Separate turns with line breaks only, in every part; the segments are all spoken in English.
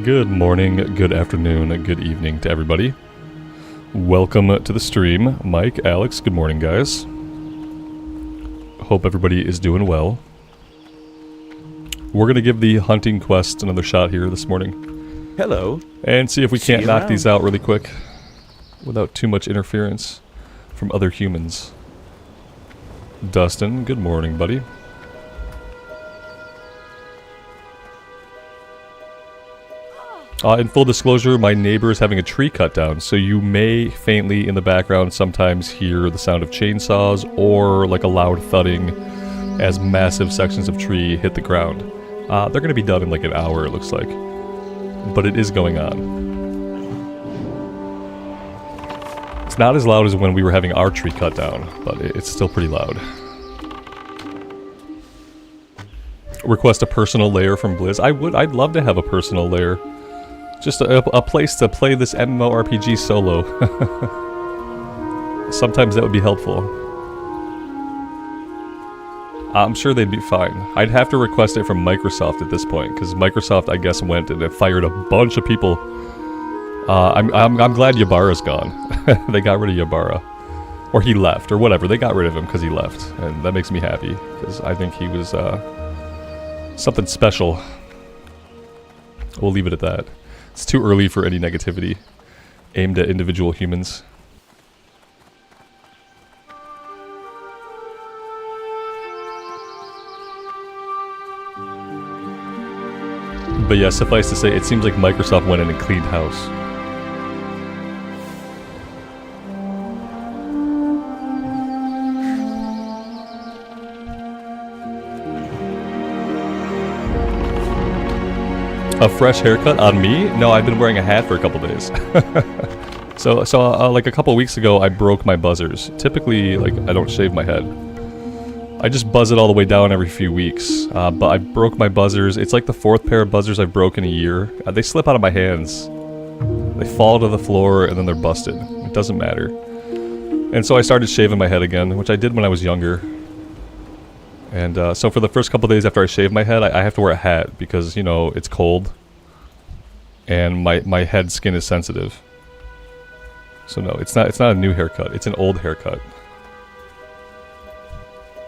Good morning, good afternoon, good evening to everybody. Welcome to the stream. Mike, Alex, good morning, guys. Hope everybody is doing well. We're going to give the hunting quest another shot here this morning.
Hello.
And see if we can't knock these out really quick without too much interference from other humans. Dustin, good morning, buddy. In full disclosure, my neighbor is having a tree cut down, so you may faintly in the background sometimes hear the sound of chainsaws or like a loud thudding as massive sections of tree hit the ground. They're going to be done in like an hour, it looks like. But it is going on. It's not as loud as when we were having our tree cut down, but it's still pretty loud. Request a personal lair from Blizz. I'd love to have a personal lair. Just a place to play this MMORPG solo. Sometimes that would be helpful. I'm sure they'd be fine. I'd have to request it from Microsoft at this point, because Microsoft, I guess, went and it fired a bunch of people. I'm glad Ybarra's gone. They got rid of Ybarra. Or he left, or whatever. They got rid of him because he left. And that makes me happy, because I think he was something special. We'll leave it at that. It's too early for any negativity aimed at individual humans. But yeah, suffice to say, it seems like Microsoft went in and cleaned house. A fresh haircut on me? No, I've been wearing a hat for a couple days. So like a couple weeks ago, I broke my buzzers. Typically, like, I don't shave my head. I just buzz it all the way down every few weeks. But I broke my buzzers. It's like the 4th pair of buzzers I've broken in a year. They slip out of my hands. They fall to the floor and then they're busted. It doesn't matter. And so I started shaving my head again, which I did when I was younger. And so for the first couple days after I shave my head, I have to wear a hat because, you know, it's cold. And my head skin is sensitive. So no, it's not a new haircut. It's an old haircut.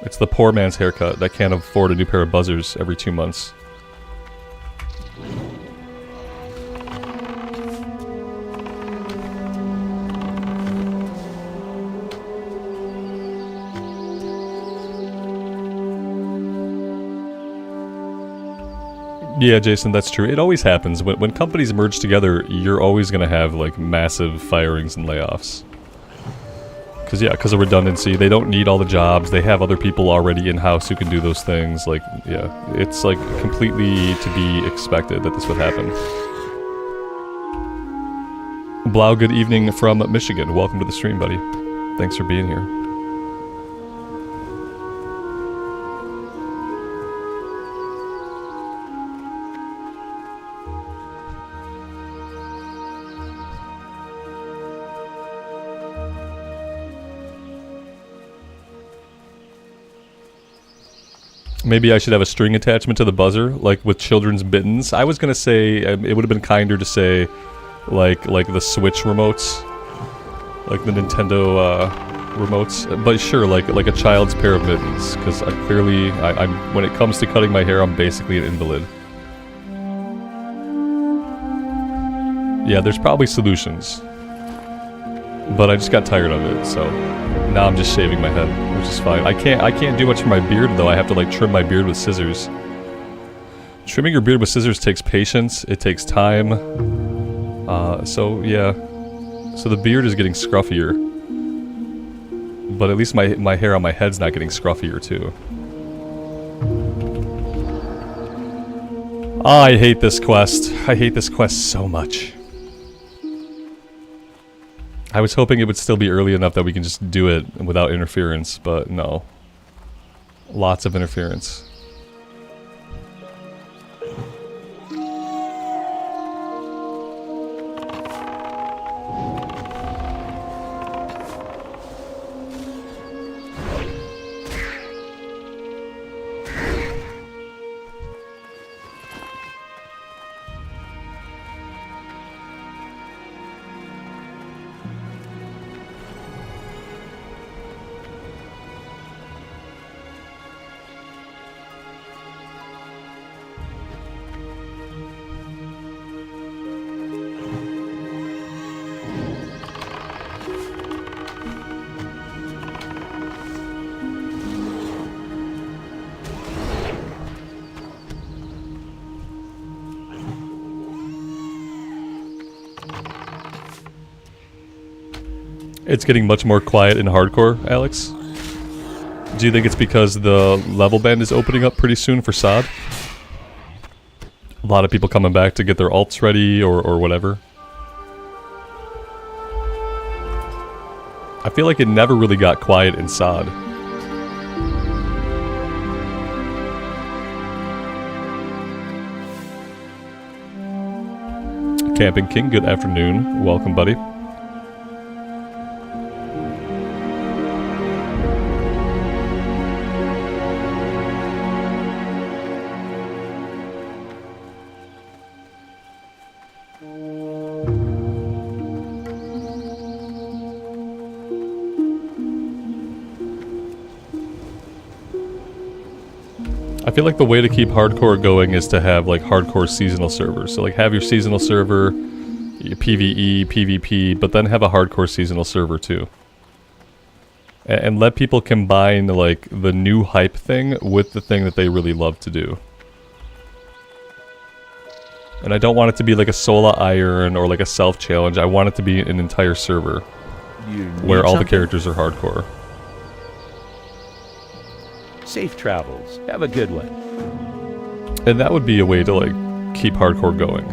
It's the poor man's haircut that can't afford a new pair of buzzers every 2 months. Yeah, Jason, that's true. It always happens. When companies merge together, you're always going to have, like, massive firings and layoffs. Because of redundancy. They don't need all the jobs. They have other people already in-house who can do those things. Like, yeah, it's, like, completely to be expected that this would happen. Blau, good evening from Michigan. Welcome to the stream, buddy. Thanks for being here. Maybe I should have a string attachment to the buzzer, like with children's mittens. I was gonna say it would have been kinder to say, like the Switch remotes, like the Nintendo remotes. But sure, like a child's pair of mittens, because clearly, I'm when it comes to cutting my hair, I'm basically an invalid. Yeah, there's probably solutions, but I just got tired of it, so now I'm just shaving my head, which is fine. I can't do much for my beard though. I have to like trim my beard with scissors. Trimming your beard with scissors takes patience. It takes time. So yeah. So the beard is getting scruffier, but at least my hair on my head's not getting scruffier too. I hate this quest. I hate this quest so much. I was hoping it would still be early enough that we can just do it without interference, but no. Lots of interference. It's getting much more quiet in hardcore, Alex. Do you think it's because the level band is opening up pretty soon for SOD? A lot of people coming back to get their alts ready or whatever. I feel like it never really got quiet in SOD. Camping King, good afternoon. Welcome, buddy. I feel like the way to keep hardcore going is to have like hardcore seasonal servers. So like have your seasonal server, your PvE, PvP, but then have a hardcore seasonal server too. And let people combine like the new hype thing with the thing that they really love to do. And I don't want it to be like a Sola Iron or like a self-challenge. I want it to be an entire server where all the characters are hardcore.
Safe travels. Have a good one.
And that would be a way to like keep hardcore going.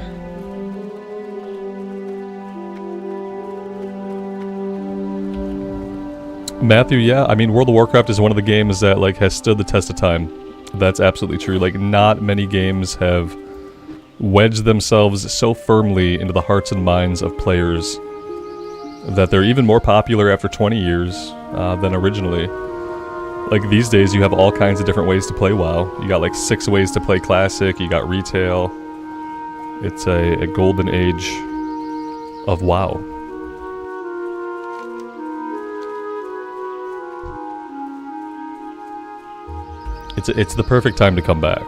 Matthew, yeah, I mean World of Warcraft is one of the games that like has stood the test of time. That's absolutely true. Like not many games have wedged themselves so firmly into the hearts and minds of players that they're even more popular after 20 years than originally. Like these days you have all kinds of different ways to play WoW. You got like 6 ways to play Classic, you got Retail. It's a golden age of WoW. It's the perfect time to come back.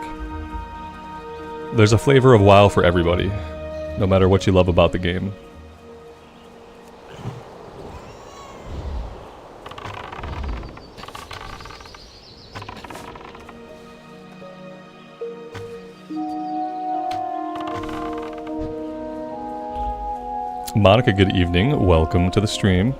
There's a flavor of WoW for everybody, no matter what you love about the game. Monica, good evening. Welcome to the stream.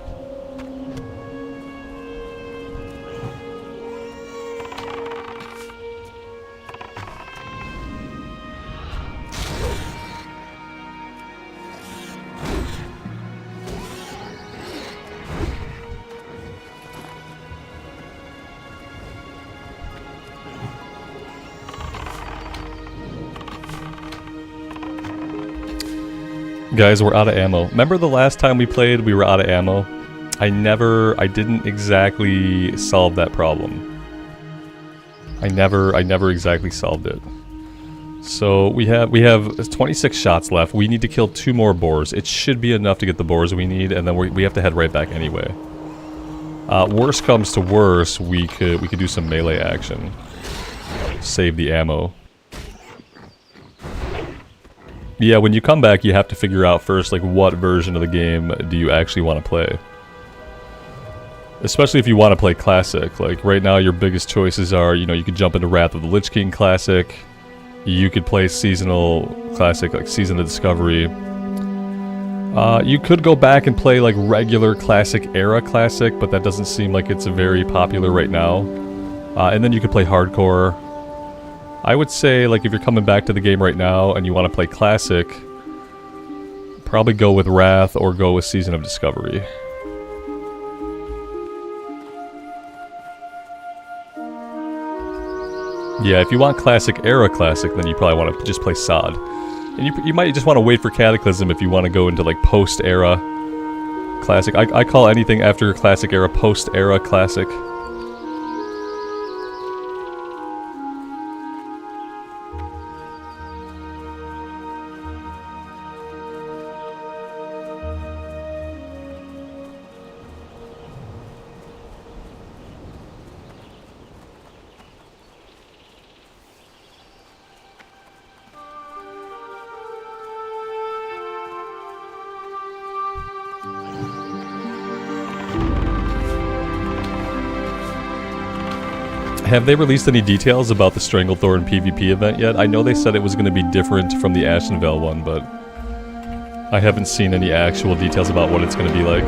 Guys, we're out of ammo. Remember the last time we played, we were out of ammo? I didn't exactly solve that problem. I never exactly solved it. So we have 26 shots left. We need to kill 2 more boars. It should be enough to get the boars we need, and then we have to head right back anyway. Worst comes to worst, we could do some melee action. Save the ammo. Yeah, when you come back, you have to figure out first, like, what version of the game do you actually want to play. Especially if you want to play Classic. Like, right now, your biggest choices are, you know, you could jump into Wrath of the Lich King Classic. You could play Seasonal Classic, like Season of Discovery. You could go back and play, like, regular Classic Era Classic, but that doesn't seem like it's very popular right now. And then you could play Hardcore. I would say, like, if you're coming back to the game right now and you want to play Classic, probably go with Wrath or go with Season of Discovery. Yeah, if you want Classic Era Classic, then you probably want to just play SOD. And you might just want to wait for Cataclysm if you want to go into, like, Post-Era Classic. I call anything after Classic Era Post-Era Classic. Have they released any details about the Stranglethorn PvP event yet? I know they said it was going to be different from the Ashenvale one, but I haven't seen any actual details about what it's going to be like.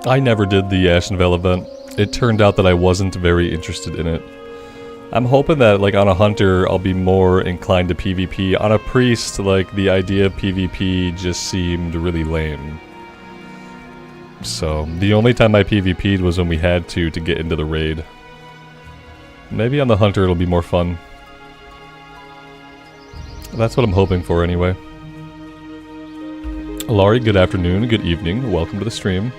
I never did the Ashenvale event. It turned out that I wasn't very interested in it. I'm hoping that, like, on a hunter, I'll be more inclined to PvP. On a priest, like, the idea of PvP just seemed really lame. So, the only time I PvP'd was when we had to get into the raid. Maybe on the hunter it'll be more fun. That's what I'm hoping for anyway. Laurie, good afternoon, good evening, welcome to the stream.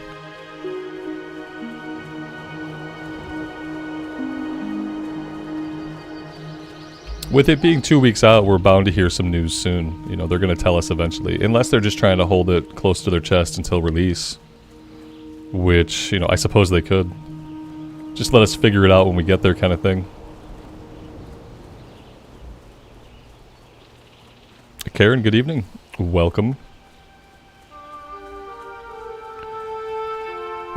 With it being 2 weeks out, we're bound to hear some news soon. You know, they're going to tell us eventually. Unless they're just trying to hold it close to their chest until release. Which, you know, I suppose they could. Just let us figure it out when we get there kind of thing. Karen, good evening. Welcome.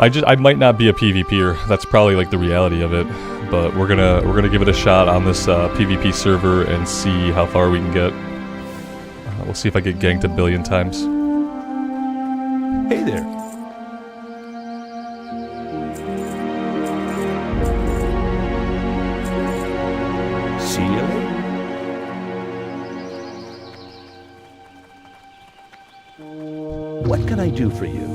I might not be a PvPer. That's probably like the reality of it. But we're gonna give it a shot on this PvP server and see how far we can get. We'll see if I get ganked a billion times.
Hey there. See you later. What can I do for you?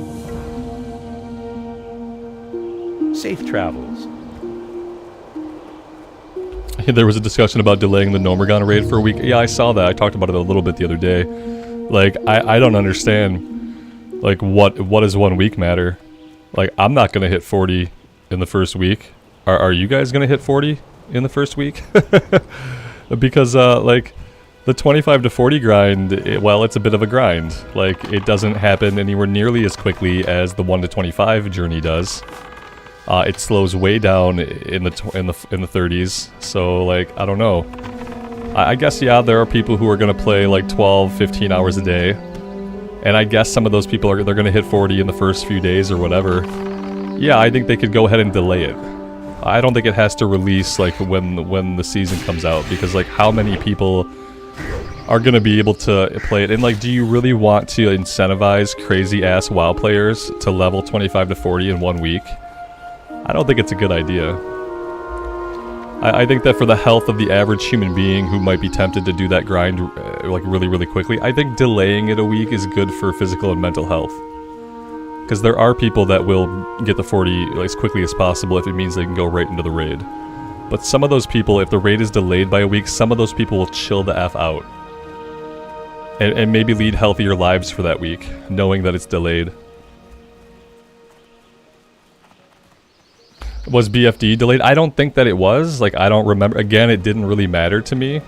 Safe travels.
There was a discussion about delaying the Nomergon raid for a week. Yeah, I saw that. I talked about it a little bit the other day. Like, I don't understand, like, what does 1 week matter? Like, I'm not gonna hit 40 in the first week. Are you guys gonna hit 40 in the first week? Because, like, the 25 to 40 grind, well, it's a bit of a grind. Like, it doesn't happen anywhere nearly as quickly as the 1 to 25 journey does. It slows way down in the 30s, so, like, I don't know. I guess, yeah, there are people who are gonna play like 12, 15 hours a day, and I guess some of those people they're gonna hit 40 in the first few days or whatever. Yeah, I think they could go ahead and delay it. I don't think it has to release like when the season comes out, because like how many people are gonna be able to play it? And like, do you really want to incentivize crazy ass WoW players to level 25 to 40 in 1 week? I don't think it's a good idea. I think that for the health of the average human being who might be tempted to do that grind like really, really quickly, I think delaying it a week is good for physical and mental health. Because there are people that will get the 40 like, as quickly as possible if it means they can go right into the raid. But some of those people, if the raid is delayed by a week, some of those people will chill the F out. And maybe lead healthier lives for that week, knowing that it's delayed. Was BFD delayed? I don't think that it was. Like, I don't remember. Again, it didn't really matter to me.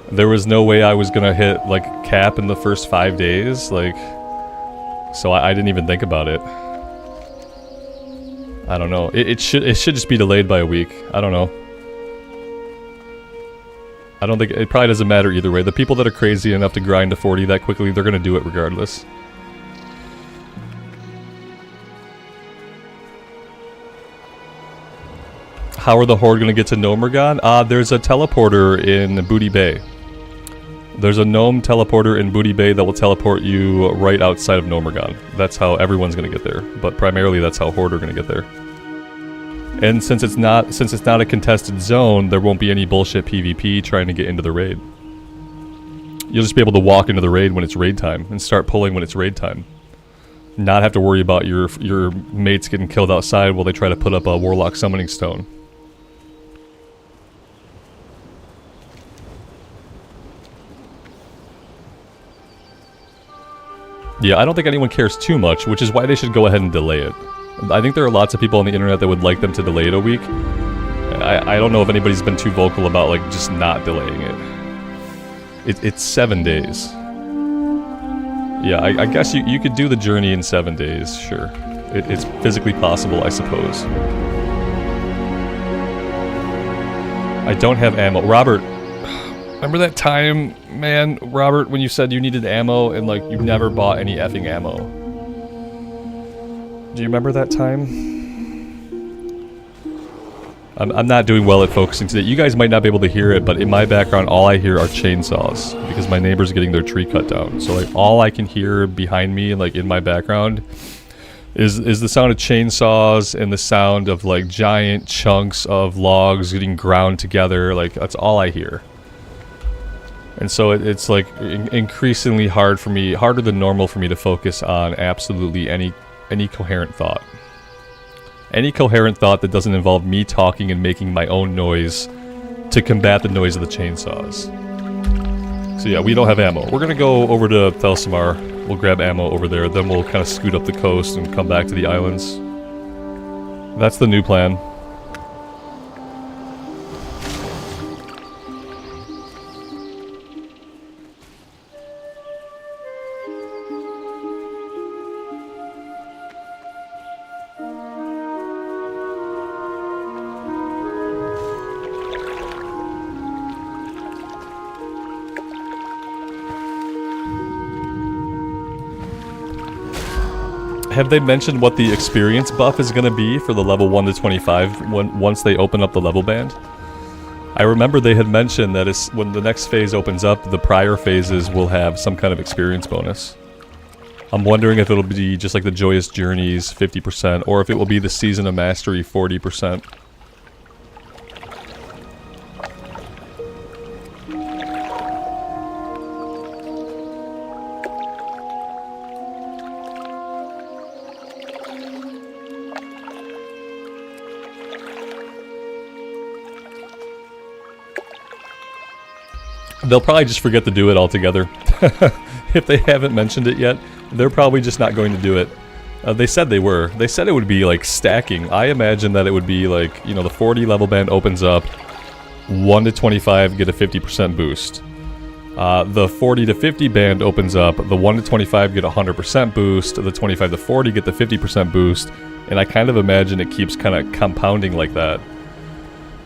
There was no way I was gonna hit, like, cap in the first 5 days. Like, so I didn't even think about it. I don't know. It should just be delayed by a week. I don't know. I don't think... It probably doesn't matter either way. The people that are crazy enough to grind to 40 that quickly, they're gonna do it regardless. How are the Horde gonna get to Nomergon? There's a teleporter in Booty Bay. There's a gnome teleporter in Booty Bay that will teleport you right outside of Nomergon. That's how everyone's gonna get there, but primarily that's how Horde are gonna get there. And since it's not a contested zone, there won't be any bullshit PvP trying to get into the raid. You'll just be able to walk into the raid when it's raid time and start pulling when it's raid time. Not have to worry about your mates getting killed outside while they try to put up a Warlock Summoning Stone. Yeah, I don't think anyone cares too much, which is why they should go ahead and delay it. I think there are lots of people on the internet that would like them to delay it a week. I don't know if anybody's been too vocal about, like, just not delaying it. It's 7 days. Yeah, I guess you could do the journey in 7 days, sure. It's physically possible, I suppose. I don't have ammo. Robert, remember that time, man, Robert, when you said you needed ammo and, like, you never bought any effing ammo? Do you remember that time? I'm not doing well at focusing today. You guys might not be able to hear it, but in my background, all I hear are chainsaws because my neighbor's getting their tree cut down. So, like, all I can hear behind me, like, in my background, is the sound of chainsaws and the sound of like giant chunks of logs getting ground together. Like that's all I hear. And so it's like increasingly hard for me, harder than normal for me to focus on absolutely any coherent thought. Any coherent thought that doesn't involve me talking and making my own noise to combat the noise of the chainsaws. So yeah, we don't have ammo. We're gonna go over to Thelsamar. We'll grab ammo over there, then we'll kind of scoot up the coast and come back to the islands. That's the new plan. Have they mentioned what the experience buff is going to be for the level 1 to 25 once they open up the level band? I remember they had mentioned that when the next phase opens up, the prior phases will have some kind of experience bonus. I'm wondering if it'll be just like the Joyous Journeys 50%, or if it will be the Season of Mastery 40%. They'll probably just forget to do it altogether. If they haven't mentioned it yet, they're probably just not going to do it. They said they were. They said it would be like stacking. I imagine that it would be like, you know, the 40 level band opens up, 1 to 25 get a 50% boost. The 40 to 50 band opens up, the 1 to 25 get a 100% boost, the 25 to 40 get the 50% boost, and I kind of imagine it keeps kind of compounding like that.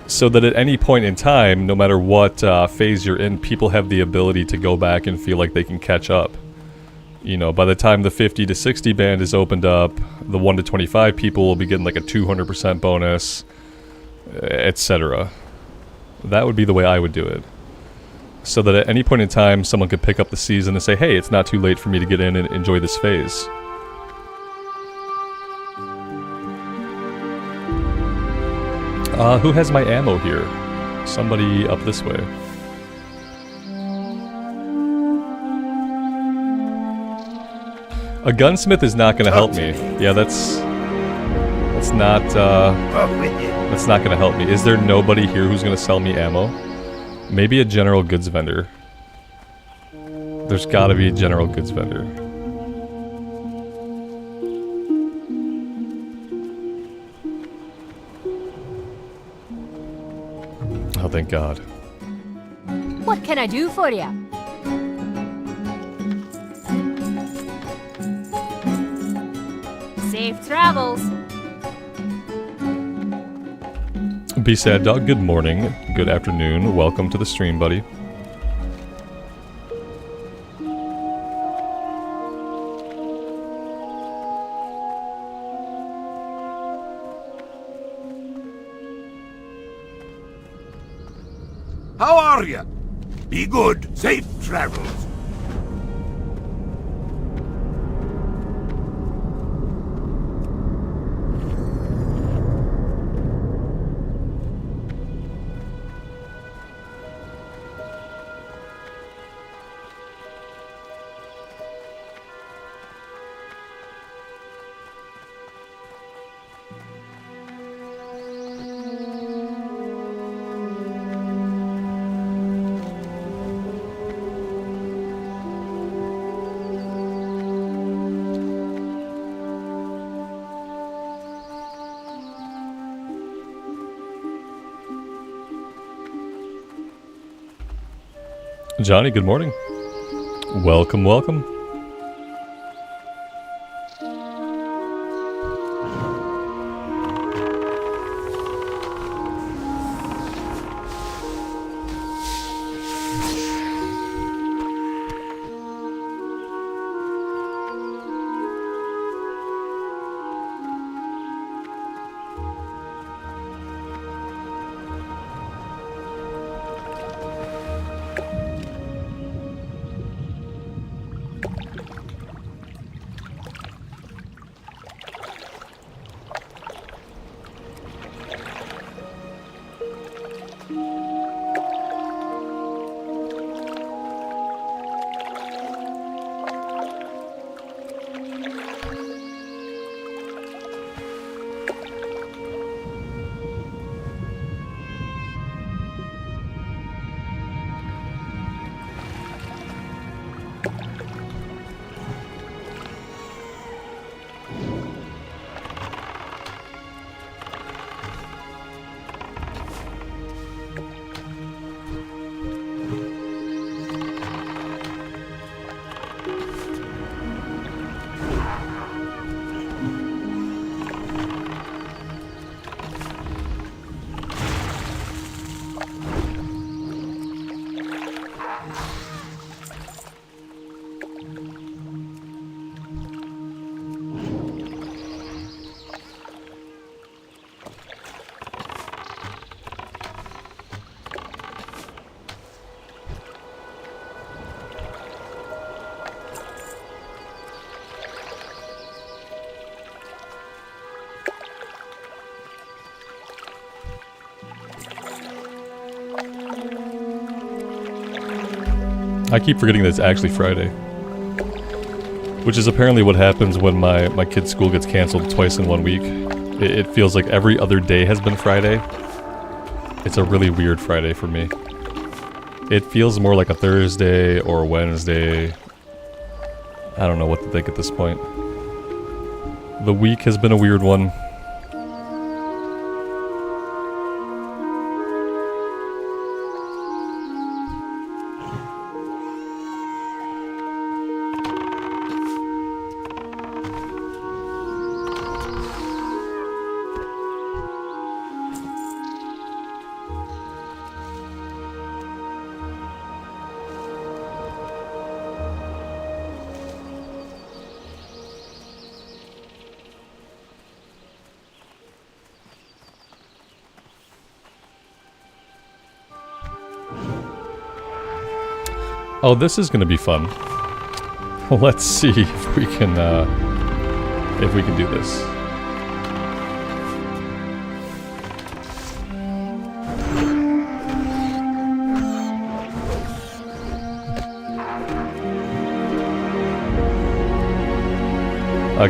So that at any point in time, no matter what phase you're in, people have the ability to go back and feel like they can catch up. You know, by the time the 50 to 60 band is opened up, the 1 to 25 people will be getting like a 200% bonus, etc. That would be the way I would do it. So that at any point in time, someone could pick up the season and say, hey, it's not too late for me to get in and enjoy this phase. Who has my ammo here? Somebody up this way. A gunsmith is not going to help me. Yeah, that's not going to help me. Is there nobody here who's going to sell me ammo? Maybe a general goods vendor. There's got to be a general goods vendor. Oh, thank God.
What can I do for you? Safe travels.
Be Sad Dog, good morning, good afternoon, welcome to the stream, buddy.
How are you? Be good. Safe travels.
Johnny, good morning. Welcome, welcome. I keep forgetting that it's actually Friday. Which is apparently what happens when my kid's school gets canceled twice in 1 week. It feels like every other day has been Friday. It's a really weird Friday for me. It feels more like a Thursday or a Wednesday. I don't know what to think at this point. The week has been a weird one. Oh, this is gonna be fun. Let's see if we can do this.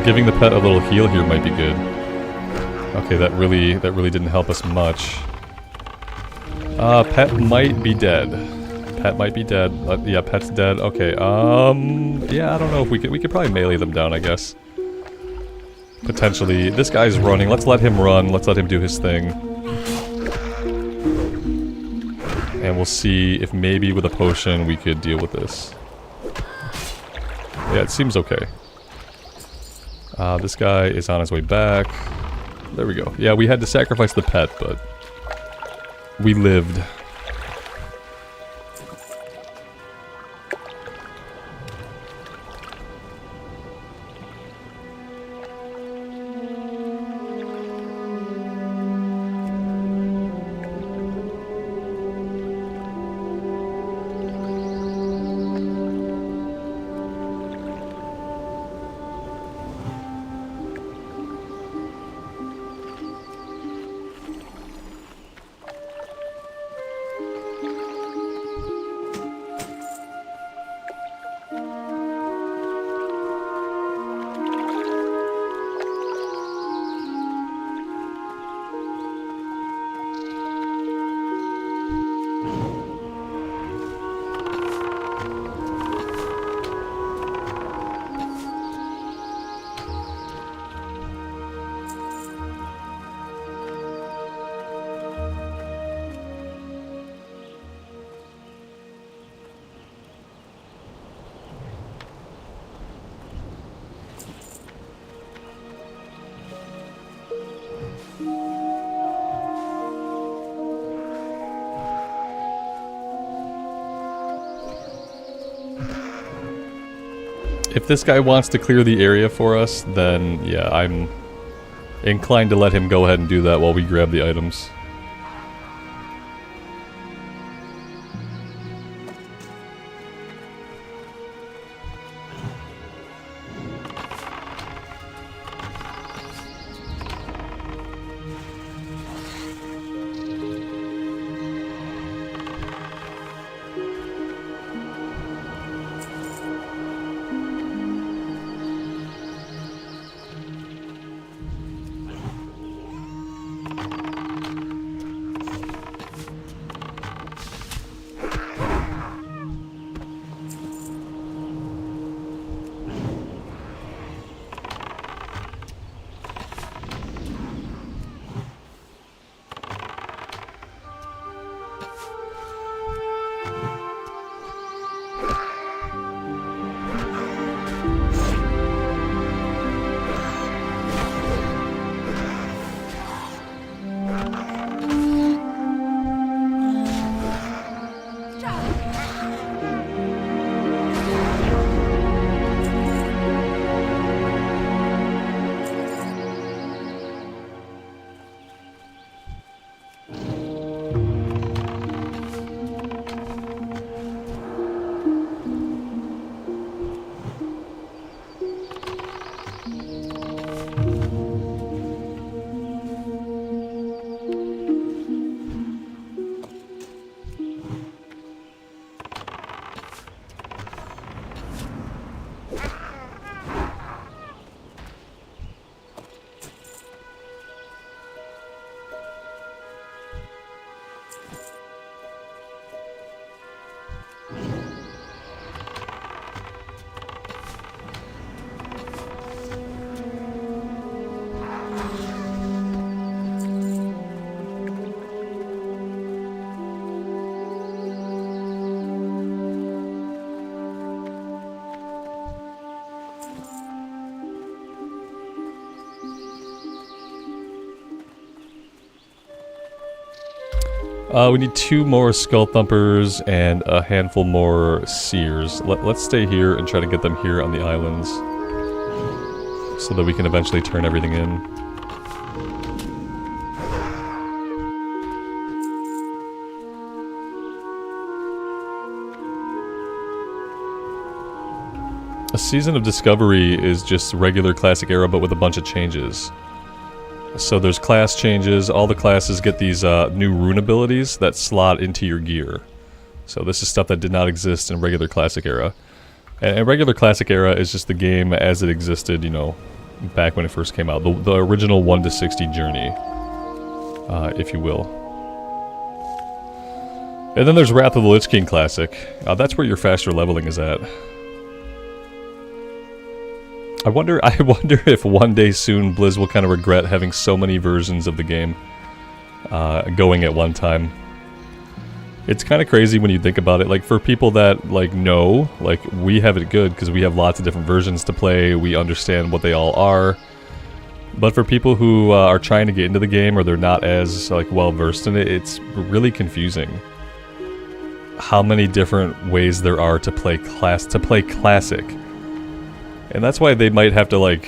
Giving the pet a little heal here might be good. Okay, that really didn't help us much. Pet might be dead. Pet might be dead. Yeah, pet's dead. Okay, yeah, I don't know if we could probably melee them down, I guess. Potentially. This guy's running. Let's let him run. Let's let him do his thing. And we'll see if maybe with a potion we could deal with this. Yeah, it seems okay. This guy is on his way back. There we go. Yeah, we had to sacrifice the pet, but we lived. If this guy wants to clear the area for us, then yeah, I'm inclined to let him go ahead and do that while we grab the items. We need 2 more Skull Thumpers and a handful more Seers. Let's stay here and try to get them here on the islands, so that we can eventually turn everything in. A Season of Discovery is just regular Classic Era, but with a bunch of changes. So there's class changes, all the classes get these new rune abilities that slot into your gear. So this is stuff that did not exist in regular Classic Era. And regular Classic Era is just the game as it existed, you know, back when it first came out. The original 1 to 60 journey, if you will. And then there's Wrath of the Lich King Classic. That's where your faster leveling is at. I wonder if one day soon Blizz will kind of regret having so many versions of the game going at one time. It's kind of crazy when you think about it. Like, for people that, like, know, like, we have it good because we have lots of different versions to play. We understand what they all are. But for people who are trying to get into the game, or they're not as, like, well-versed in it, it's really confusing how many different ways there are to play Classic. And that's why they might have to, like,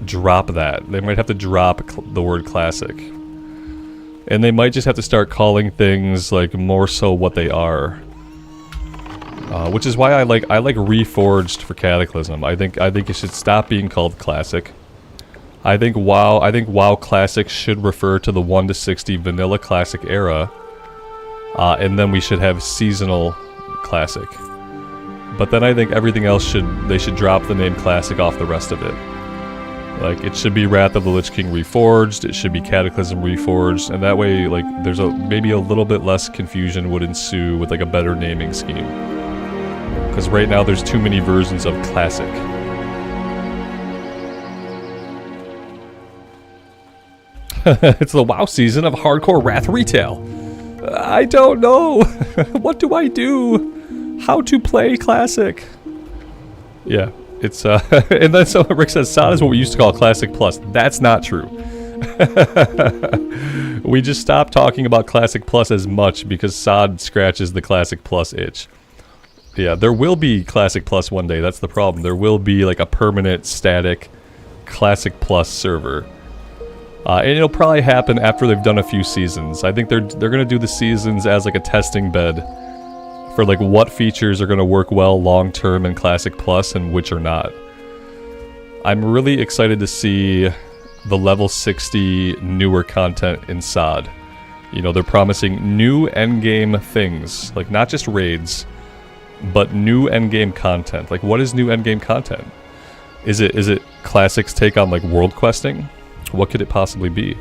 drop that. They might have to drop the word Classic. And they might just have to start calling things, like, more so what they are. Which is why I like Reforged for Cataclysm. I think it should stop being called Classic. I think WoW Classic should refer to the 1 to 60 vanilla Classic era. And then we should have Seasonal Classic. But then I think everything else they should drop the name Classic off the rest of it. Like, it should be Wrath of the Lich King Reforged, it should be Cataclysm Reforged, and that way, like, there's maybe a little bit less confusion would ensue with, like, a better naming scheme. Because right now there's too many versions of Classic. It's the WoW season of hardcore Wrath retail. I don't know. What do I do? How to play Classic? Yeah, it's and then so Rick says SOD is what we used to call Classic Plus. That's not true. We just stopped talking about Classic Plus as much because SOD scratches the Classic Plus itch. Yeah, there will be Classic Plus one day. That's the problem. There will be like a permanent static Classic Plus server. And it'll probably happen after they've done a few seasons. I think they're gonna do the seasons as like a testing bed for like what features are going to work well long term in Classic Plus and which are not. I'm really excited to see the level 60 newer content in SOD. You know, they're promising new endgame things, like not just raids, but new endgame content. Like, what is new endgame content? Is it Classic's take on like world questing? What could it possibly be?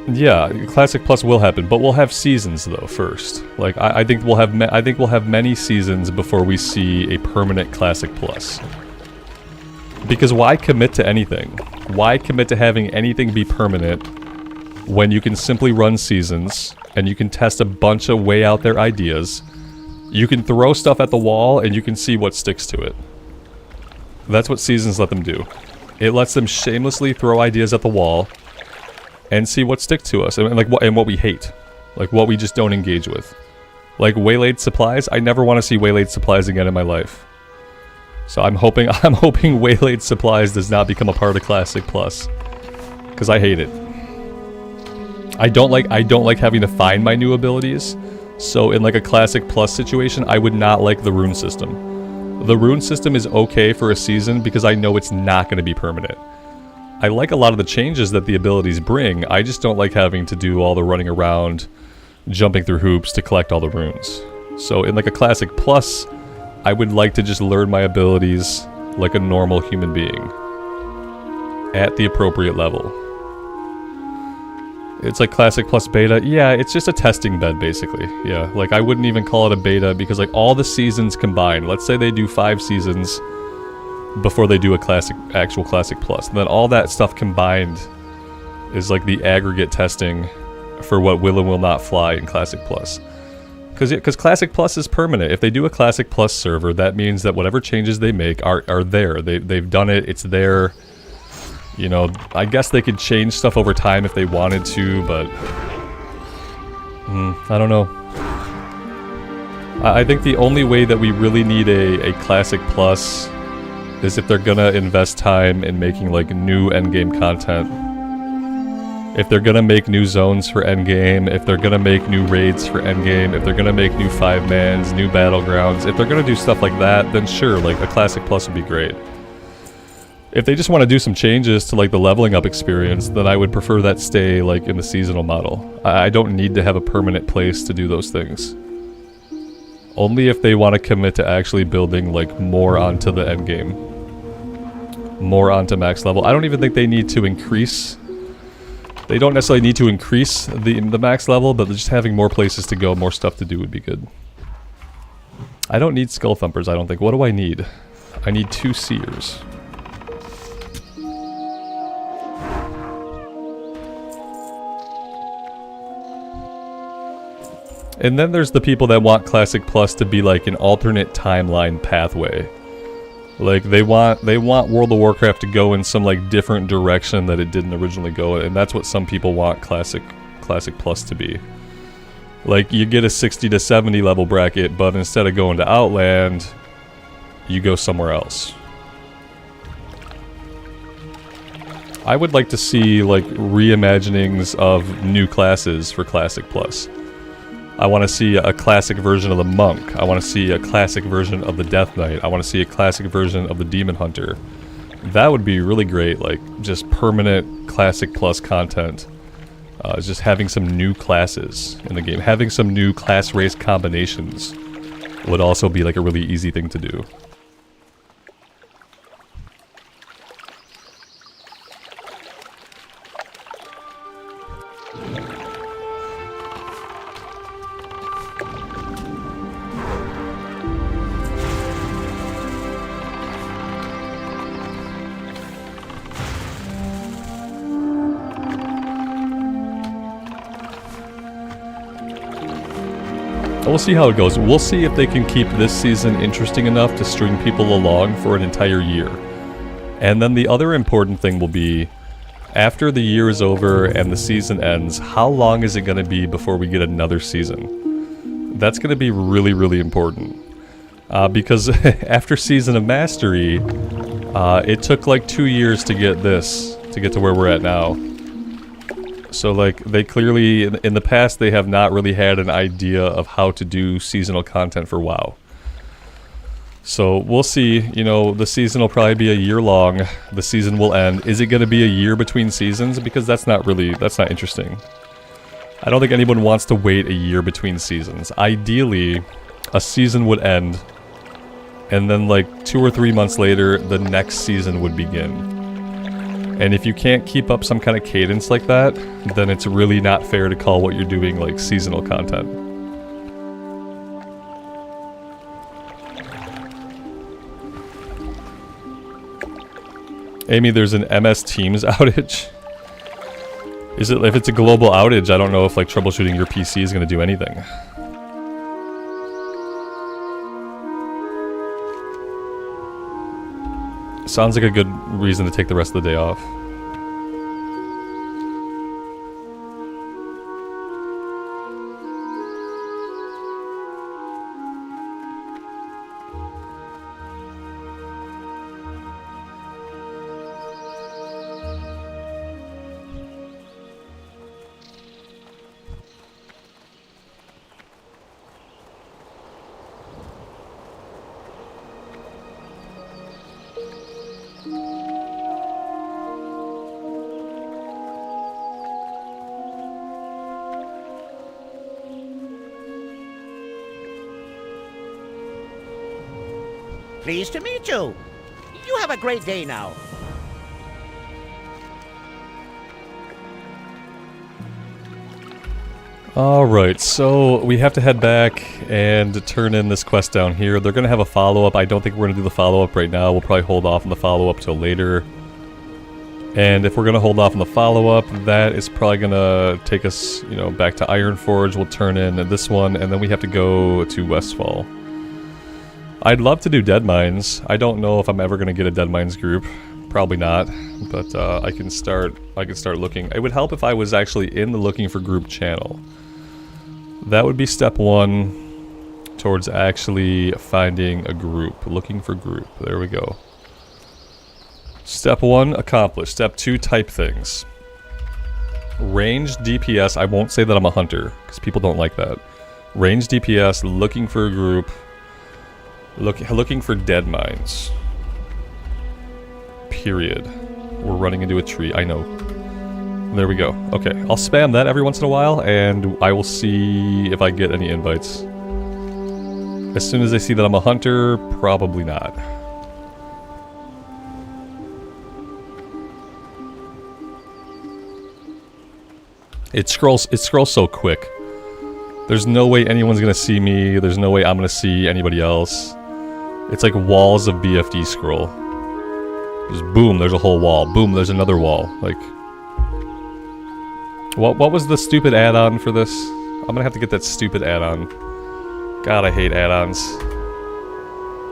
Yeah, Classic Plus will happen, but we'll have seasons though first. Like I think we'll have many seasons before we see a permanent Classic Plus. Because why commit to anything? Why commit to having anything be permanent when you can simply run seasons and you can test a bunch of way out there ideas? You can throw stuff at the wall and you can see what sticks to it. That's what seasons let them do. It lets them shamelessly throw ideas at the wall and see what sticks to us, and like what we hate, like what we just don't engage with. Like waylaid supplies, I never want to see waylaid supplies again in my life. So I'm hoping waylaid supplies does not become a part of Classic Plus, because I hate it. I don't like having to find my new abilities. So in like a Classic Plus situation, I would not like the rune system. The rune system is okay for a season because I know it's not going to be permanent. I like a lot of the changes that the abilities bring, I just don't like having to do all the running around, jumping through hoops to collect all the runes. So in like a Classic Plus, I would like to just learn my abilities like a normal human being. At the appropriate level. It's like Classic Plus Beta, yeah, it's just a testing bed basically. Yeah, like I wouldn't even call it a beta because like all the seasons combined, let's say they do 5 seasons before they do a actual Classic Plus. And then all that stuff combined is like the aggregate testing for what will and will not fly in Classic Plus. Because Classic Plus is permanent. If they do a Classic Plus server, that means that whatever changes they make are there. They've done it, it's there. You know, I guess they could change stuff over time if they wanted to, but I don't know. I think the only way that we really need a Classic Plus is if they're gonna invest time in making like new endgame content. If they're gonna make new zones for endgame, if they're gonna make new raids for endgame, if they're gonna make new 5-mans, new battlegrounds, if they're gonna do stuff like that, then sure, like a Classic Plus would be great. If they just want to do some changes to like the leveling up experience, then I would prefer that stay like in the seasonal model. I don't need to have a permanent place to do those things. Only if they want to commit to actually building like more onto the endgame. More onto max level. I don't even think they need to increase. They don't necessarily need to increase the max level, but just having more places to go, more stuff to do would be good. I don't need Skull Thumpers, I don't think. What do I need? I need 2 Seers. And then there's the people that want Classic Plus to be like an alternate timeline pathway. Like they want World of Warcraft to go in some like different direction that it didn't originally go, and that's what some people want Classic Plus to be. Like you get a 60 to 70 level bracket, but instead of going to Outland, you go somewhere else. I would like to see like reimaginings of new classes for Classic Plus. I want to see a classic version of the Monk. I want to see a classic version of the Death Knight. I want to see a classic version of the Demon Hunter. That would be really great, like just permanent Classic Plus content. Just having some new classes in the game. Having some new class race combinations would also be like a really easy thing to do. We'll see how it goes. We'll see if they can keep this season interesting enough to string people along for an entire year. And then the other important thing will be, after the year is over and the season ends, how long is it going to be before we get another season? That's going to be really, really important. Because after Season of Mastery, it took like 2 years to get to where we're at now. So like they clearly, in the past, they have not really had an idea of how to do seasonal content for WoW. So we'll see, you know, the season will probably be a year long, the season will end. Is it going to be a year between seasons? Because that's not interesting. I don't think anyone wants to wait a year between seasons. Ideally, a season would end, and then like 2 or 3 months later, the next season would begin. And if you can't keep up some kind of cadence like that, then it's really not fair to call what you're doing like seasonal content. Amy, there's an MS Teams outage. If it's a global outage, I don't know if like troubleshooting your PC is going to do anything. Sounds like a good reason to take the rest of the day off.
Pleased to meet you. You have a great day now.
Alright, so we have to head back and turn in this quest down here. They're going to have a follow-up. I don't think we're going to do the follow-up right now. We'll probably hold off on the follow-up till later. And if we're going to hold off on the follow-up, that is probably going to take us, you know, back to Ironforge. We'll turn in this one, and then we have to go to Westfall. I'd love to do Deadmines. I don't know if I'm ever going to get a Deadmines group. Probably not, but I can start looking. It would help if I was actually in the looking for group channel. That would be step 1 towards actually finding a group. Looking for group. There we go. Step 1 accomplished. Step 2 type things. Ranged DPS. I won't say that I'm a hunter because people don't like that. Ranged DPS. Looking for a group. Looking for Deadmines. Period. We're running into a tree. I know. There we go. Okay, I'll spam that every once in a while, and I will see if I get any invites. As soon as I see that I'm a hunter, probably not. It scrolls so quick. There's no way anyone's gonna see me. There's no way I'm gonna see anybody else. It's like walls of BFD scroll. Just boom, there's a whole wall. Boom, there's another wall. Like, what was the stupid add-on for this? I'm gonna have to get that stupid add-on. God, I hate add-ons.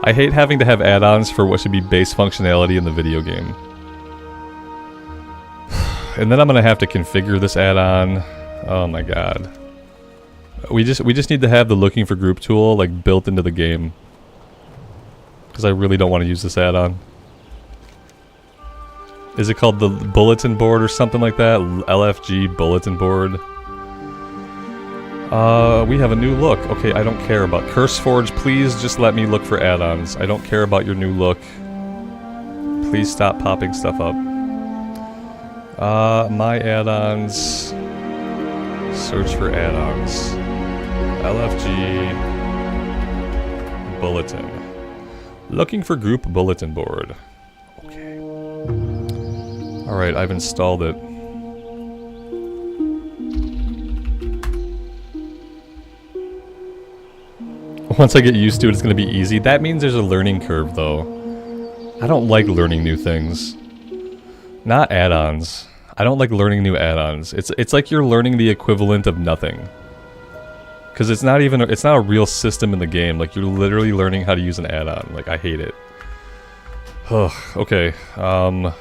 I hate having to have add-ons for what should be base functionality in the video game. And then I'm gonna have to configure this add-on. Oh my god. We just need to have the looking for group tool like built into the game. Because I really don't want to use this add-on. Is it called the bulletin board or something like that? LFG bulletin board. We have a new look. Okay, I don't care about CurseForge. Please just let me look for add-ons. I don't care about your new look. Please stop popping stuff up. My add-ons. Search for add-ons. LFG bulletin. Looking for group bulletin board. Okay. Alright, I've installed it. Once I get used to it, it's going to be easy. That means there's a learning curve, though. I don't like learning new things. Not add-ons. I don't like learning new add-ons. It's like you're learning the equivalent of nothing. Because it's not a real system in the game. Like, you're literally learning how to use an add-on. Like, I hate it. Ugh, okay.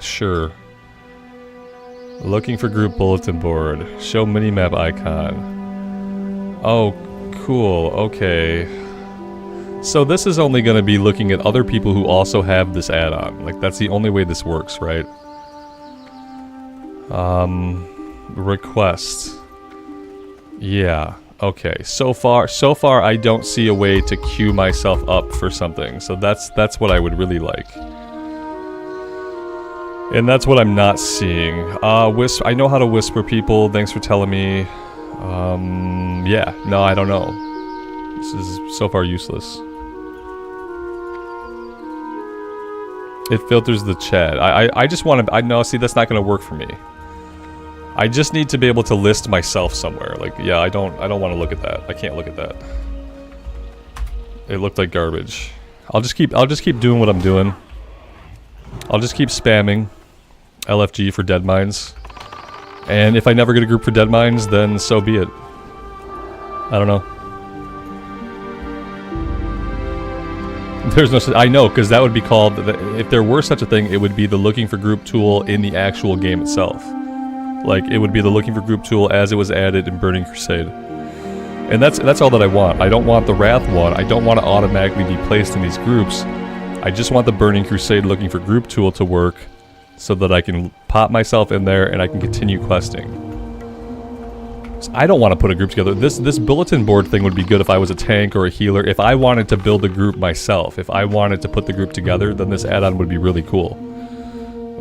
Sure. Looking for group bulletin board. Show minimap icon. Oh, cool. Okay. So this is only going to be looking at other people who also have this add-on. Like, that's the only way this works, right? Request. Yeah. Okay. So far I don't see a way to queue myself up for something. So that's what I would really like. And that's what I'm not seeing. I know how to whisper people. Thanks for telling me. Yeah. No, I don't know. This is so far useless. It filters the chat. I just want to... No, see, that's not going to work for me. I just need to be able to list myself somewhere. Like, yeah, I don't want to look at that. I can't look at that. It looked like garbage. I'll just keep doing what I'm doing. I'll just keep spamming LFG for Deadmines. And if I never get a group for Deadmines, then so be it. I don't know. There's no... I know, because that would be called... If there were such a thing, it would be the looking for group tool in the actual game itself. Like, it would be the looking for group tool as it was added in Burning Crusade. And that's all that I want. I don't want the Wrath one. I don't want to automatically be placed in these groups. I just want the Burning Crusade looking for group tool to work so that I can pop myself in there and I can continue questing. So I don't want to put a group together. This bulletin board thing would be good if I was a tank or a healer. If I wanted to build a group myself, if I wanted to put the group together, then this add-on would be really cool.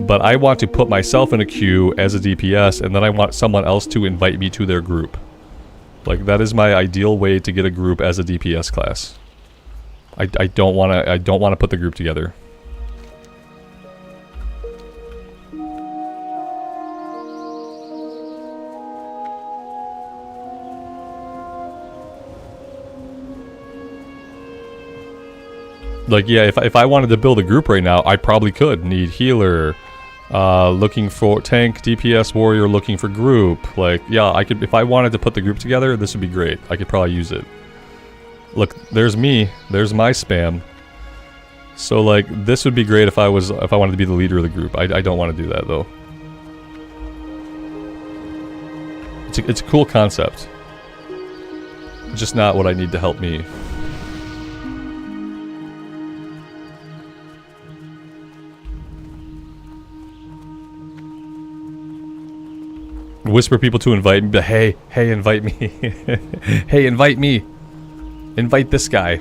But I want to put myself in a queue as a DPS, and then I want someone else to invite me to their group. Like, that is my ideal way to get a group as a DPS class. I don't want to put the group together. Like, yeah, if I wanted to build a group right now, I probably could. Need healer, looking for tank, DPS warrior, looking for group. Like, yeah, I could, if I wanted to put the group together, this would be great. I could probably use it. Look, there's me. There's my spam. So, like, this would be great if I wanted to be the leader of the group. I don't want to do that, though. It's a cool concept. Just not what I need to help me. Whisper people to invite me, but hey, invite me. Hey, invite me. Invite this guy.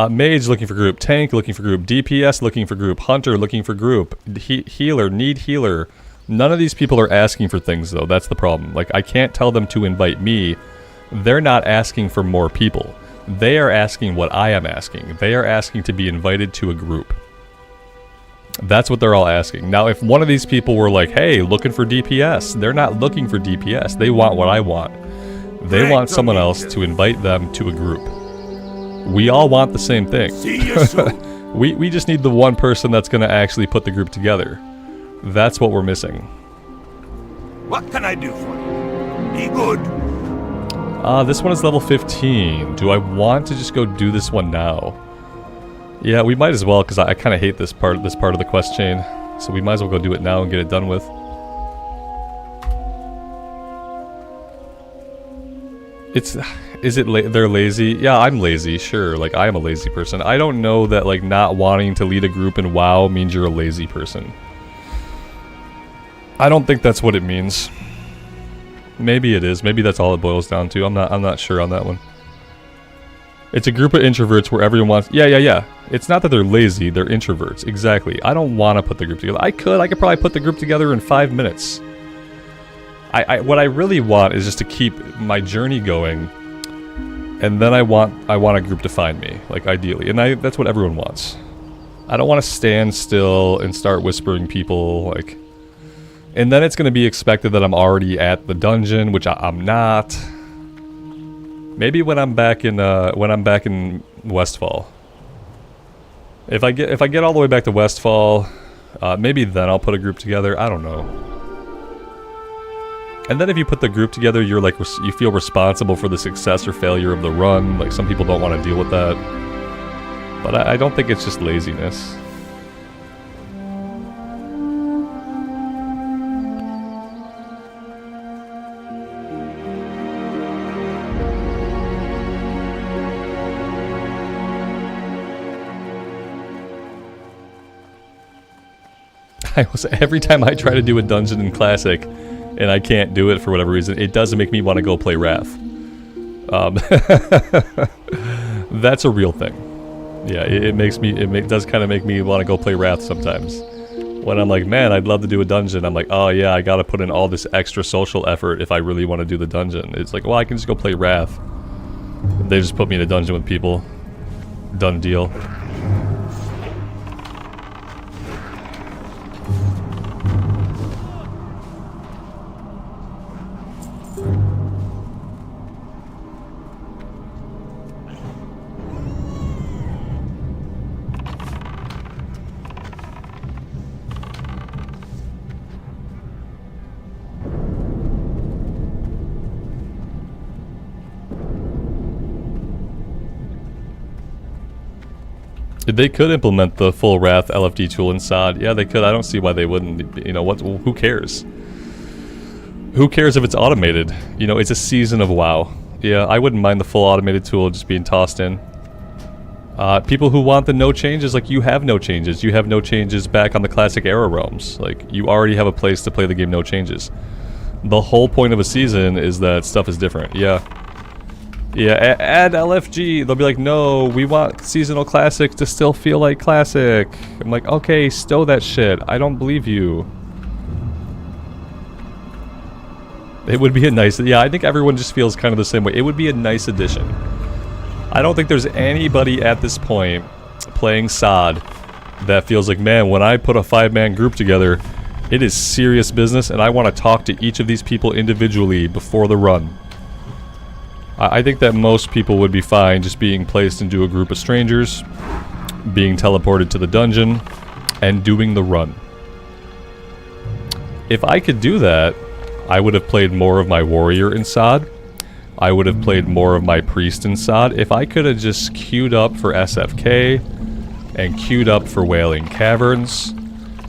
Mage looking for group. Tank looking for group. DPS looking for group. Hunter looking for group. Healer, need healer. None of these people are asking for things, though. That's the problem. Like, I can't tell them to invite me. They're not asking for more people. They are asking what I am asking. They are asking to be invited to a group. That's what they're all asking. Now, if one of these people were like, hey, looking for DPS, they're not looking for DPS. They want what I want. They want someone else to invite them to a group. We all want the same thing.
See you soon.
we just need the one person that's going to actually put the group together. That's what we're missing.
What can I do for you? Be good.
This one is level 15. Do I want to just go do this one now? Yeah, we might as well, because I kind of hate this part of the quest chain. So we might as well go do it now and get it done with. They're lazy? Yeah, I'm lazy, sure. Like, I am a lazy person. I don't know that, like, not wanting to lead a group in WoW means you're a lazy person. I don't think that's what it means. Maybe it is. Maybe that's all it boils down to. I'm not sure on that one. It's a group of introverts where everyone wants... Yeah. It's not that they're lazy, they're introverts. Exactly. I don't want to put the group together. I could probably put the group together in 5 minutes. What I really want is just to keep my journey going, and then I want a group to find me, like, ideally. And that's what everyone wants. I don't want to stand still and start whispering people, like... And then it's going to be expected that I'm already at the dungeon, which I'm not. Maybe when I'm back in Westfall. If I get all the way back to Westfall, maybe then I'll put a group together. I don't know. And then if you put the group together, you're like, you feel responsible for the success or failure of the run. Like, some people don't want to deal with that. But I don't think it's just laziness. Every time I try to do a dungeon in Classic, and I can't do it for whatever reason, it does make me want to go play Wrath. That's a real thing. Yeah, it does kind of make me want to go play Wrath sometimes. When I'm like, man, I'd love to do a dungeon, I'm like, oh yeah, I gotta put in all this extra social effort if I really want to do the dungeon. It's like, well, I can just go play Wrath. They just put me in a dungeon with people. Done deal. They could implement the full Wrath LFD tool in SOD. Yeah, they could. I don't see why they wouldn't. You know, who cares? Who cares if it's automated? You know, it's a season of WoW. Yeah, I wouldn't mind the full automated tool just being tossed in. People who want the no changes, like, you have no changes. You have no changes back on the classic era realms. Like, you already have a place to play the game no changes. The whole point of a season is that stuff is different. Yeah. Yeah, add LFG. They'll be like, no, we want seasonal classics to still feel like classic. I'm like, okay, stow that shit. I don't believe you. It would be a nice... Yeah, I think everyone just feels kind of the same way. It would be a nice addition. I don't think there's anybody at this point playing SOD that feels like, man, when I put a 5-man group together, it is serious business, and I want to talk to each of these people individually before the run. I think that most people would be fine just being placed into a group of strangers, being teleported to the dungeon, and doing the run. If I could do that, I would have played more of my warrior in SOD. I would have played more of my priest in SOD. If I could have just queued up for SFK, and queued up for Wailing Caverns,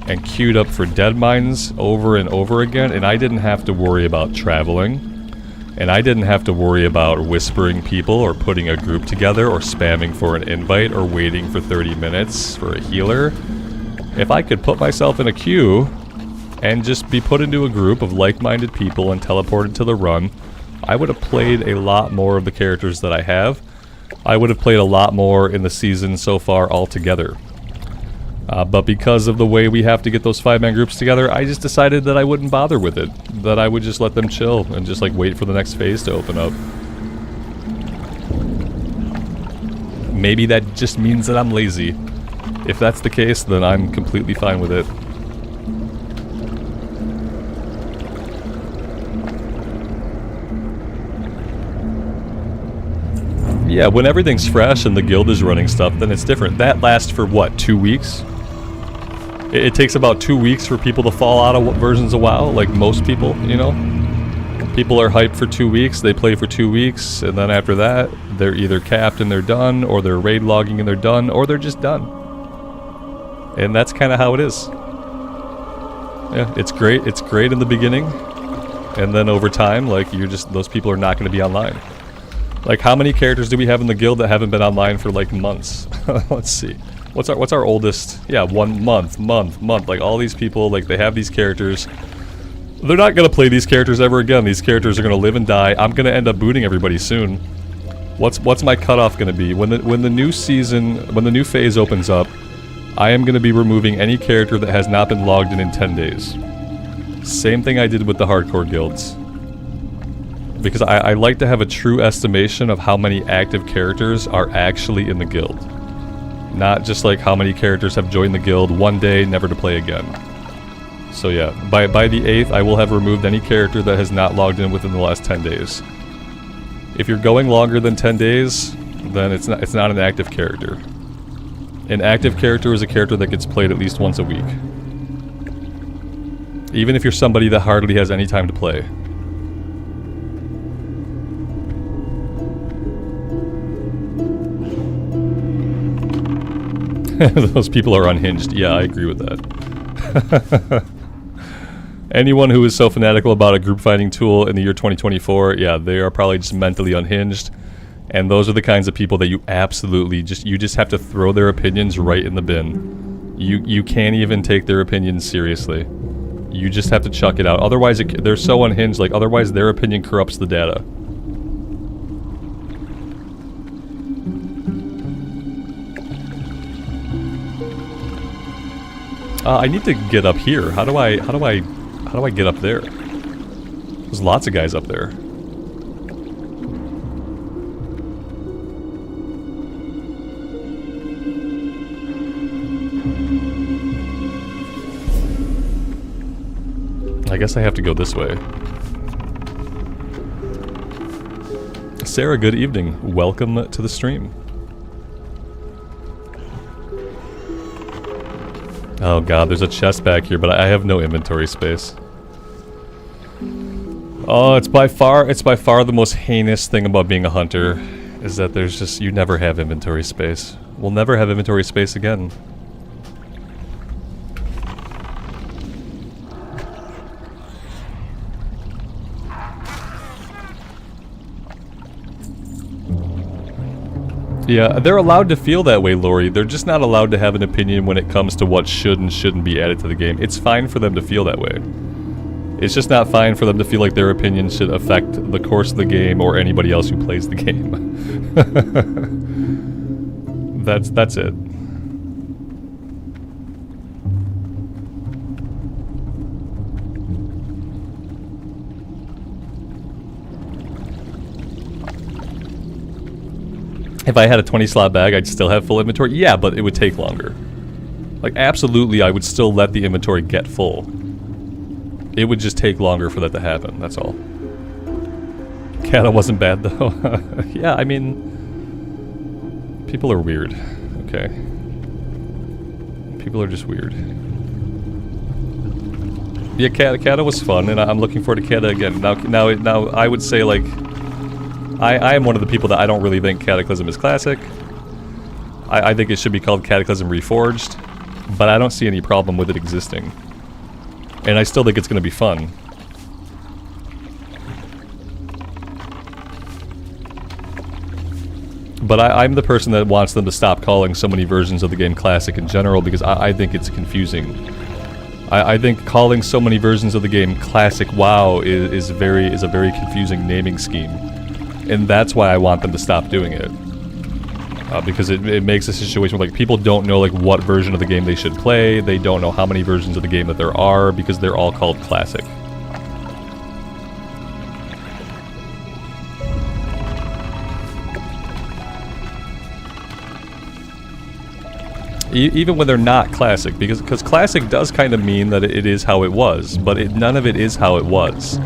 and queued up for Deadmines over and over again, and I didn't have to worry about traveling, And I didn't have to worry about whispering people or putting a group together or spamming for an invite or waiting for 30 minutes for a healer. If I could put myself in a queue and just be put into a group of like-minded people and teleported to the run, I would have played a lot more of the characters that I have. I would have played a lot more in the season so far altogether. But because of the way we have to get those 5-man groups together, I just decided that I wouldn't bother with it. That I would just let them chill and just like wait for the next phase to open up. Maybe that just means that I'm lazy. If that's the case, then I'm completely fine with it. Yeah, when everything's fresh and the guild is running stuff, then it's different. That lasts for what, 2 weeks? It takes about 2 weeks for people to fall out of versions of WoW, like most people, you know? People are hyped for 2 weeks, they play for 2 weeks, and then after that, they're either capped and they're done, or they're raid logging and they're done, or they're just done. And that's kind of how it is. Yeah, it's great in the beginning, and then over time, like, those people are not going to be online. Like, how many characters do we have in the guild that haven't been online for, like, months? Let's see. What's our oldest? Yeah, 1 month. Like, all these people, like, they have these characters. They're not going to play these characters ever again. These characters are going to live and die. I'm going to end up booting everybody soon. What's my cutoff going to be? When the new season, when the new phase opens up, I am going to be removing any character that has not been logged in 10 days. Same thing I did with the hardcore guilds. Because I like to have a true estimation of how many active characters are actually in the guild. Not just like how many characters have joined the guild one day, never to play again. So yeah, by the 8th, I will have removed any character that has not logged in within the last 10 days. If you're going longer than 10 days, then it's not an active character. An active character is a character that gets played at least once a week. Even if you're somebody that hardly has any time to play. Those people are unhinged. Yeah, I agree with that. Anyone who is so fanatical about a group finding tool in the year 2024, yeah, they are probably just mentally unhinged. And those are the kinds of people that you absolutely just have to throw their opinions right in the bin. You can't even take their opinions seriously. You just have to chuck it out. Otherwise, they're so unhinged, like, otherwise their opinion corrupts the data. I need to get up here. How do I get up there? There's lots of guys up there. I guess I have to go this way. Sarah, good evening. Welcome to the stream. Oh god, there's a chest back here, but I have no inventory space. Oh, it's by far the most heinous thing about being a hunter, is that there's just, you never have inventory space. We'll never have inventory space again. Yeah, they're allowed to feel that way, Lori. They're just not allowed to have an opinion when it comes to what should and shouldn't be added to the game. It's fine for them to feel that way. It's just not fine for them to feel like their opinion should affect the course of the game or anybody else who plays the game. That's it. If I had a 20-slot bag, I'd still have full inventory. Yeah, but it would take longer. Like, absolutely, I would still let the inventory get full. It would just take longer for that to happen, that's all. Kata wasn't bad, though. Yeah, I mean... people are weird. Okay. People are just weird. Yeah, Kata was fun, and I'm looking forward to Kata again. Now, I would say, like... I am one of the people that I don't really think Cataclysm is classic. I think it should be called Cataclysm Reforged, but I don't see any problem with it existing. And I still think it's going to be fun. But I'm the person that wants them to stop calling so many versions of the game classic in general, because I think it's confusing. I think calling so many versions of the game classic WoW is a very confusing naming scheme, and that's why I want them to stop doing it. Because it makes a situation where like people don't know like what version of the game they should play. They don't know how many versions of the game that there are because they're all called classic. Even when they're not classic, because classic does kind of mean that it is how it was, but none of it is how it was.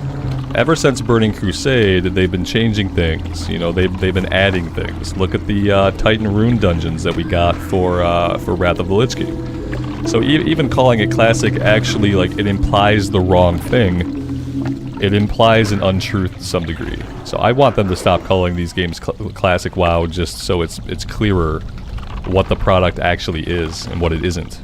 Ever since Burning Crusade, they've been changing things. You know, they've been adding things. Look at the Titan Rune dungeons that we got for Wrath of the Lich King. So even calling it classic actually, like, it implies the wrong thing. It implies an untruth to some degree. So I want them to stop calling these games classic WoW, just so it's clearer what the product actually is and what it isn't.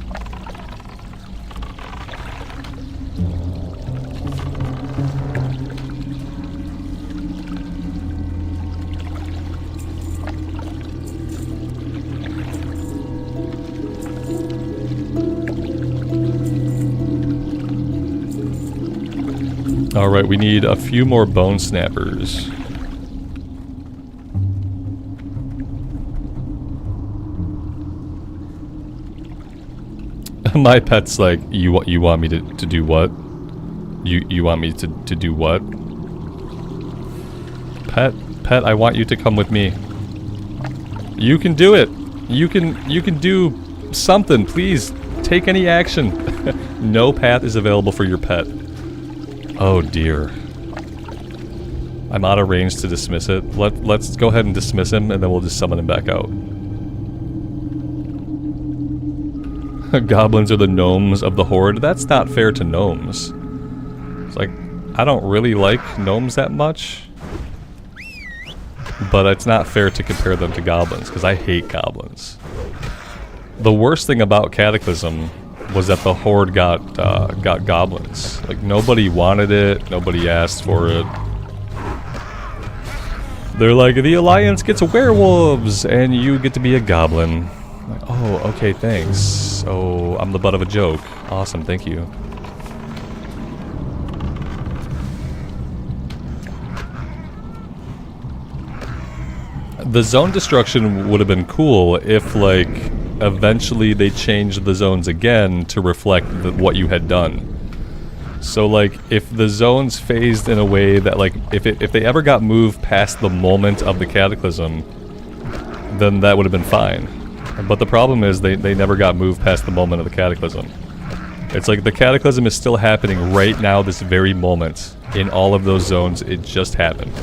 Alright, we need a few more bone snappers. My pet's like, you want me to do what? You want me to do what? Pet, I want you to come with me. You can do it. You can do something. Please take any action. No path is available for your pet. Oh dear. I'm out of range to dismiss it. Let's go ahead and dismiss him, and then we'll just summon him back out. Goblins are the gnomes of the Horde. That's not fair to gnomes. It's like, I don't really like gnomes that much. But it's not fair to compare them to goblins, because I hate goblins. The worst thing about Cataclysm was that the Horde got goblins. Like, nobody wanted it, nobody asked for it. They're like, the Alliance gets werewolves, and you get to be a goblin. Like, oh, okay, thanks. Oh, I'm the butt of a joke. Awesome, thank you. The zone destruction would have been cool if, like, eventually they changed the zones again to reflect what you had done. So, like, if the zones phased in a way that, like, if they ever got moved past the moment of the Cataclysm, then that would have been fine. But the problem is they never got moved past the moment of the Cataclysm. It's like the Cataclysm is still happening right now, this very moment. In all of those zones, it just happened.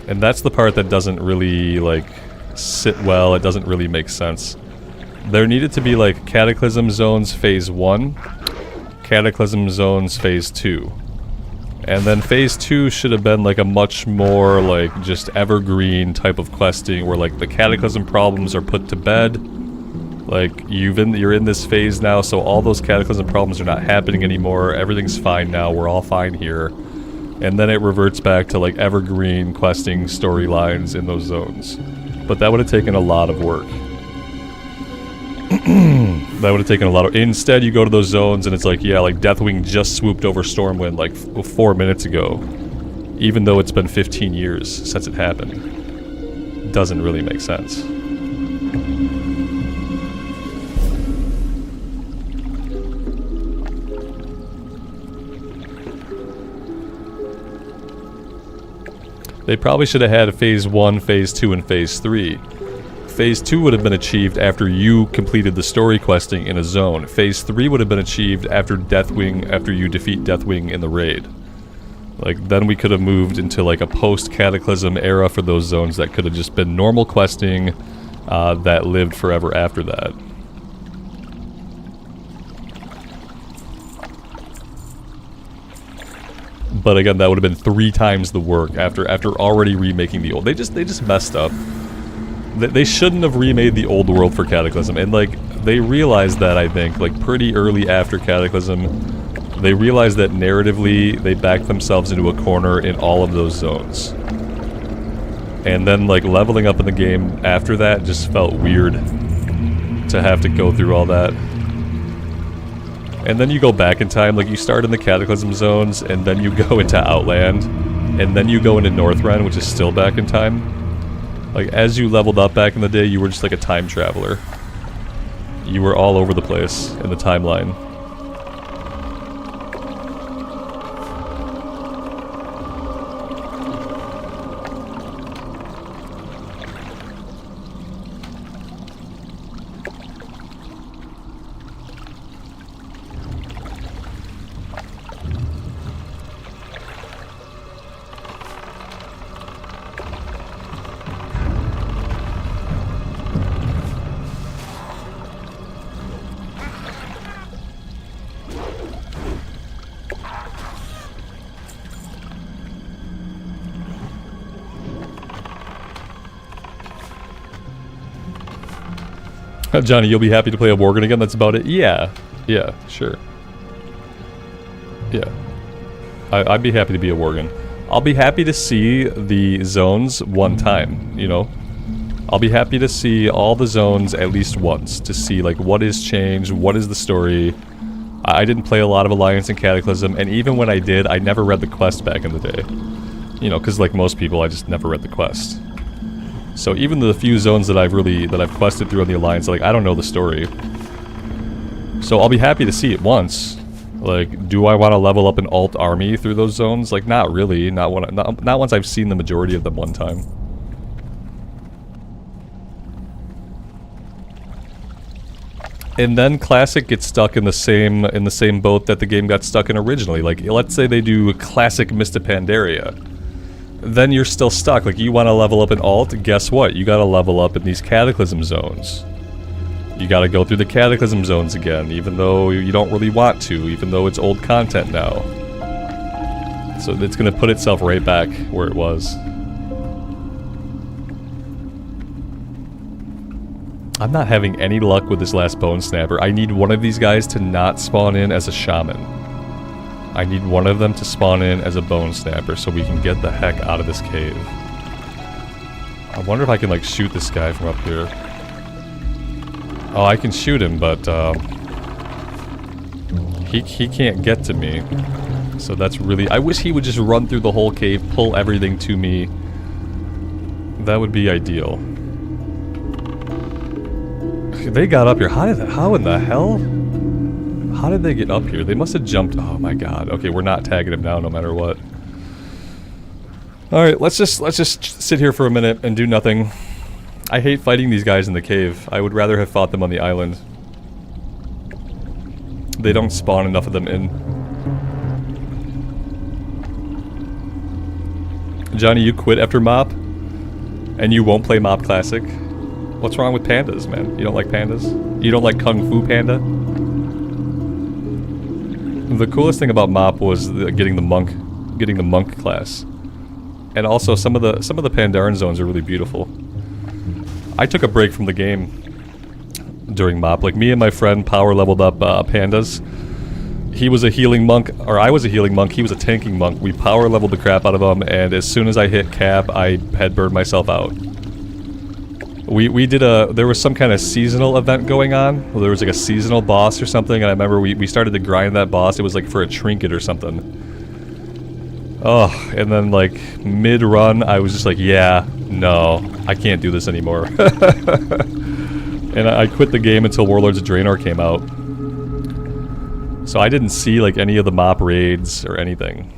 And that's the part that doesn't really, like, sit well. It doesn't really make sense. There needed to be, like, Cataclysm Zones Phase 1, Cataclysm Zones Phase 2. And then Phase 2 should have been, like, a much more, like, just evergreen type of questing where, like, the Cataclysm problems are put to bed. Like, you're in this phase now, so all those Cataclysm problems are not happening anymore. Everything's fine now. We're all fine here. And then it reverts back to, like, evergreen questing storylines in those zones. But that would have taken a lot of work. That would have taken a lot of... Instead, you go to those zones and it's like, yeah, like, Deathwing just swooped over Stormwind, like, 4 minutes ago. Even though it's been 15 years since it happened. Doesn't really make sense. They probably should have had a Phase 1, Phase 2, and Phase 3. Phase 2 would have been achieved after you completed the story questing in a zone. Phase 3 would have been achieved after you defeat Deathwing in the raid. Like, then we could have moved into, like, a post-Cataclysm era for those zones that could have just been normal questing that lived forever after that. But again, that would have been 3 times the work after already remaking the old. They just messed up. They shouldn't have remade the old world for Cataclysm, and, like, they realized that, I think, like, pretty early after Cataclysm. They realized that narratively they backed themselves into a corner in all of those zones. And then like leveling up in the game after that just felt weird to have to go through all that. And then you go back in time, like you start in the Cataclysm zones, and then you go into Outland, and then you go into Northrend, which is still back in time. Like, as you leveled up back in the day, you were just like a time traveler. You were all over the place in the timeline. Johnny, you'll be happy to play a Worgen again? That's about it? Yeah. Yeah, sure. Yeah. I'd be happy to be a Worgen. I'll be happy to see the zones one time, you know? I'll be happy to see all the zones at least once, to see, like, what is changed, what is the story. I didn't play a lot of Alliance and Cataclysm, and even when I did, I never read the quest back in the day. You know, because like most people, I just never read the quest. So even the few zones that I've quested through on the Alliance, like, I don't know the story. So I'll be happy to see it once. Like, do I want to level up an alt army through those zones? Like, not really. Not once I've seen the majority of them one time. And then Classic gets stuck in the same boat that the game got stuck in originally. Like, let's say they do Classic Mista Pandaria. Then you're still stuck. Like, you want to level up an alt, guess what? You gotta level up in these Cataclysm zones. You gotta go through the Cataclysm zones again, even though you don't really want to, even though it's old content now. So it's gonna put itself right back where it was. I'm not having any luck with this last Bone Snapper. I need one of these guys to not spawn in as a shaman. I need one of them to spawn in as a Bone Snapper so we can get the heck out of this cave. I wonder if I can, like, shoot this guy from up here. Oh, I can shoot him, but he can't get to me. So that's really... I wish he would just run through the whole cave, pull everything to me. That would be ideal. They got up here. How in the hell? How did they get up here? They must have jumped. Oh my god. Okay, we're not tagging him now no matter what. Alright, let's just sit here for a minute and do nothing. I hate fighting these guys in the cave. I would rather have fought them on the island. They don't spawn enough of them in. Johnny, you quit after MOP? And you won't play MOP Classic? What's wrong with pandas, man? You don't like pandas? You don't like Kung Fu Panda? The coolest thing about MOP was getting the monk class. And also some of the Pandaren zones are really beautiful. I took a break from the game during MOP. Like, me and my friend power leveled up pandas. He was a healing monk, or I was a healing monk, he was a tanking monk. We power leveled the crap out of him, and as soon as I hit cap, I had burned myself out. We did there was some kind of seasonal event going on. Well, there was like a seasonal boss or something, and I remember we started to grind that boss. It was like for a trinket or something. Oh, and then like mid-run, I was just like, yeah, no, I can't do this anymore. And I quit the game until Warlords of Draenor came out. So I didn't see like any of the MOP raids or anything.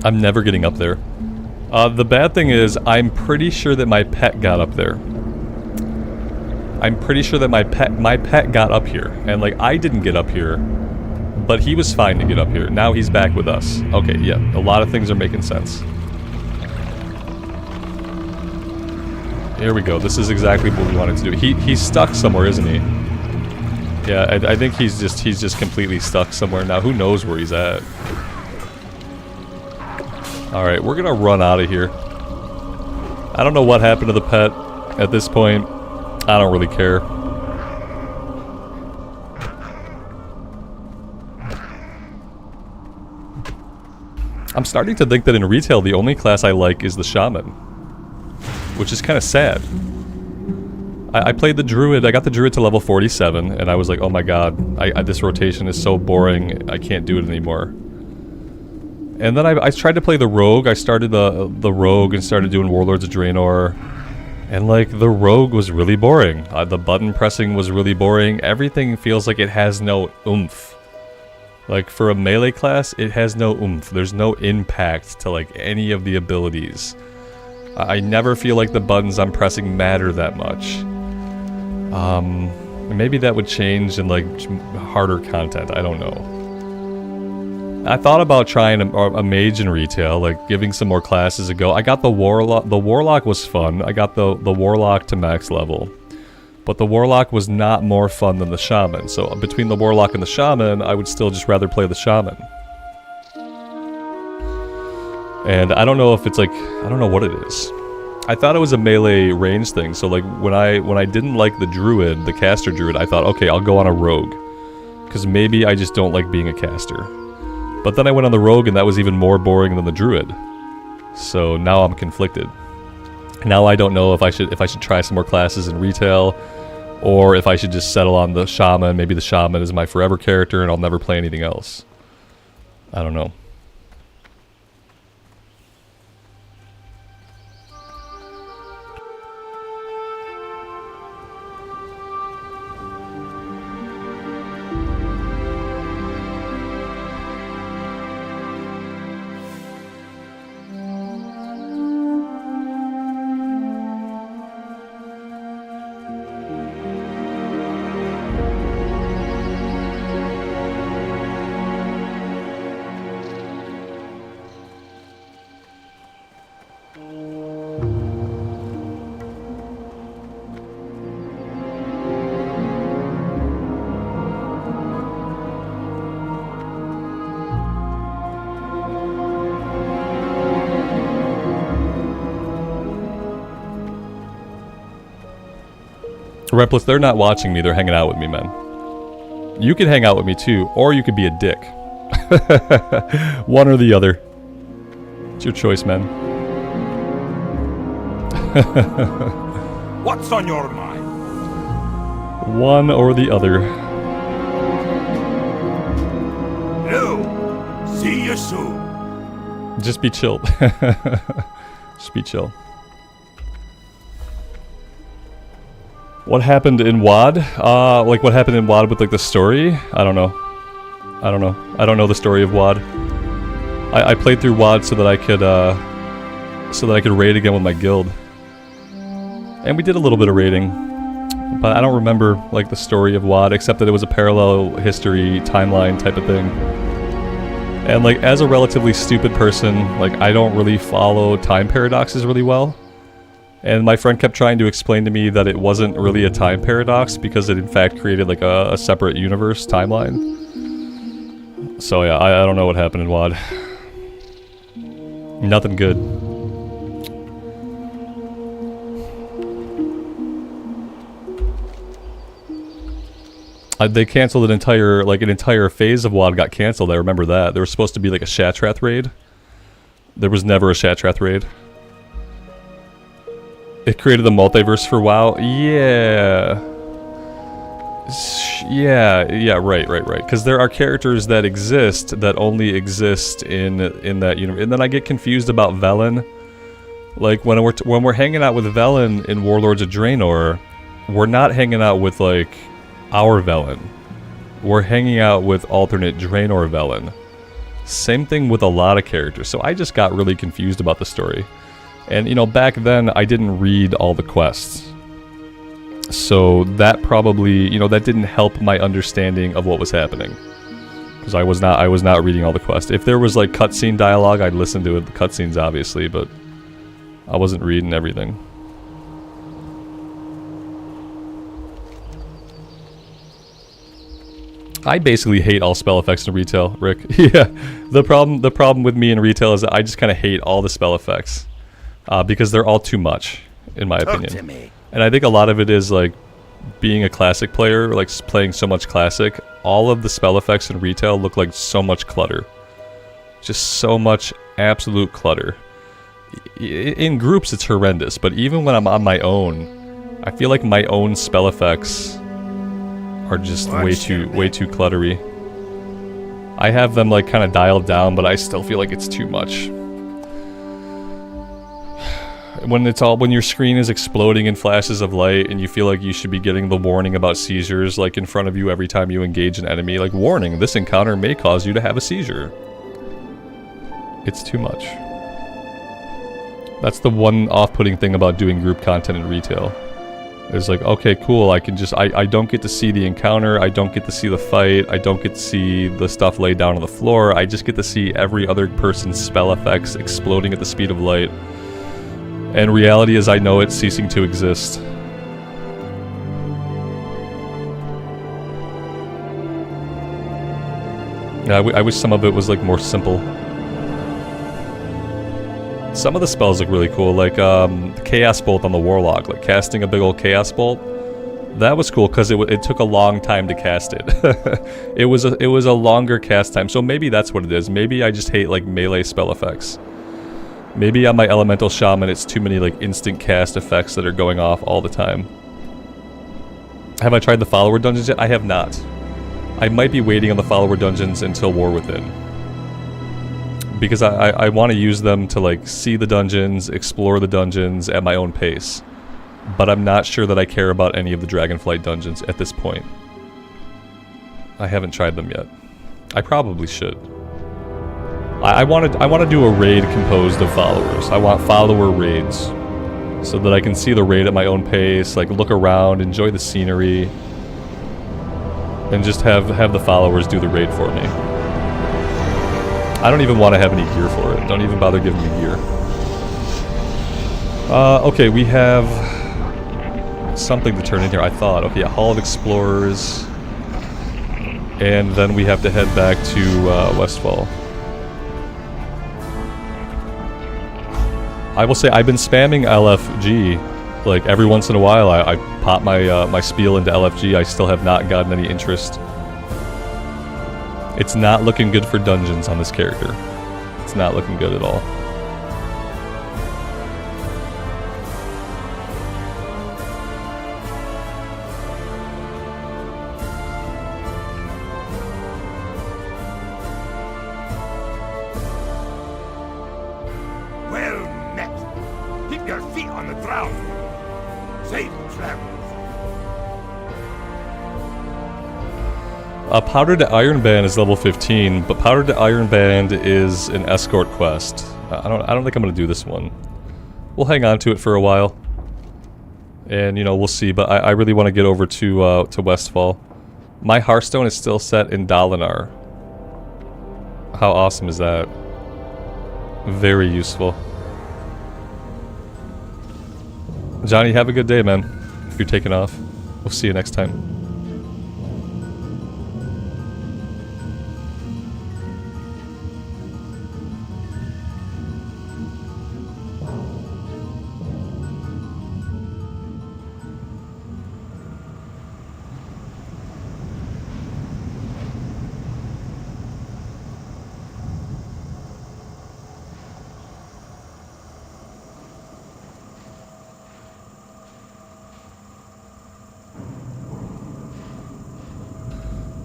I'm never getting up there. The bad thing is, I'm pretty sure that my pet got up there. I'm pretty sure that my pet got up here. And like, I didn't get up here, but he was fine to get up here. Now he's back with us. Okay, yeah, a lot of things are making sense. Here we go. This is exactly what we wanted to do. He's stuck somewhere, isn't he? Yeah, I think he's just completely stuck somewhere now. Who knows where he's at? Alright, we're gonna run out of here. I don't know what happened to the pet at this point. I don't really care. I'm starting to think that in retail the only class I like is the shaman, which is kind of sad. I played the druid, I got the druid to level 47, and I was like, oh my god, this rotation is so boring, I can't do it anymore. And then I tried to play the rogue. I started the rogue and started doing Warlords of Draenor, and like, the rogue was really boring. The button pressing was really boring. Everything feels like it has no oomph. Like, for a melee class, it has no oomph. There's no impact to, like, any of the abilities. I never feel like the buttons I'm pressing matter that much. Maybe that would change in, like, harder content. I don't know. I thought about trying a mage in retail, like, giving some more classes a go. I got the warlock. The warlock was fun. I got the warlock to max level. But the warlock was not more fun than the shaman. So between the warlock and the shaman, I would still just rather play the shaman. And I don't know if it's like, I don't know what it is. I thought it was a melee range thing. So like when I didn't like the druid, the caster druid, I thought, okay, I'll go on a rogue. Because maybe I just don't like being a caster. But then I went on the rogue and that was even more boring than the druid. So now I'm conflicted. Now I don't know if I should try some more classes in retail, or if I should just settle on the shaman. Maybe the shaman is my forever character and I'll never play anything else. I don't know. Replus, they're not watching me, they're hanging out with me, man. You can hang out with me too, or you could be a dick. One or the other. It's your choice, man.
What's on your mind?
One or the other.
No. See you soon.
Just be chill. Just be chill. What happened in WoD? Like what happened in WoD with like the story? I don't know. I don't know. I don't know the story of WoD. I played through WoD so that I could raid again with my guild. And we did a little bit of raiding. But I don't remember like the story of WoD, except that it was a parallel history timeline type of thing. And like as a relatively stupid person, like I don't really follow time paradoxes really well. And my friend kept trying to explain to me that it wasn't really a time paradox because it in fact created like a separate universe timeline. So yeah, I don't know what happened in WoD. Nothing good. They canceled an entire phase of WoD got canceled. I remember that. There was supposed to be like a Shattrath raid. There was never a Shattrath raid. It created the multiverse for WoW. Yeah. Yeah, right. Because there are characters that exist that only exist in that universe. And then I get confused about Velen. Like when we're hanging out with Velen in Warlords of Draenor, we're not hanging out with like our Velen. We're hanging out with alternate Draenor Velen. Same thing with a lot of characters. So I just got really confused about the story. And, you know, back then, I didn't read all the quests. So that probably, you know, that didn't help my understanding of what was happening. Because I was not reading all the quests. If there was, like, cutscene dialogue, I'd listen to it, the cutscenes, obviously, but I wasn't reading everything. I basically hate all spell effects in retail, Rick. Yeah, the problem with me in retail is that I just kind of hate all the spell effects. because they're all too much, in my
Talk
opinion.
to me.
And I think a lot of it is like being a classic player, like playing so much classic. All of the spell effects in retail look like so much clutter, just so much absolute clutter. In groups, it's horrendous, but even when I'm on my own, I feel like my own spell effects are just way too cluttery. I have them like kind of dialed down, but I still feel like it's too much. When your screen is exploding in flashes of light and you feel like you should be getting the warning about seizures like in front of you every time you engage an enemy, like warning, this encounter may cause you to have a seizure. It's too much. That's the one off-putting thing about doing group content in retail. It's like, okay, cool, I can just, I don't get to see the encounter, I don't get to see the fight, I don't get to see the stuff laid down on the floor, I just get to see every other person's spell effects exploding at the speed of light. And reality as I know it ceasing to exist. Yeah, I wish some of it was like more simple. Some of the spells look really cool, like the Chaos Bolt on the Warlock, like casting a big old Chaos Bolt. That was cool because it took a long time to cast it. It was a longer cast time, so maybe that's what it is. Maybe I just hate like melee spell effects. Maybe on my Elemental Shaman it's too many like instant cast effects that are going off all the time. Have I tried the follower dungeons yet? I have not. I might be waiting on the follower dungeons until War Within. Because I want to use them to like see the dungeons, explore the dungeons at my own pace. But I'm not sure that I care about any of the Dragonflight dungeons at this point. I haven't tried them yet. I probably should. I want to do a raid composed of followers. I want follower raids, so that I can see the raid at my own pace, like look around, enjoy the scenery, and just have the followers do the raid for me. I don't even want to have any gear for it. Don't even bother giving me gear. Okay, we have something to turn in here, I thought. Okay, yeah, Hall of Explorers, and then we have to head back to Westfall. I will say I've been spamming LFG, like every once in a while I pop my spiel into LFG. I still have not gotten any interest. It's not looking good for dungeons on this character. It's not looking good at all. Powder to Iron Band is level 15, but Powder to Iron Band is an escort quest. I don't think I'm gonna do this one. We'll hang on to it for a while, and you know we'll see. But I really want to get over to Westfall. My Hearthstone is still set in Dalinar. How awesome is that? Very useful. Johnny, have a good day, man. If you're taking off, we'll see you next time.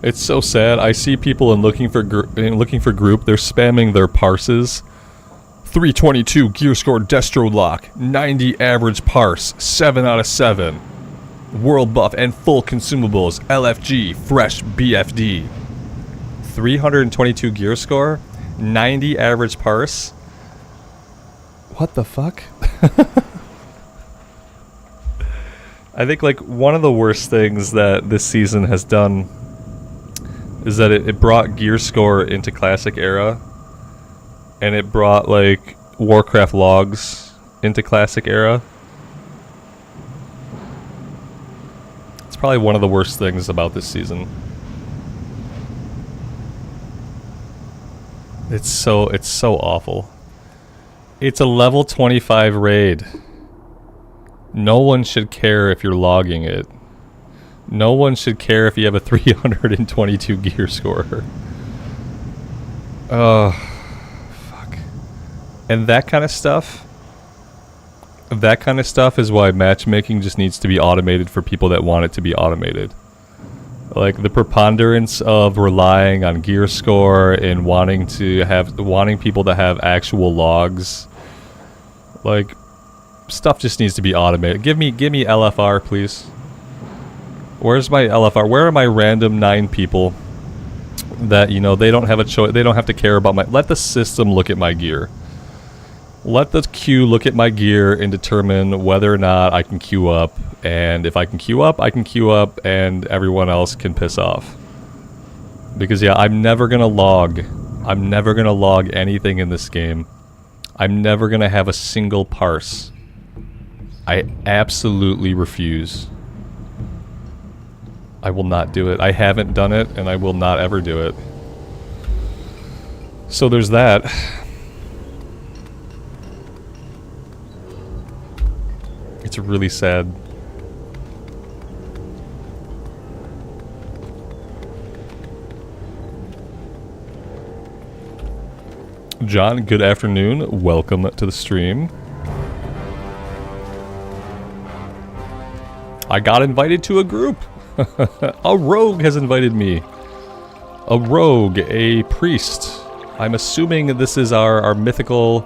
It's so sad. I see people in looking for group, they're spamming their parses. 322 gear score Destro lock, 90 average parse, 7 out of 7. World buff and full consumables, LFG, fresh BFD. 322 gear score, 90 average parse. What the fuck? I think like one of the worst things that this season has done is that it brought gear score into Classic Era, and it brought like Warcraft logs into Classic Era. It's probably one of the worst things about this season. It's so awful. It's a level 25 raid. No one should care if you're logging it. No one should care if you have a 322 gear score. Oh, fuck. And that kind of stuff is why matchmaking just needs to be automated for people that want it to be automated. Like the preponderance of relying on gear score and wanting people to have actual logs. Like, stuff just needs to be automated. Give me LFR, please. Where's my LFR? Where are my random 9 people that, you know, they don't have a choice, they don't have to care about my... Let the system look at my gear. Let the queue look at my gear and determine whether or not I can queue up. And if I can queue up, I can queue up and everyone else can piss off. Because, yeah, I'm never gonna log anything in this game. I'm never gonna have a single parse. I absolutely refuse. I will not do it. I haven't done it, and I will not ever do it. So there's that. It's really sad. John, good afternoon. Welcome to the stream. I got invited to a group. A rogue has invited me. A rogue, a priest. I'm assuming this is our mythical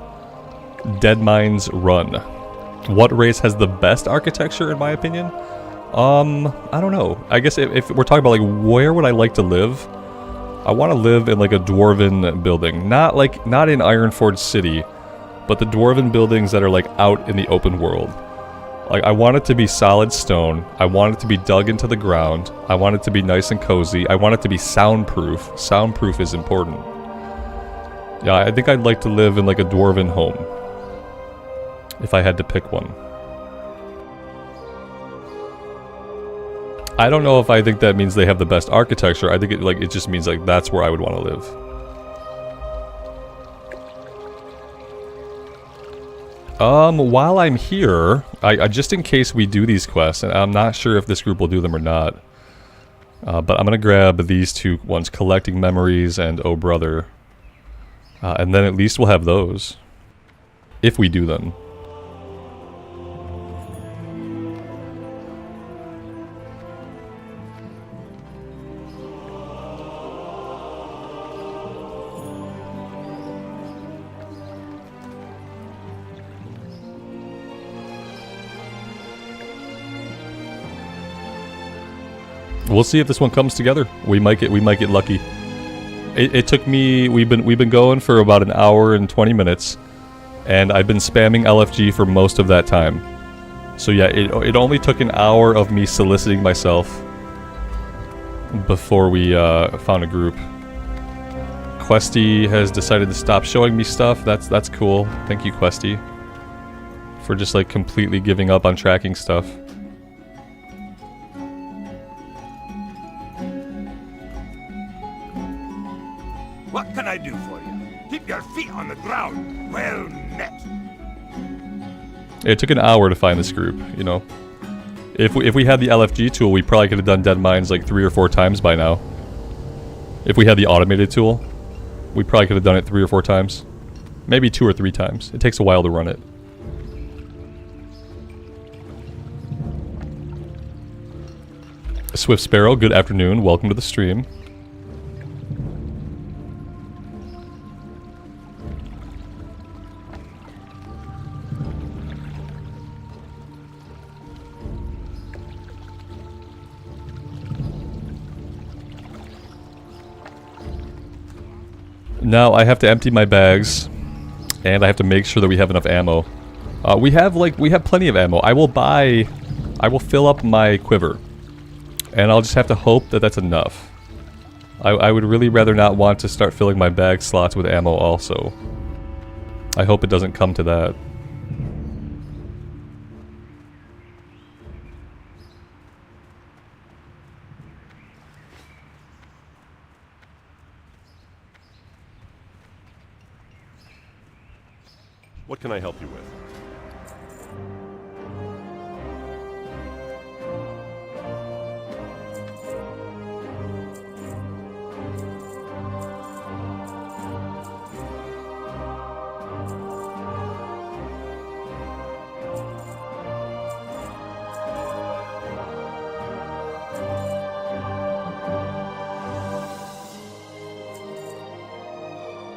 Deadmines run. What race has the best architecture, in my opinion? I don't know. I guess if we're talking about, like, where would I like to live? I want to live in, like, a dwarven building. Not in Ironforge City, but the dwarven buildings that are, like, out in the open world. Like, I want it to be solid stone. I want it to be dug into the ground. I want it to be nice and cozy. I want it to be soundproof. Soundproof is important. Yeah, I think I'd like to live in, like, a dwarven home. If I had to pick one. I don't know if I think that means they have the best architecture. I think it just means, like, that's where I would want to live. While I'm here, I just in case we do these quests, and I'm not sure if this group will do them or not, but I'm gonna grab these 2 ones, collecting memories and oh brother, and then at least we'll have those, if we do them. We'll see if this one comes together. We might get lucky. It took me. We've been going for about an hour and 20 minutes, and I've been spamming LFG for most of that time. So yeah, it only took an hour of me soliciting myself before we found a group. Questie has decided to stop showing me stuff. That's cool. Thank you, Questie, for just, like, completely giving up on tracking stuff.
What can I do for you? Keep your feet on the ground. Well met.
It took an hour to find this group, you know. If we had the LFG tool, we probably could have done Deadmines like 3 or 4 times by now. If we had the automated tool, we probably could have done it 3 or 4 times. Maybe 2 or 3 times. It takes a while to run it. Swift Sparrow, good afternoon. Welcome to the stream. Now I have to empty my bags, and I have to make sure that we have enough ammo. We have plenty of ammo. I will fill up my quiver, and I'll just have to hope that that's enough. I would really rather not want to start filling my bag slots with ammo also. I hope it doesn't come to that.
What can I help you with?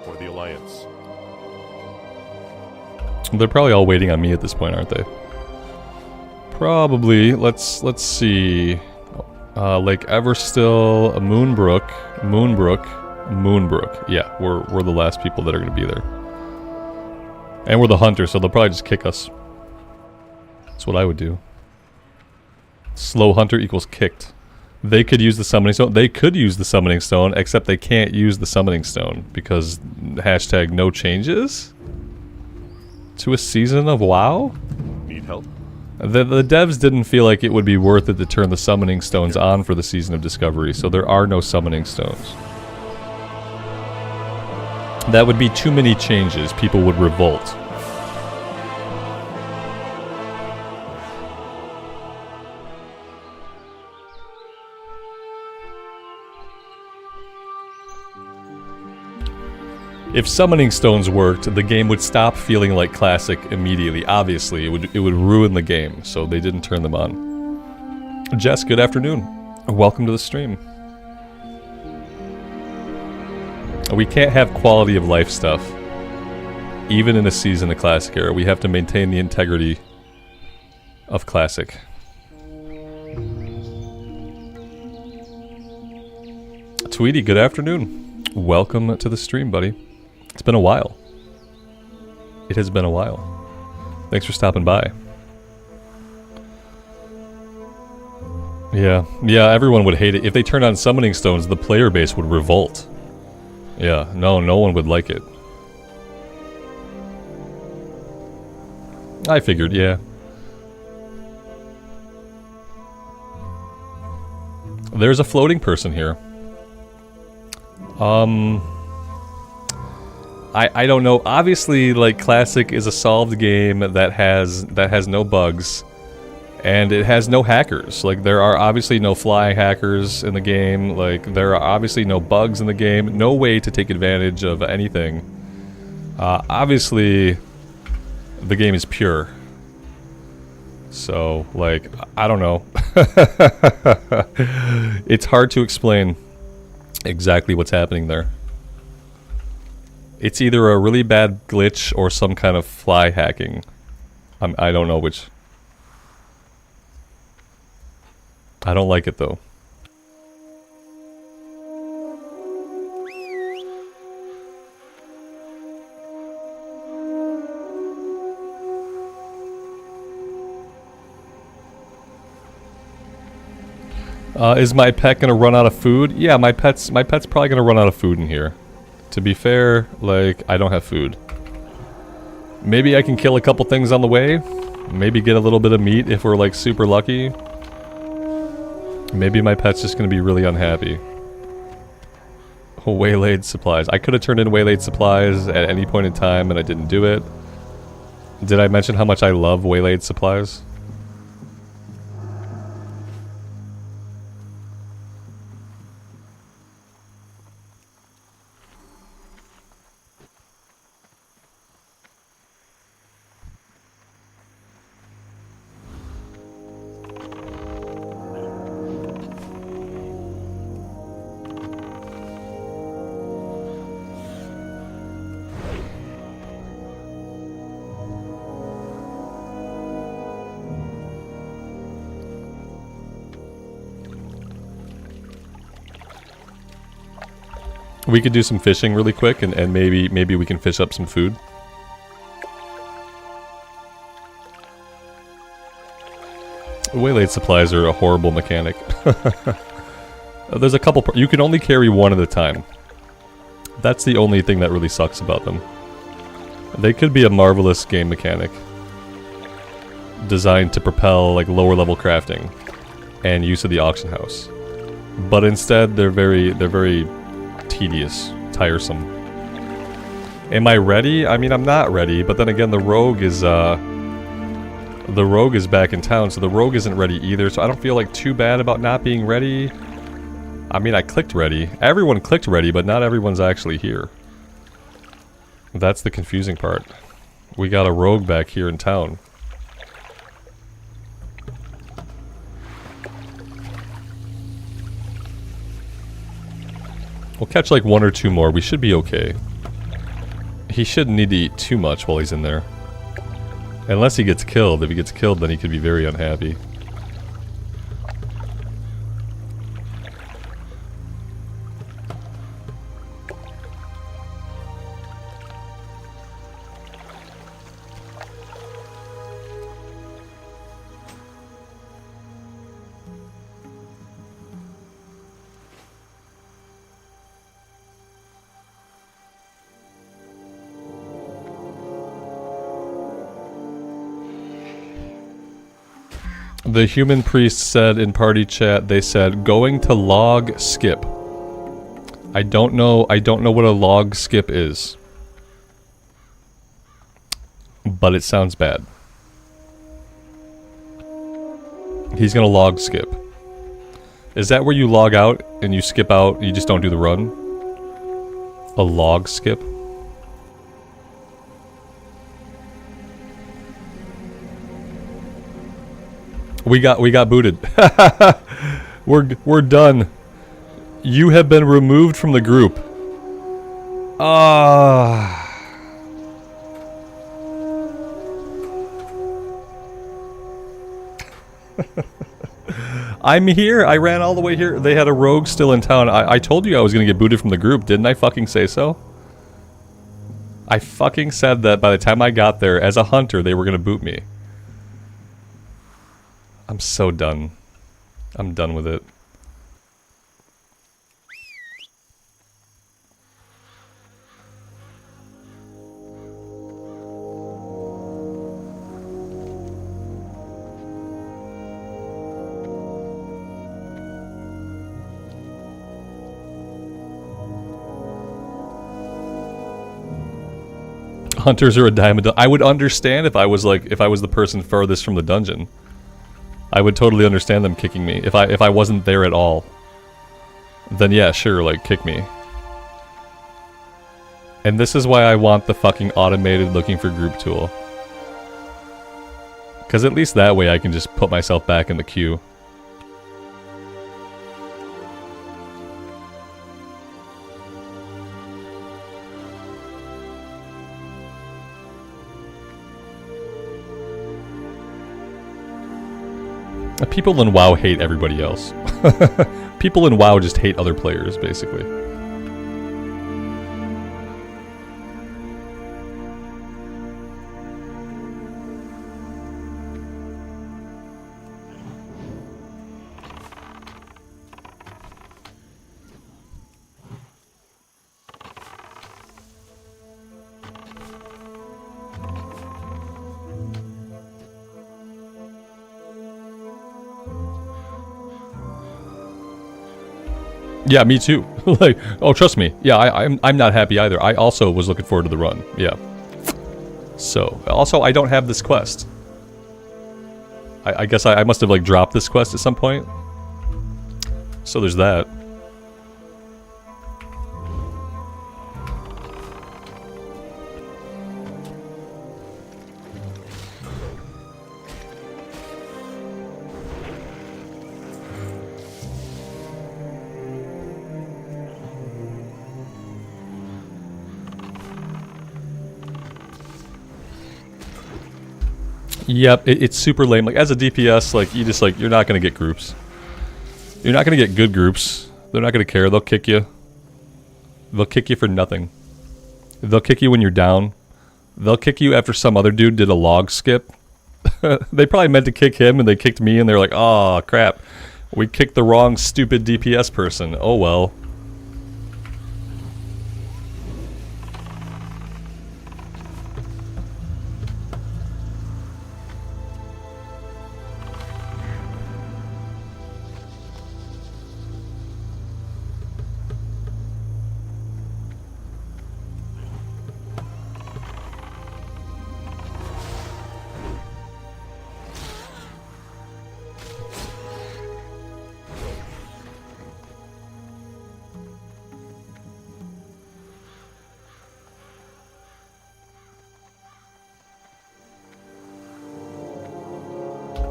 For the Alliance.
They're probably all waiting on me at this point, aren't they? Probably. Let's see. Lake Everstill, Moonbrook. Yeah, we're the last people that are going to be there. And we're the hunters, so they'll probably just kick us. That's what I would do. Slow hunter equals kicked. They could use the summoning stone. They could use the summoning stone, except they can't use the summoning stone because hashtag no changes to a season of WoW.
Need help?
The devs didn't feel like it would be worth it to turn the summoning stones on for the season of Discovery, so there are no summoning stones. That would be too many changes. People would revolt. If summoning stones worked, the game would stop feeling like classic immediately. Obviously, it would ruin the game, so they didn't turn them on. Jess, good afternoon. Welcome to the stream. We can't have quality of life stuff, even in a season of Classic era. We have to maintain the integrity of Classic. Tweety, good afternoon. Welcome to the stream, buddy. It's been a while. It has been a while. Thanks for stopping by. Yeah, everyone would hate it. If they turned on summoning stones, the player base would revolt. Yeah, no one would like it. I figured, yeah. There's a floating person here. I don't know. Obviously, like, Classic is a solved game that has no bugs, and it has no hackers. Like, there are obviously no fly hackers in the game. Like, there are obviously no bugs in the game. No way to take advantage of anything. Obviously, the game is pure. So, like, I don't know. It's hard to explain exactly what's happening there. It's either a really bad glitch or some kind of fly hacking. I don't know which. I don't like it though. Is my pet gonna run out of food? Yeah, my pet's probably gonna run out of food in here. To be fair, like, I don't have food. Maybe I can kill a couple things on the way. Maybe get a little bit of meat if we're, like, super lucky. Maybe my pet's just gonna be really unhappy. Oh, waylaid supplies. I could have turned in waylaid supplies at any point in time and I didn't do it. Did I mention how much I love waylaid supplies? We could do some fishing really quick, and maybe we can fish up some food. Waylaid supplies are a horrible mechanic. There's a couple... You can only carry one at a time. That's the only thing that really sucks about them. They could be a marvelous game mechanic. Designed to propel, like, lower level crafting. And use of the auction house. But instead, they're very tedious, tiresome. Am I ready? I mean, I'm not ready, but then again, the rogue is back in town, so the rogue isn't ready either, so I don't feel like too bad about not being ready. I mean, I clicked ready. Everyone clicked ready, but not everyone's actually here. That's the confusing part. We got a rogue back here in town. We'll catch like 1 or 2 more. We should be okay. He shouldn't need to eat too much while he's in there. Unless he gets killed. If he gets killed, then he could be very unhappy. The human priest said in party chat, they said, going to log skip. I don't know what a log skip is. But it sounds bad. He's gonna log skip. Is that where you log out and you skip out, you just don't do the run? A log skip? We got booted. We're done. You have been removed from the group. I'm here. I ran all the way here. They had a rogue still in town. I told you I was gonna get booted from the group. Didn't I fucking say so? I fucking said that by the time I got there, as a hunter, they were gonna boot me. I'm so done. I'm done with it. Hunters are a dime a dozen. I would understand if I was the person furthest from the dungeon. I would totally understand them kicking me if I wasn't there at all. Then yeah, sure, like kick me. And this is why I want the fucking automated looking for group tool. Cause at least that way I can just put myself back in the queue. People in WoW hate everybody else. People in WoW just hate other players, basically. Yeah, me too. Like, oh, trust me. Yeah, I'm not happy either. I also was looking forward to the run. Yeah. So, also, I don't have this quest. I guess I must have, like, dropped this quest at some point. So there's that. Yep, it's super lame. Like, as a DPS, like, you just, like, you're not gonna get groups. You're not gonna get good groups. They're not gonna care. They'll kick you. They'll kick you for nothing. They'll kick you when you're down. They'll kick you after some other dude did a log skip. They probably meant to kick him, and they kicked me, and they're like, oh, crap. We kicked the wrong stupid DPS person. Oh, well.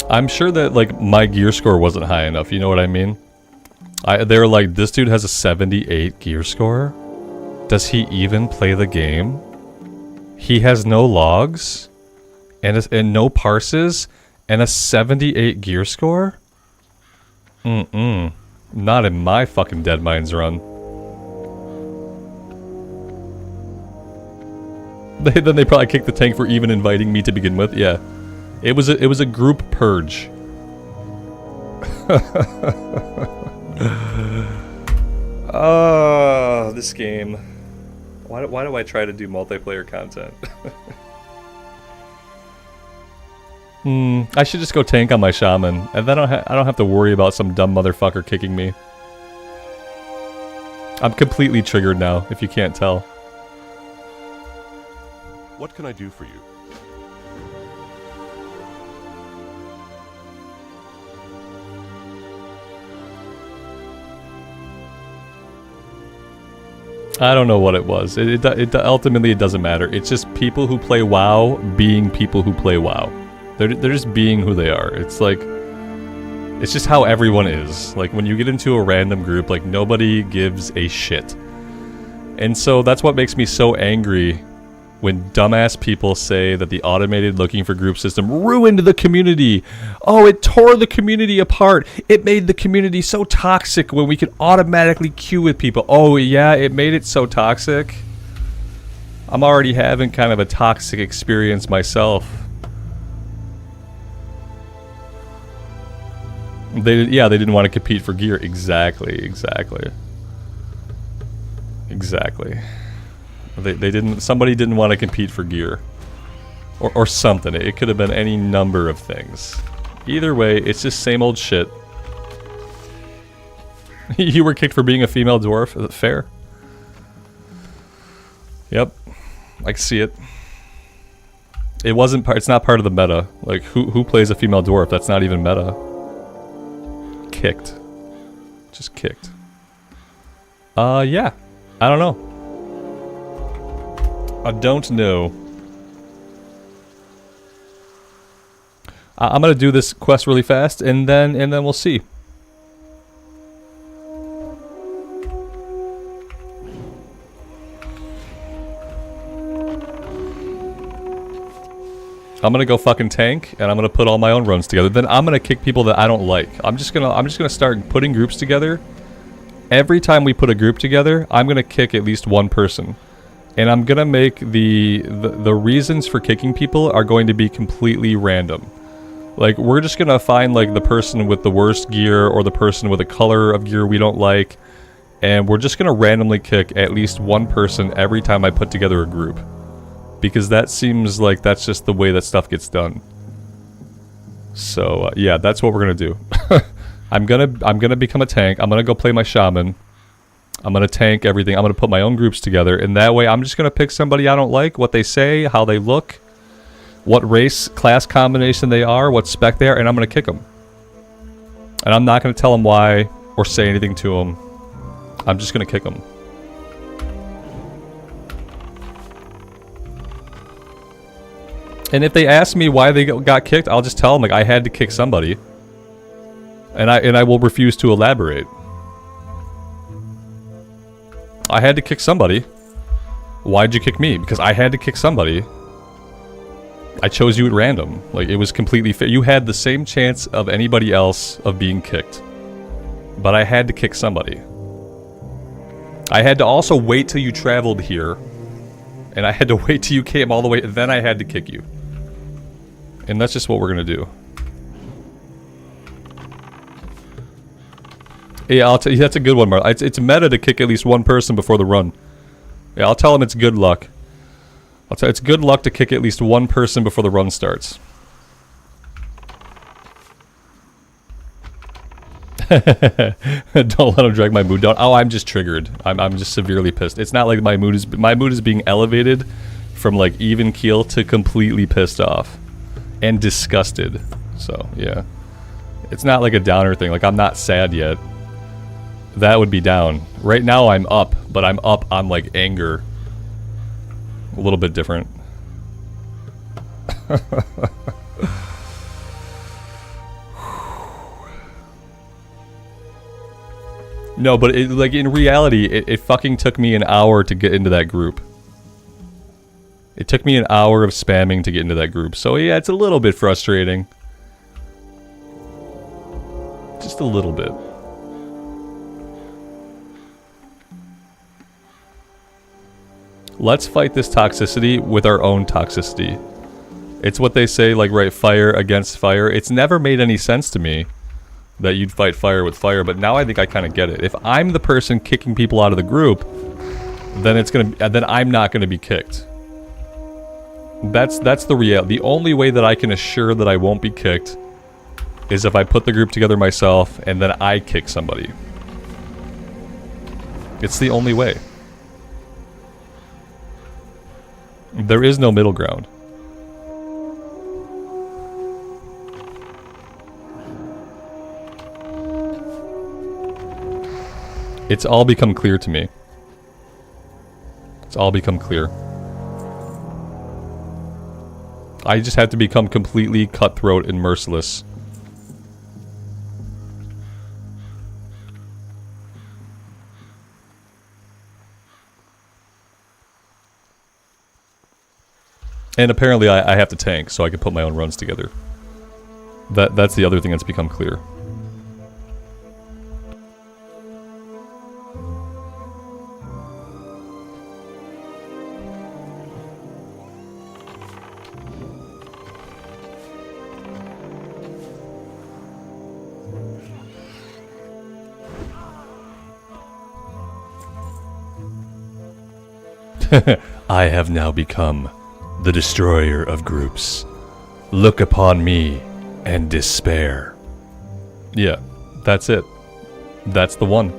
I'm sure that, like, my gear score wasn't high enough, you know what I mean? They were like, this dude has a 78 gear score? Does he even play the game? He has no logs? And no parses? And a 78 gear score? Not in my fucking Deadmines run. Then they probably kicked the tank for even inviting me to begin with. Yeah, it was a group purge. Oh, this game. Why do I try to do multiplayer content? I should just go tank on my shaman, and then I don't have to worry about some dumb motherfucker kicking me. I'm completely triggered now, if you can't tell.
What can I do for you?
I don't know what it was. Ultimately, it doesn't matter. It's just people who play WoW being people who play WoW. They're just being who they are. It's like, it's just how everyone is. Like, when you get into a random group, like, nobody gives a shit. And so that's what makes me so angry when dumbass people say that the automated looking for group system ruined the community. Oh, it tore the community apart. It made the community so toxic when we could automatically queue with people. Oh, yeah, it made it so toxic. I'm already having kind of a toxic experience myself. They didn't want to compete for gear. Exactly. Somebody didn't want to compete for gear. Or something. It could have been any number of things. Either way, it's just same old shit. You were kicked for being a female dwarf? Is it fair? Yep. I can see it. It's not part of the meta. Like, who plays a female dwarf? That's not even meta. Kicked. Just kicked. Yeah. I don't know. I don't know. I'm gonna do this quest really fast, and then we'll see. I'm gonna go fucking tank, and I'm gonna put all my own runs together. Then I'm gonna kick people that I don't like. I'm just gonna start putting groups together. Every time we put a group together, I'm gonna kick at least one person. And I'm gonna make the reasons for kicking people are going to be completely random. Like, we're just gonna find, like, the person with the worst gear or the person with a color of gear we don't like, and we're just gonna randomly kick at least one person every time I put together a group. Because that seems like that's just the way that stuff gets done. So, yeah, that's what we're gonna do. I'm gonna become a tank. I'm gonna go play my shaman. I'm gonna tank everything. I'm gonna put my own groups together, and that way I'm just gonna pick somebody I don't like, what they say, how they look, what race, class combination they are, what spec they are, and I'm gonna kick them. And I'm not gonna tell them why or say anything to them. I'm just gonna kick them. And if they ask me why they got kicked, I'll just tell them, like, I had to kick somebody. And I will refuse to elaborate. I had to kick somebody. Why'd you kick me? Because I had to kick somebody. I chose you at random. Like, it was completely fair. You had the same chance of anybody else of being kicked. But I had to kick somebody. I had to also wait till you traveled here. And I had to wait till you came all the way, then I had to kick you. And that's just what we're gonna do. Yeah, I'll tell you, that's a good one, Mark. It's meta to kick at least one person before the run. Yeah, I'll tell him it's good luck. I'll tell you, it's good luck to kick at least one person before the run starts. Don't let him drag my mood down. Oh, I'm just triggered. I'm just severely pissed. It's not like my mood is being elevated from, like, even keel to completely pissed off and disgusted. So yeah, it's not like a downer thing. Like, I'm not sad yet. That would be down. Right now I'm up, but I'm up on, like, anger. A little bit different. No, but like in reality, it fucking took me an hour to get into that group. It took me an hour of spamming to get into that group. So yeah, it's a little bit frustrating. Just a little bit. Let's fight this toxicity with our own toxicity. It's what they say, like, right, fire against fire. It's never made any sense to me that you'd fight fire with fire, but now I think I kind of get it. If I'm the person kicking people out of the group, then then I'm not gonna be kicked. That's the reality. The only way that I can assure that I won't be kicked is if I put the group together myself and then I kick somebody. It's the only way. There is no middle ground. It's all become clear to me. It's all become clear. I just have to become completely cutthroat and merciless. And apparently I have to tank so I can put my own runs together. That's the other thing that's become clear. I have now become the destroyer of groups. Look upon me and despair. Yeah, that's it. That's the one.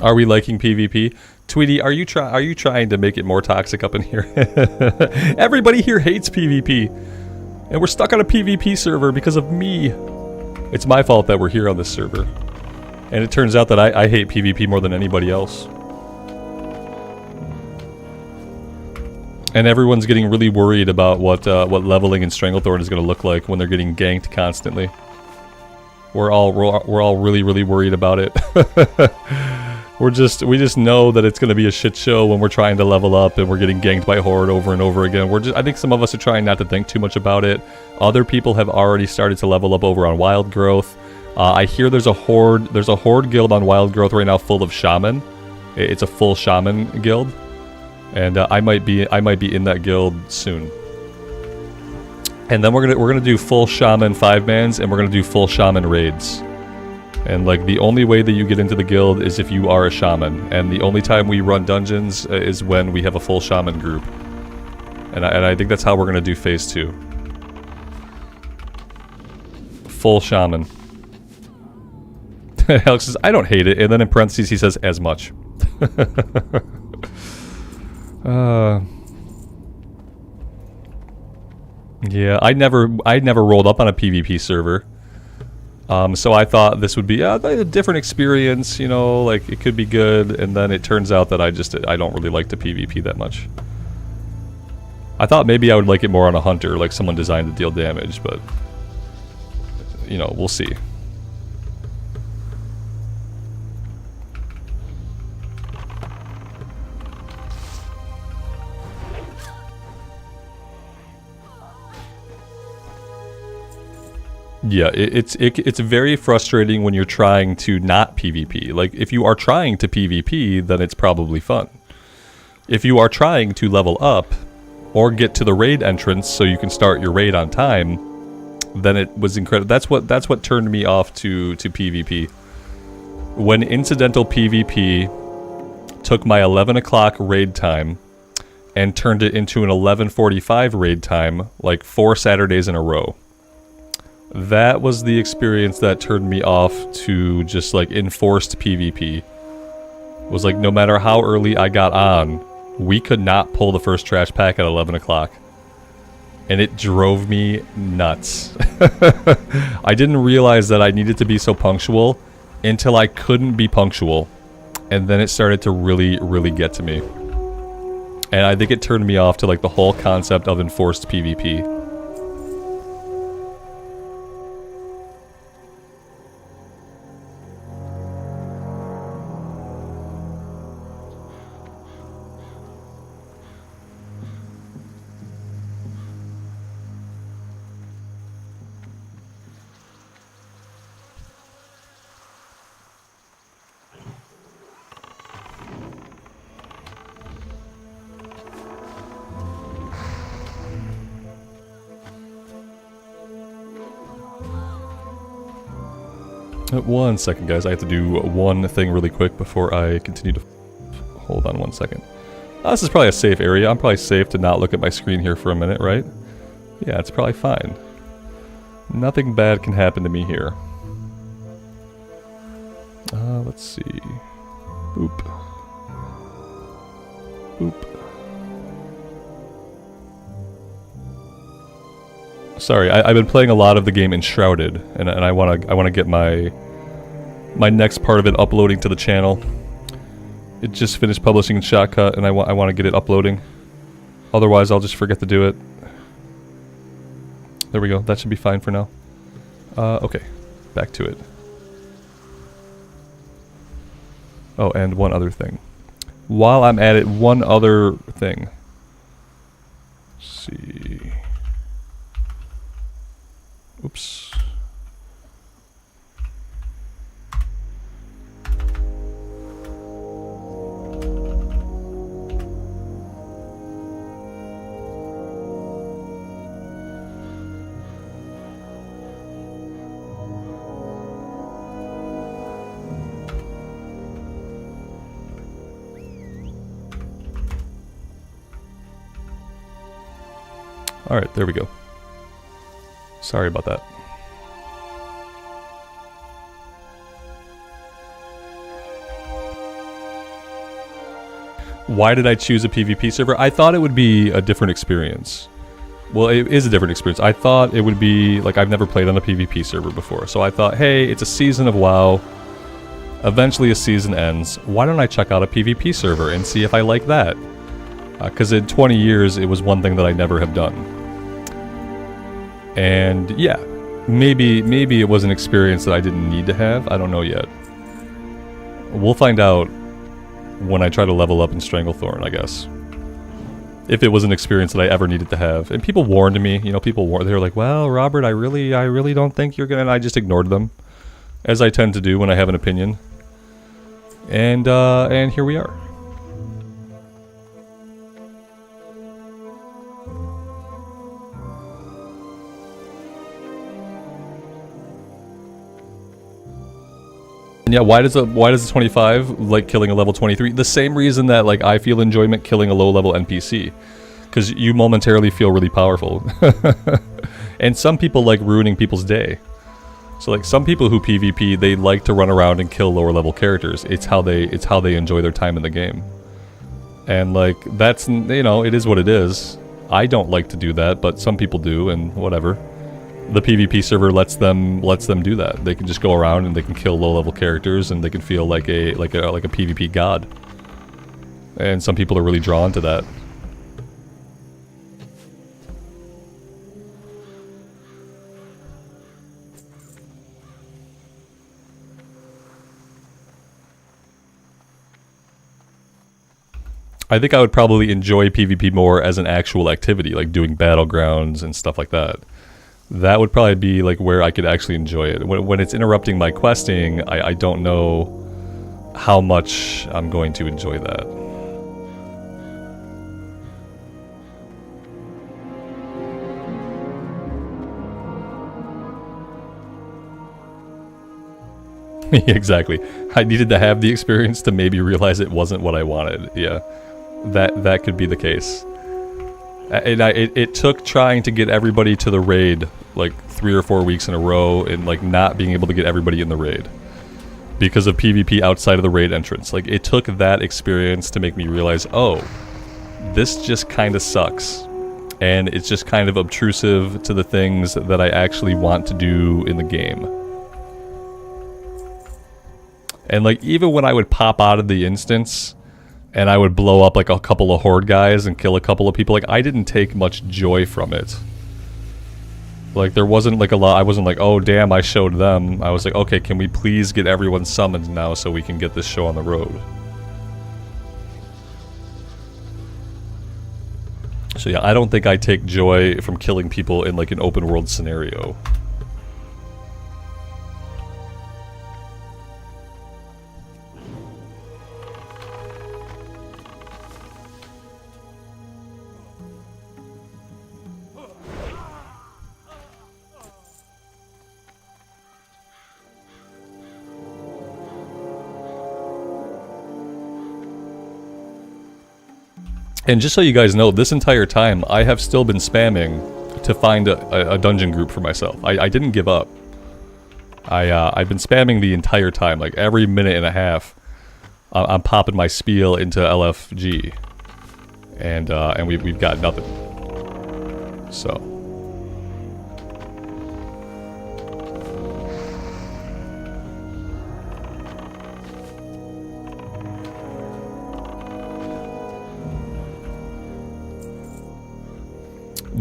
Are we liking PvP? Tweety, are you trying to make it more toxic up in here? Everybody here hates PvP. And we're stuck on a PvP server because of me. It's my fault that we're here on this server. And it turns out that I hate PvP more than anybody else. And everyone's getting really worried about what leveling in Stranglethorn is going to look like when they're getting ganked constantly. We're all really worried about it. We just know that it's going to be a shit show when we're trying to level up and we're getting ganked by Horde over and over again. I think some of us are trying not to think too much about it. Other people have already started to level up over on Wild Growth. I hear there's a Horde guild on Wild Growth right now full of Shaman. It's a full Shaman guild. And I might be in that guild soon. And then we're gonna do full Shaman 5-mans and we're gonna do full Shaman raids. And like the only way that you get into the guild is if you are a shaman, and the only time we run dungeons is when we have a full shaman group. And I think that's how we're gonna do phase 2. Full shaman. Alex says, I don't hate it, and then in parentheses he says, as much. Yeah, I never rolled up on a PvP server. So I thought this would be a different experience, you know, like it could be good, and then it turns out that I don't really like the PvP that much. I thought maybe I would like it more on a hunter, like someone designed to deal damage, but you know, we'll see. Yeah, it's very frustrating when you're trying to not PvP. Like, if you are trying to PvP, then it's probably fun. If you are trying to level up, or get to the raid entrance so you can start your raid on time, then it was incredible. That's what turned me off to PvP. When incidental PvP took my 11 o'clock raid time and turned it into an 11:45 raid time, like 4 Saturdays in a row. That was the experience that turned me off to just like enforced PvP. Was like no matter how early I got on, we could not pull the first trash pack at 11 o'clock. And it drove me nuts. I didn't realize that I needed to be so punctual until I couldn't be punctual. And then it started to really, really get to me. And I think it turned me off to like the whole concept of enforced PvP. One second, guys. I have to do one thing really quick before I continue to... Hold on one second. This is probably a safe area. I'm probably safe to not look at my screen here for a minute, right? Yeah, it's probably fine. Nothing bad can happen to me here. Let's see. Boop. Boop. Sorry, I've been playing a lot of the game Enshrouded, and I wanna get my next part of it uploading to the channel. It just finished publishing in Shotcut, and I want to get it uploading. Otherwise, I'll just forget to do it. There we go. That should be fine for now. Okay, back to it. Oh, and one other thing. While I'm at it, one other thing. Let's see. Oops. All right, there we go. Sorry about that. Why did I choose a PvP server? I thought it would be a different experience. Well, it is a different experience. I thought it would be, like, I've never played on a PvP server before. So I thought, hey, it's a season of WoW. Eventually a season ends. Why don't I check out a PvP server and see if I like that? Because in 20 years, it was one thing that I never have done. And yeah, maybe it was an experience that I didn't need to have. I don't know yet. We'll find out when I try to level up in Stranglethorn, I guess. If it was an experience that I ever needed to have. And people warned me, you know, they were like, well, Robert, I really don't think you're gonna, and I just ignored them. As I tend to do when I have an opinion. And here we are. And yeah, why does the 25 like killing a level 23? The same reason that like I feel enjoyment killing a low level NPC, because you momentarily feel really powerful. And some people like ruining people's day. So like some people who PvP, they like to run around and kill lower level characters. It's how they enjoy their time in the game. And like that's, you know, it is what it is. I don't like to do that, but some people do, and whatever. The PvP server lets them do that. They can just go around and they can kill low level characters, and they can feel like a PvP god. And some people are really drawn to that. I think I would probably enjoy PvP more as an actual activity, like doing battlegrounds and stuff like that. That would probably be like where I could actually enjoy it. When it's interrupting my questing, I don't know how much I'm going to enjoy that. Exactly. I needed to have the experience to maybe realize it wasn't what I wanted. Yeah, that could be the case. And it took trying to get everybody to the raid like 3 or 4 weeks in a row, and like not being able to get everybody in the raid because of PvP outside of the raid entrance. Like, it took that experience to make me realize, oh, this just kind of sucks. And it's just kind of obtrusive to the things that I actually want to do in the game. And like, even when I would pop out of the instance and I would blow up like a couple of horde guys and kill a couple of people, like, I didn't take much joy from it. Like, there wasn't like a lot, I wasn't like, oh damn, I showed them. I was like, okay, can we please get everyone summoned now so we can get this show on the road? So yeah, I don't think I take joy from killing people in like an open world scenario. And just so you guys know, this entire time, I have still been spamming to find a dungeon group for myself. I didn't give up. I've been spamming the entire time, like every minute and a half. I'm popping my spiel into LFG, and we've got nothing. So.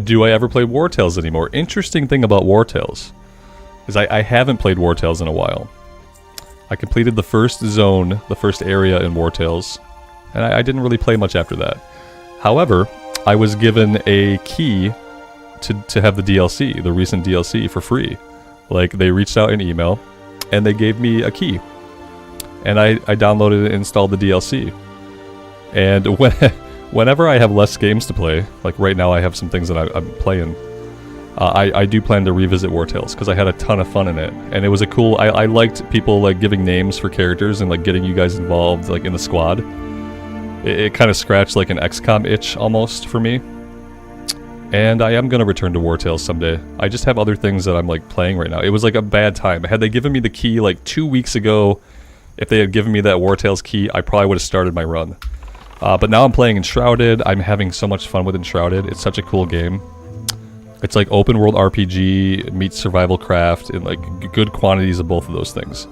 Do I ever play War Tales anymore? Interesting thing about War Tales is I haven't played War Tales in a while. I completed the first zone, the first area in War Tales, and I didn't really play much after that. However, I was given a key to have the DLC, the recent DLC, for free. Like, they reached out an email, and they gave me a key. And I downloaded and installed the DLC. And whenever I have less games to play, like right now I have some things that I'm playing, I do plan to revisit War Tales, because I had a ton of fun in it. And it was a cool, I liked people like giving names for characters and like getting you guys involved like in the squad. It kind of scratched like an XCOM itch almost for me. And I am going to return to War Tales someday. I just have other things that I'm like playing right now. It was like a bad time. Had they given me the key like 2 weeks ago, if they had given me that War Tales key, I probably would have started my run. But now I'm playing Enshrouded. I'm having so much fun with Enshrouded. It's such a cool game. It's like open world RPG meets survival craft, and like good quantities of both of those things.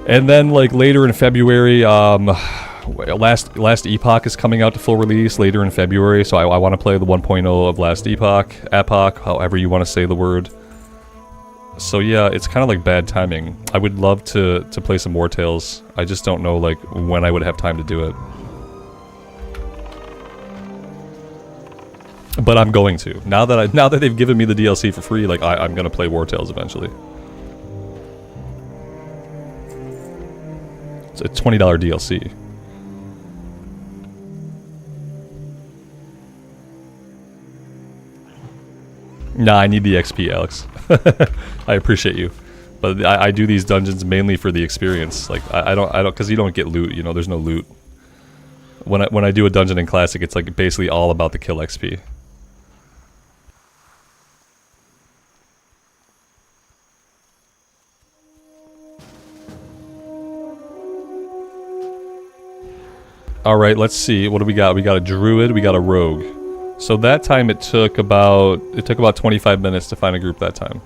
And then like later in February, Last Epoch is coming out to full release later in February, so I want to play the 1.0 of Last Epoch, however you want to say the word. So yeah, it's kind of like bad timing. I would love to play some War Tales. I just don't know like when I would have time to do it. But I'm going to. Now that they've given me the DLC for free, like I'm gonna play War Tales eventually. It's a $20 DLC. Nah, I need the XP, Alex. I appreciate you, but I do these dungeons mainly for the experience. Like I don't, because you don't get loot. You know, there's no loot. When I do a dungeon in Classic, it's like basically all about the kill XP. Alright, let's see. What do we got? We got a druid, we got a rogue. So that time it took about 25 minutes to find a group that time.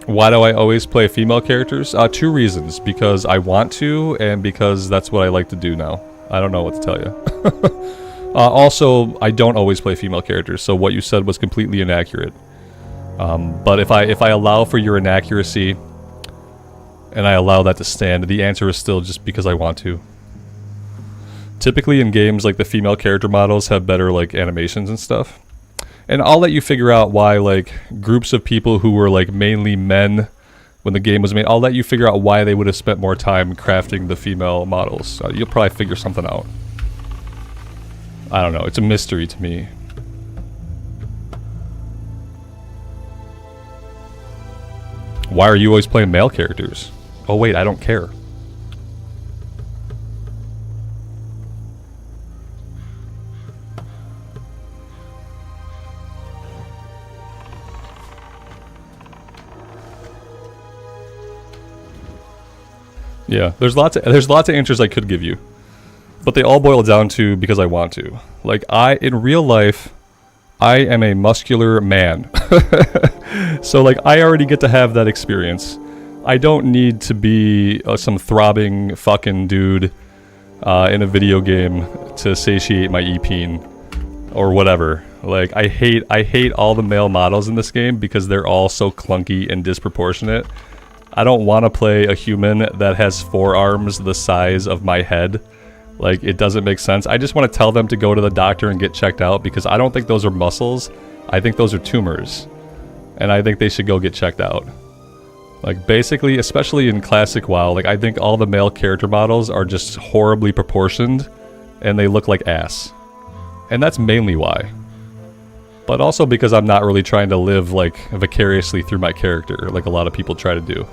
Why do I always play female characters? 2 reasons. Because I want to, and because that's what I like to do now. I don't know what to tell you. Also, I don't always play female characters, so what you said was completely inaccurate. But if I allow for your inaccuracy, and I allow that to stand, the answer is still just because I want to. Typically in games, like the female character models have better like animations and stuff. And I'll let you figure out why like groups of people who were like mainly men when the game was made, I'll let you figure out why they would have spent more time crafting the female models. You'll probably figure something out. I don't know, it's a mystery to me. Why are you always playing male characters? Oh wait, I don't care. Yeah, there's lots of answers I could give you, but they all boil down to because I want to. Like in real life, I am a muscular man, so like I already get to have that experience. I don't need to be some throbbing fucking dude in a video game to satiate my e-peen or whatever. Like I hate all the male models in this game because they're all so clunky and disproportionate. I don't want to play a human that has forearms the size of my head. Like, it doesn't make sense. I just want to tell them to go to the doctor and get checked out because I don't think those are muscles. I think those are tumors. And I think they should go get checked out. Like, basically, especially in Classic WoW, like, I think all the male character models are just horribly proportioned and they look like ass. And that's mainly why. But also because I'm not really trying to live, like, vicariously through my character, like a lot of people try to do.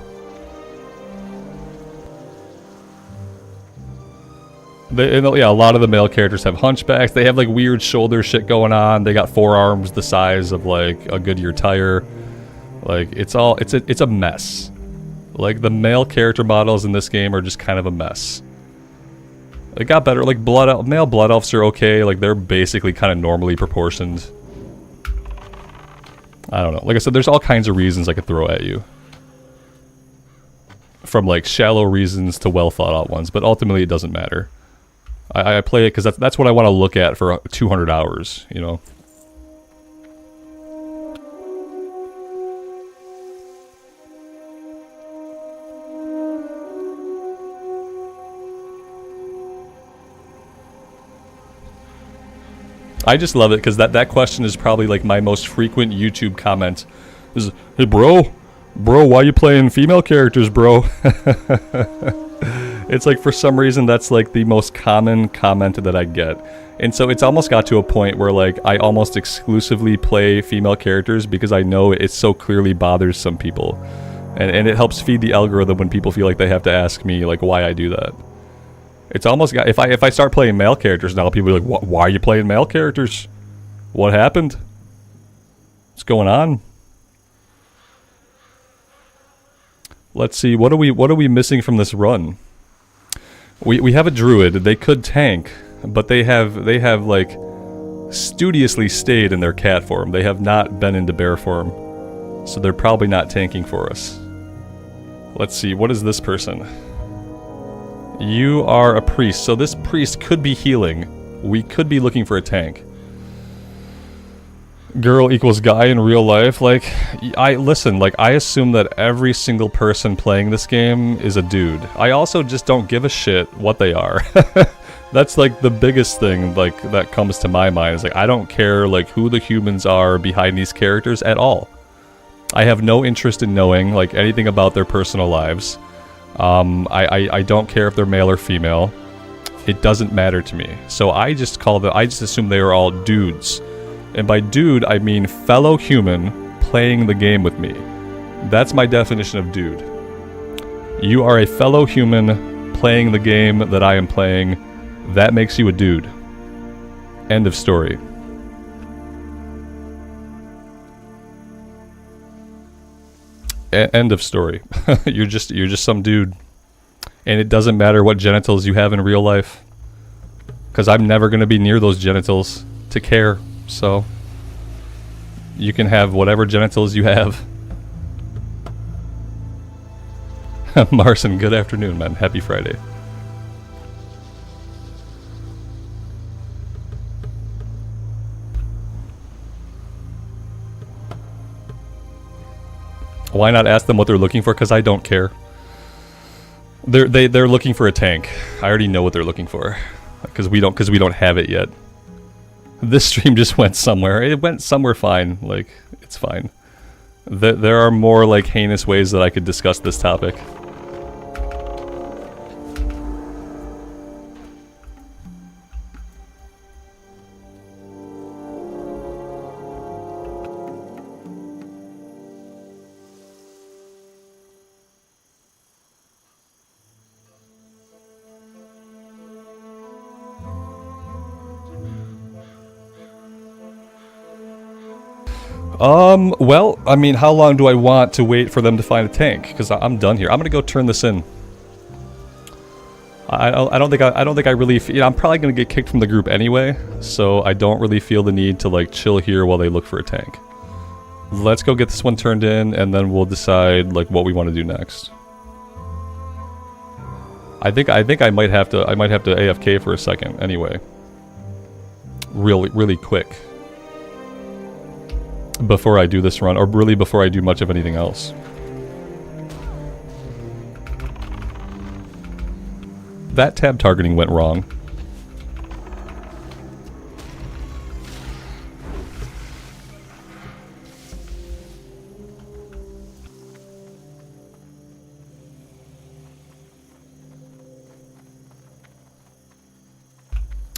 Yeah, a lot of the male characters have hunchbacks. They have like weird shoulder shit going on. They got forearms the size of like a Goodyear tire. Like it's a mess. Like the male character models in this game are just kind of a mess. It got better. Like male blood elves are okay. Like they're basically kind of normally proportioned. I don't know. Like I said, there's all kinds of reasons I could throw at you. From like shallow reasons to well thought out ones, but ultimately it doesn't matter. I play it because that's what I want to look at for 200 hours, you know? I just love it because that question is probably like my most frequent YouTube comment. Is, hey bro, why you playing female characters, bro? It's like for some reason that's like the most common comment that I get. And so it's almost got to a point where like I almost exclusively play female characters because I know it so clearly bothers some people. And it helps feed the algorithm when people feel like they have to ask me like why I do that. It's almost got, if I start playing male characters now, people are like, why are you playing male characters? What happened? What's going on? Let's see, what are we missing from this run? We have a druid. They could tank, but they have like studiously stayed in their cat form. They have not been into bear form, so they're probably not tanking for us. Let's see, what is this person? You are a priest, so this priest could be healing. We could be looking for a tank. Girl equals guy in real life. Like, I assume that every single person playing this game is a dude. I also just don't give a shit what they are. That's like the biggest thing like that comes to my mind is like I don't care like who the humans are behind these characters at all. I have no interest in knowing like anything about their personal lives. I don't care if they're male or female. It doesn't matter to me. So I just assume they are all dudes. And by dude, I mean fellow human playing the game with me. That's my definition of dude. You are a fellow human playing the game that I am playing. That makes you a dude. End of story. End of story. You're just some dude. And it doesn't matter what genitals you have in real life. Because I'm never going to be near those genitals to care. So, you can have whatever genitals you have. Marson, good afternoon, man. Happy Friday. Why not ask them what they're looking for? Because I don't care. They're looking for a tank. I already know what they're looking for. Because we don't have it yet. This stream just went somewhere. It went somewhere fine. Like, it's fine. There are more, like, heinous ways that I could discuss this topic. Well, I mean, how long do I want to wait for them to find a tank? Because I'm done here. I'm gonna go turn this in. I don't think I really. I'm probably gonna get kicked from the group anyway, so I don't really feel the need to like chill here while they look for a tank. Let's go get this one turned in, and then we'll decide like what we want to do next. I think I might have to AFK for a second anyway. Really quick. Before I do this run, or really before I do much of anything else. That tab targeting went wrong.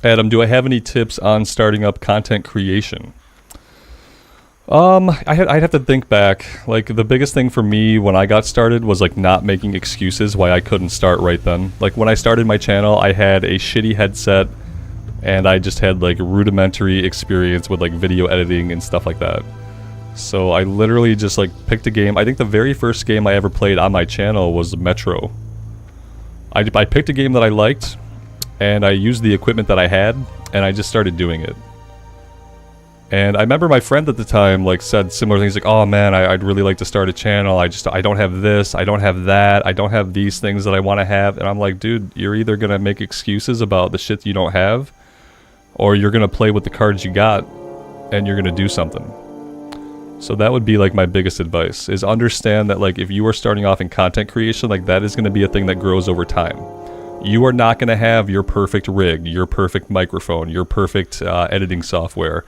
Adam, do I have any tips on starting up content creation? I'd have to think back. Like, the biggest thing for me when I got started was, like, not making excuses why I couldn't start right then. Like, when I started my channel, I had a shitty headset, and I just had, like, rudimentary experience with, like, video editing and stuff like that. So I literally just, like, picked a game. I think the very first game I ever played on my channel was Metro. I picked a game that I liked, and I used the equipment that I had, and I just started doing it. And I remember my friend at the time like said similar things like, oh man, I'd really like to start a channel, I don't have this, I don't have that, I don't have these things that I want to have. And I'm like, dude, you're either going to make excuses about the shit you don't have, or you're going to play with the cards you got, and you're going to do something. So that would be like my biggest advice, is understand that like if you are starting off in content creation, like that is going to be a thing that grows over time. You are not going to have your perfect rig, your perfect microphone, your perfect editing software.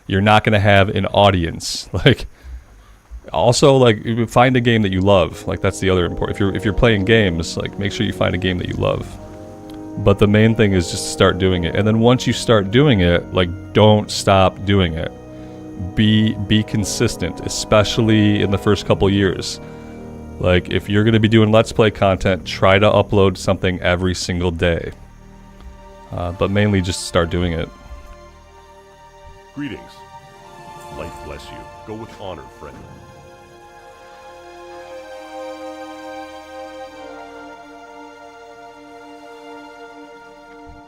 You're not going to have an audience. Like, also, like, find a game that you love. Like, that's the other important. If you're playing games, like, make sure you find a game that you love. But the main thing is just start doing it. And then once you start doing it, like, don't stop doing it. Be consistent, especially in the first couple years. Like, if you're going to be doing Let's Play content, try to upload something every single day. But mainly just start doing it.
Greetings. Life bless you. Go with honor, friend.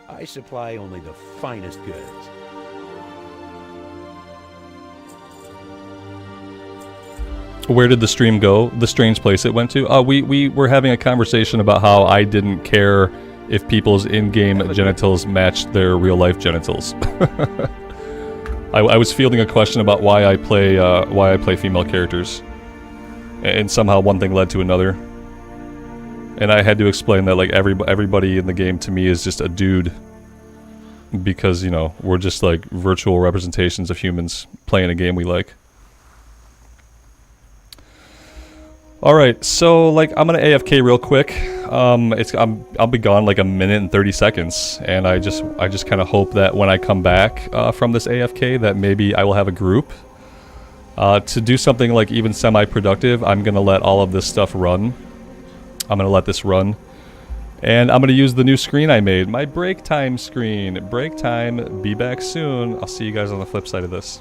I supply only the finest goods.
Where did the stream go? The strange place it went to? We were having a conversation about how I didn't care if people's in-game genitals matched their real-life genitals. I was fielding a question about why I play female characters, and somehow one thing led to another, and I had to explain that like everybody in the game to me is just a dude, because you know we're just like virtual representations of humans playing a game we like. All right, so like I'm gonna AFK real quick. I'll be gone like a minute and 30 seconds, and I just kind of hope that when I come back from this AFK, that maybe I will have a group to do something like even semi-productive. I'm gonna let all of this stuff run. I'm gonna let this run, and I'm gonna use the new screen I made, my break time screen. Break time. Be back soon. I'll see you guys on the flip side of this.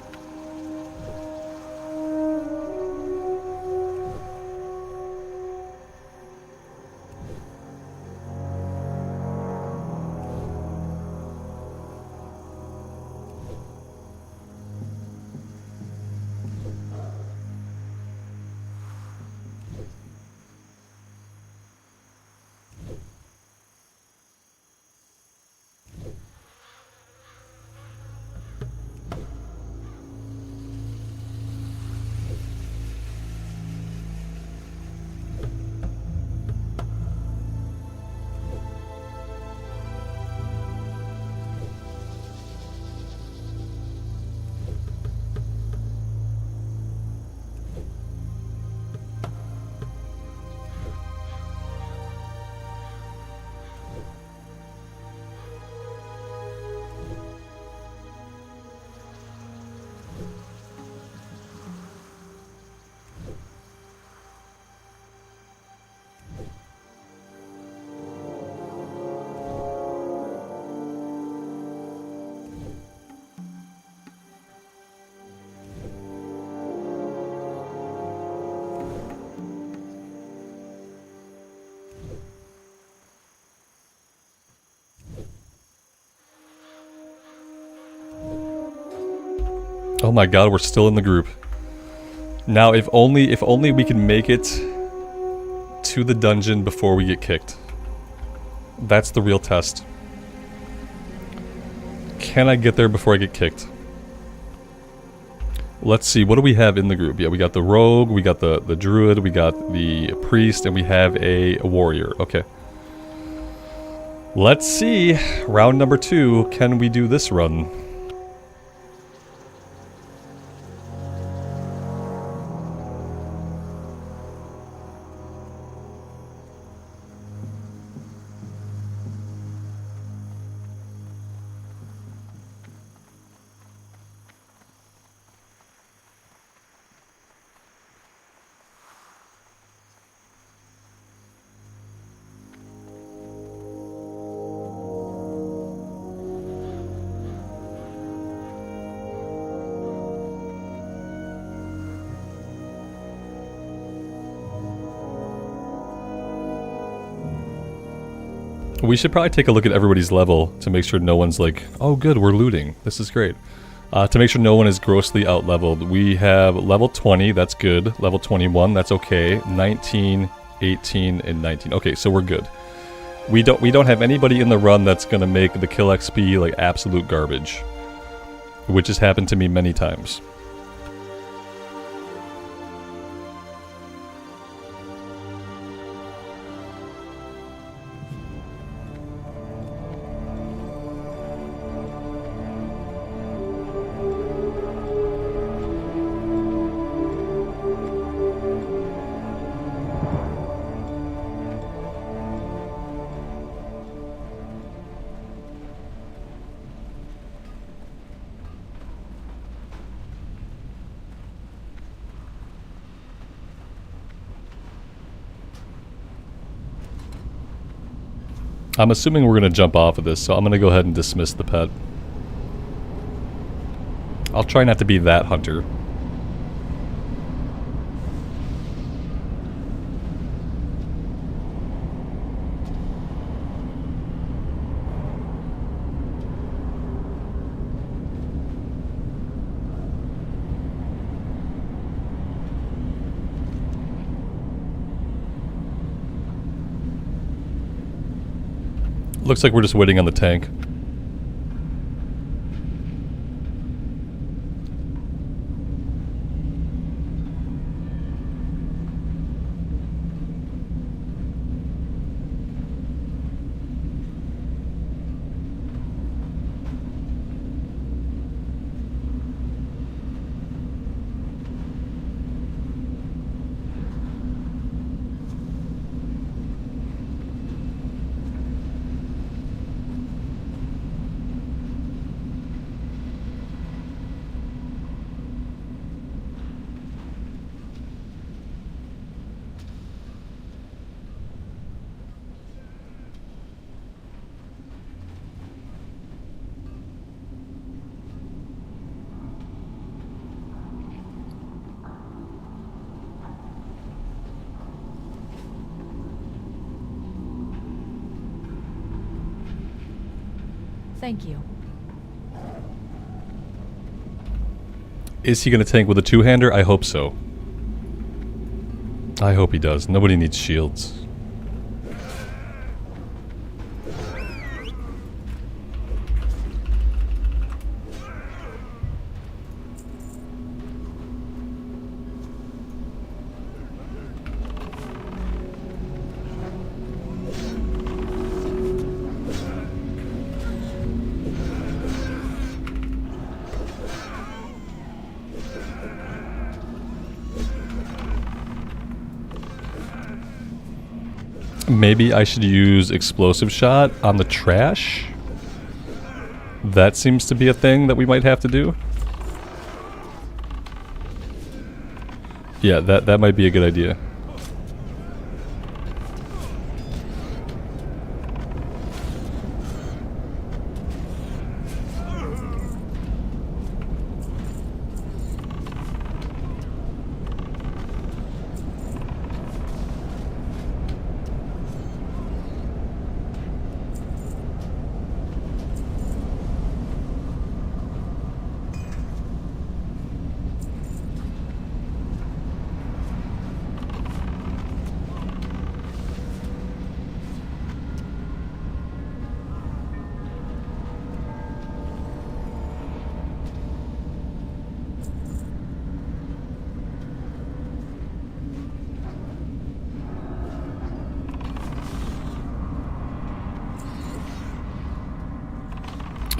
Oh my god, we're still in the group. Now, if only we can make it to the dungeon before we get kicked. That's the real test. Can I get there before I get kicked? Let's see, what do we have in the group? Yeah, we got the rogue, we got the druid, we got the priest, and we have a warrior. Okay. Let's see. Round number 2. Can we do this run? We should probably take a look at everybody's level to make sure no one's like, oh good, we're looting. This is great. To make sure no one is grossly out-leveled. We have level 20, that's good. Level 21, that's okay. 19, 18, and 19. Okay, so we're good. We don't have anybody in the run that's gonna make the kill XP like absolute garbage. Which has happened to me many times. I'm assuming we're going to jump off of this, so I'm going to go ahead and dismiss the pet. I'll try not to be that hunter. Looks like we're just waiting on the tank.
Thank you.
Is he going to tank with a two-hander? I hope so. I hope he does. Nobody needs shields. Maybe I should use explosive shot on the trash? That seems to be a thing that we might have to do. Yeah, that might be a good idea.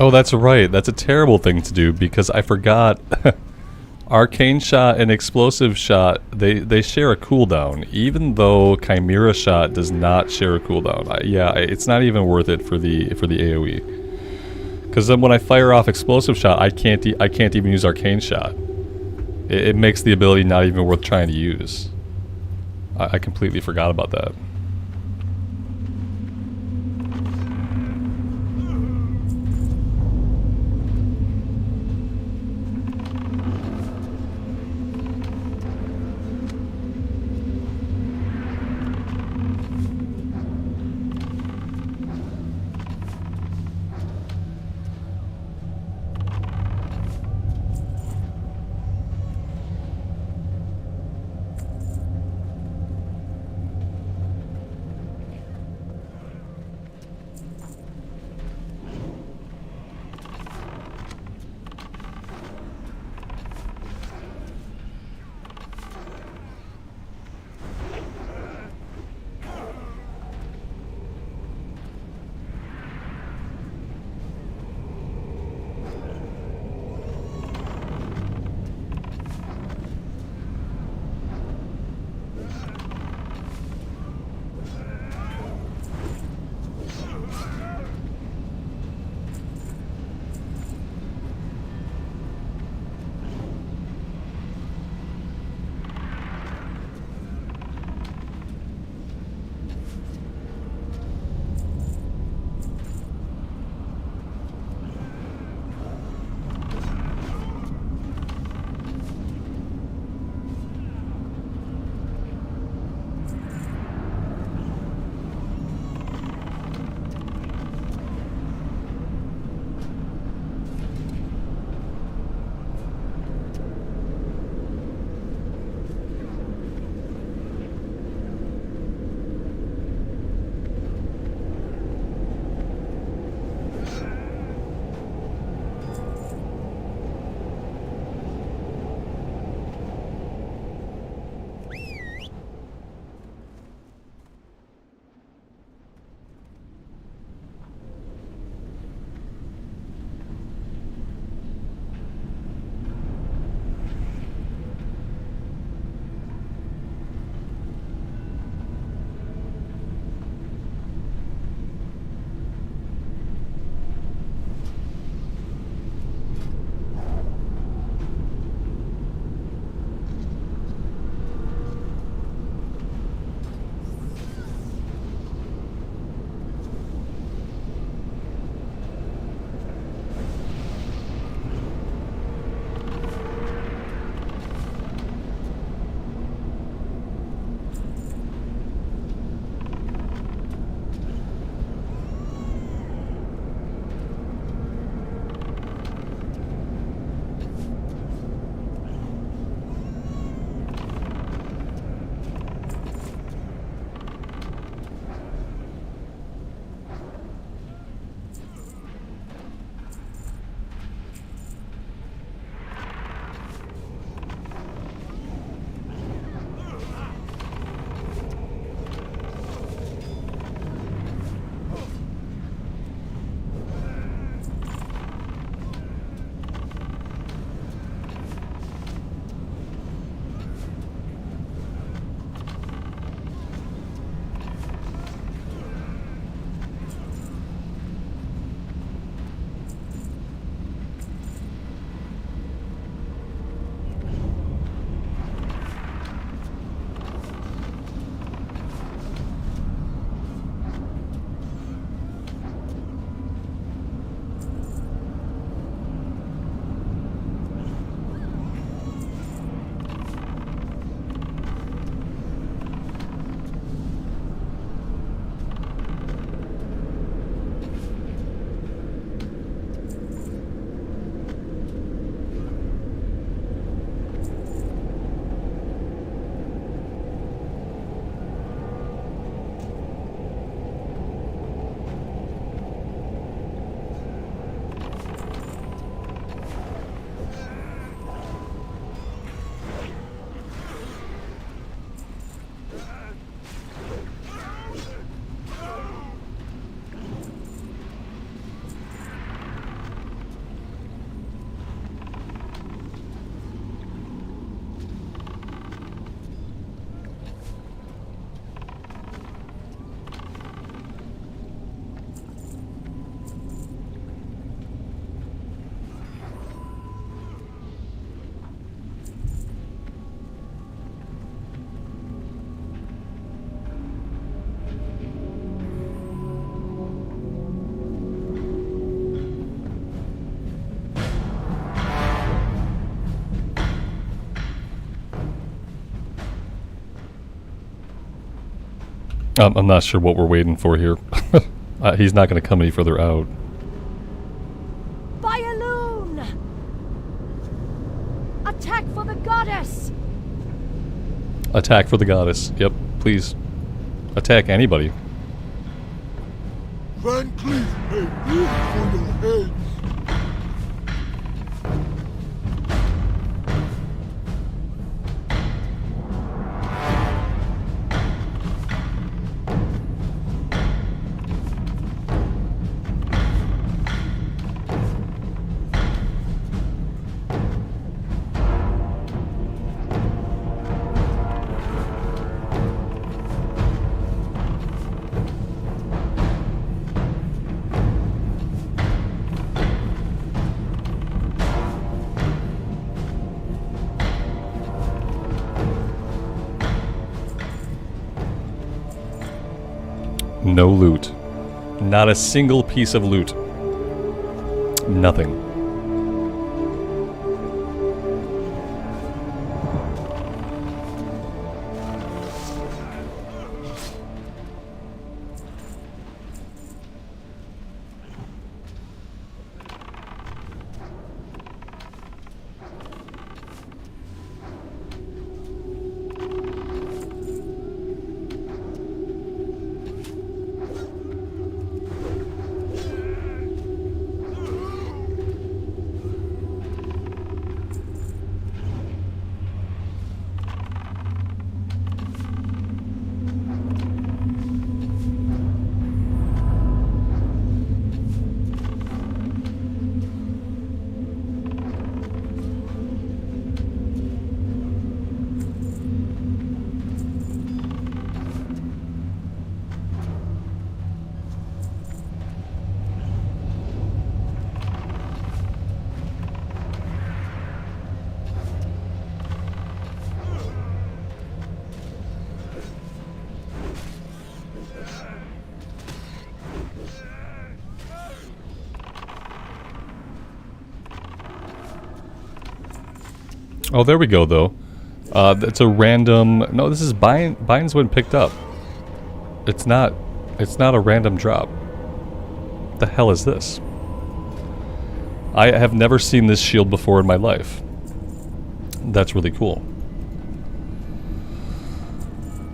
Oh, that's right. That's a terrible thing to do because I forgot. Arcane shot and explosive shot, they share a cooldown, even though Chimera shot does not share a cooldown. It's not even worth it for the AoE. Because then when I fire off explosive shot, I can't even use arcane shot. It makes the ability not even worth trying to use. I completely forgot about that. I'm not sure what we're waiting for here. He's not going to come any further out.
By a loon! Attack for the goddess!
Attack for the goddess. Yep, please. Attack anybody.
Van Cleef may live for your heads.
No loot. Not a single piece of loot. Nothing. Oh, there we go, though. It's a random... No, this is binds when picked up. It's not a random drop. What the hell is this? I have never seen this shield before in my life. That's really cool.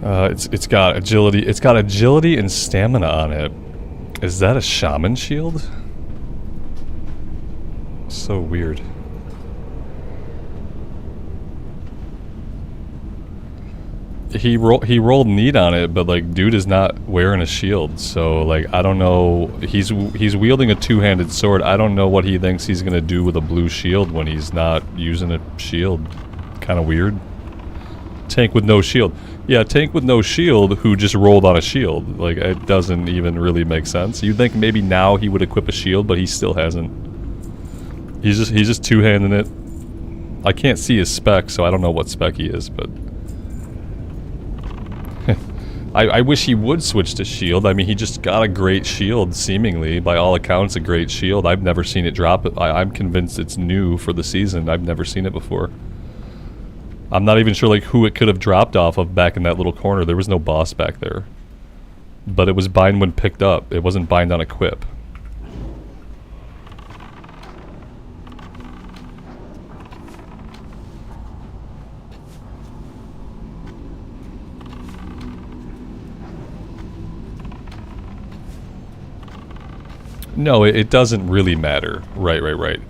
It's got agility. It's got agility and stamina on it. Is that a shaman shield? So weird. He rolled neat on it, but like, dude is not wearing a shield, so like, I don't know. He's wielding a two-handed sword. I don't know what he thinks he's gonna do with a blue shield when he's not using a shield. Kind of weird. Tank with no shield. Yeah, tank with no shield who just rolled on a shield. Like, it doesn't even really make sense. You'd think maybe now he would equip a shield, but he still hasn't. He's just two-handing it. I can't see his spec, so I don't know what spec he is, but I wish he would switch to shield. I mean, he just got a great shield, seemingly. By all accounts, a great shield. I've never seen it drop. I'm convinced it's new for the season. I've never seen it before. I'm not even sure like who it could have dropped off of back in that little corner. There was no boss back there. But it was bind when picked up. It wasn't bind on equip. No, it doesn't really matter. Right.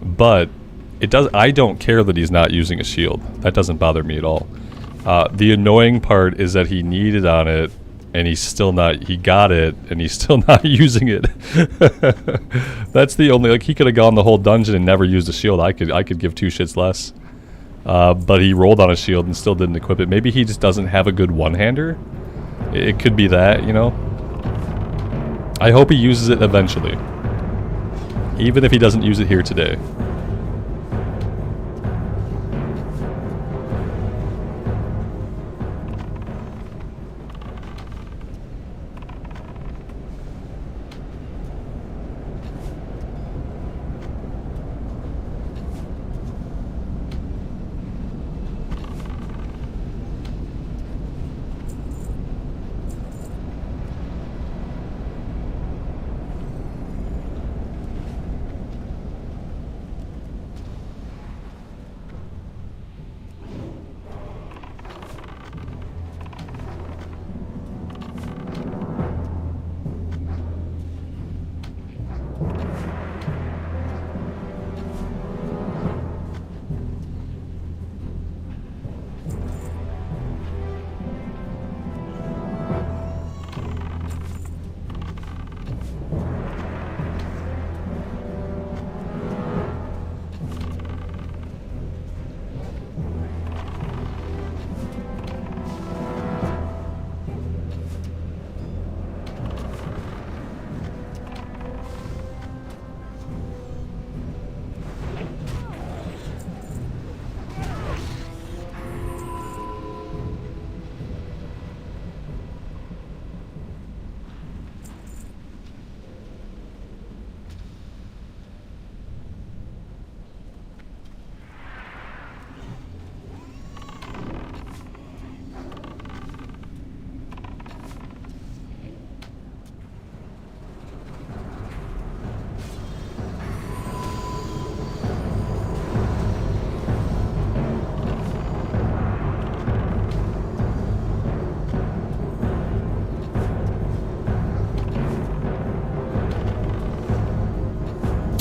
But it does. I don't care that he's not using a shield. That doesn't bother me at all. The annoying part is that he needed on it, and he's still not. He got it, and he's still not using it. That's the only. Like, he could have gone the whole dungeon and never used a shield. I could give two shits less. But he rolled on a shield and still didn't equip it. Maybe he just doesn't have a good one-hander. It could be that, you know. I hope he uses it eventually. Even if he doesn't use it here today.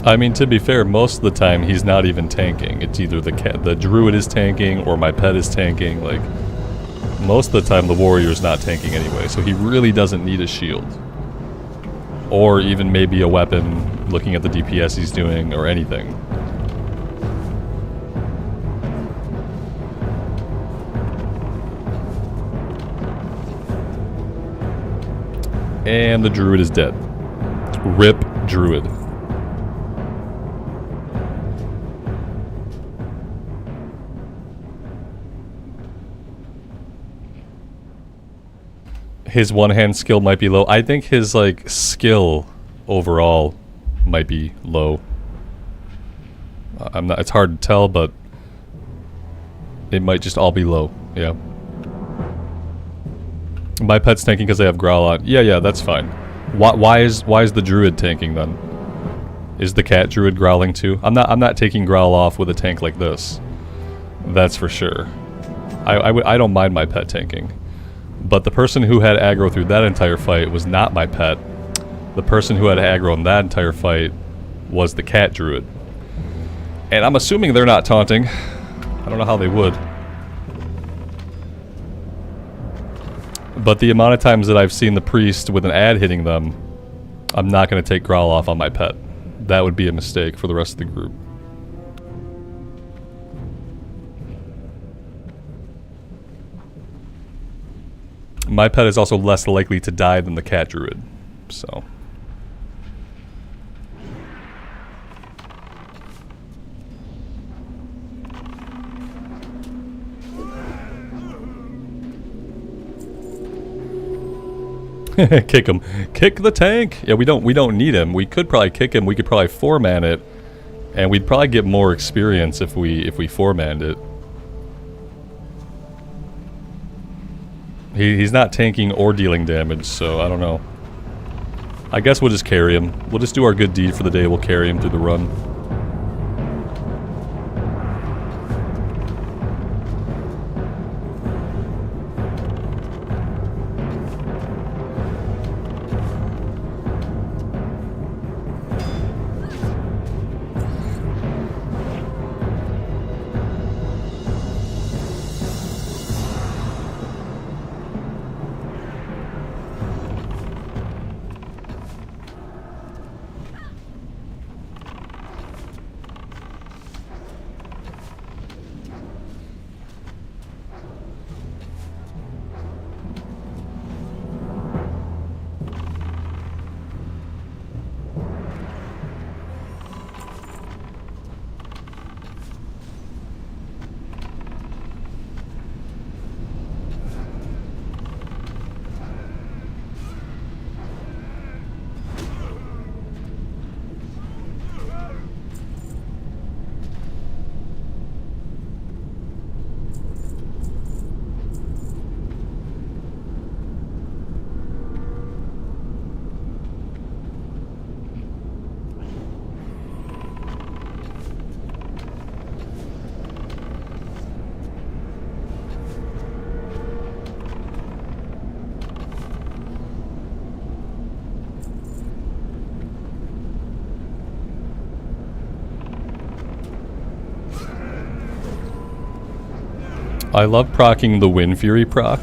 I mean, to be fair, most of the time he's not even tanking. It's either the druid is tanking or my pet is tanking. Like, most of the time the warrior's not tanking anyway, so he really doesn't need a shield. Or even maybe a weapon, looking at the DPS he's doing, or anything. And the druid is dead. RIP druid. His one-hand skill might be low. I think his, like, skill overall might be low. I'm not. It's hard to tell, but it might just all be low. Yeah. My pet's tanking because I have growl on. Yeah, that's fine. Why is the druid tanking then? Is the cat druid growling too? I'm not taking growl off with a tank like this. That's for sure. I don't mind my pet tanking. But the person who had aggro through that entire fight was not my pet. The person who had aggro in that entire fight was the cat druid. And I'm assuming they're not taunting. I don't know how they would. But the amount of times that I've seen the priest with an ad hitting them, I'm not going to take growl off on my pet. That would be a mistake for the rest of the group. My pet is also less likely to die than the cat druid, so... Kick him. Kick the tank! Yeah, we don't need him. We could probably kick him, we could probably 4-man it, and we'd probably get more experience if we 4-manned it. He's not tanking or dealing damage, so I don't know. I guess we'll just carry him. We'll just do our good deed for the day. We'll carry him through the run. I love proccing the Wind Fury proc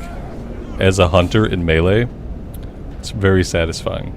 as a hunter in melee. It's very satisfying.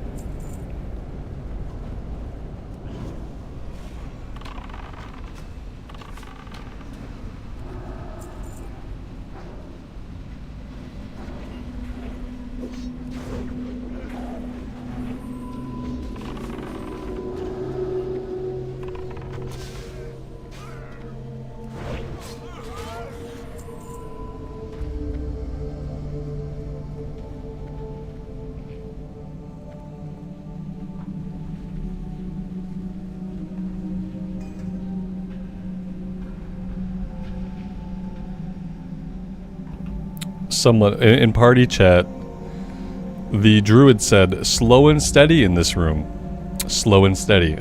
Someone in party chat, the druid said, slow and steady in this room. Slow and steady.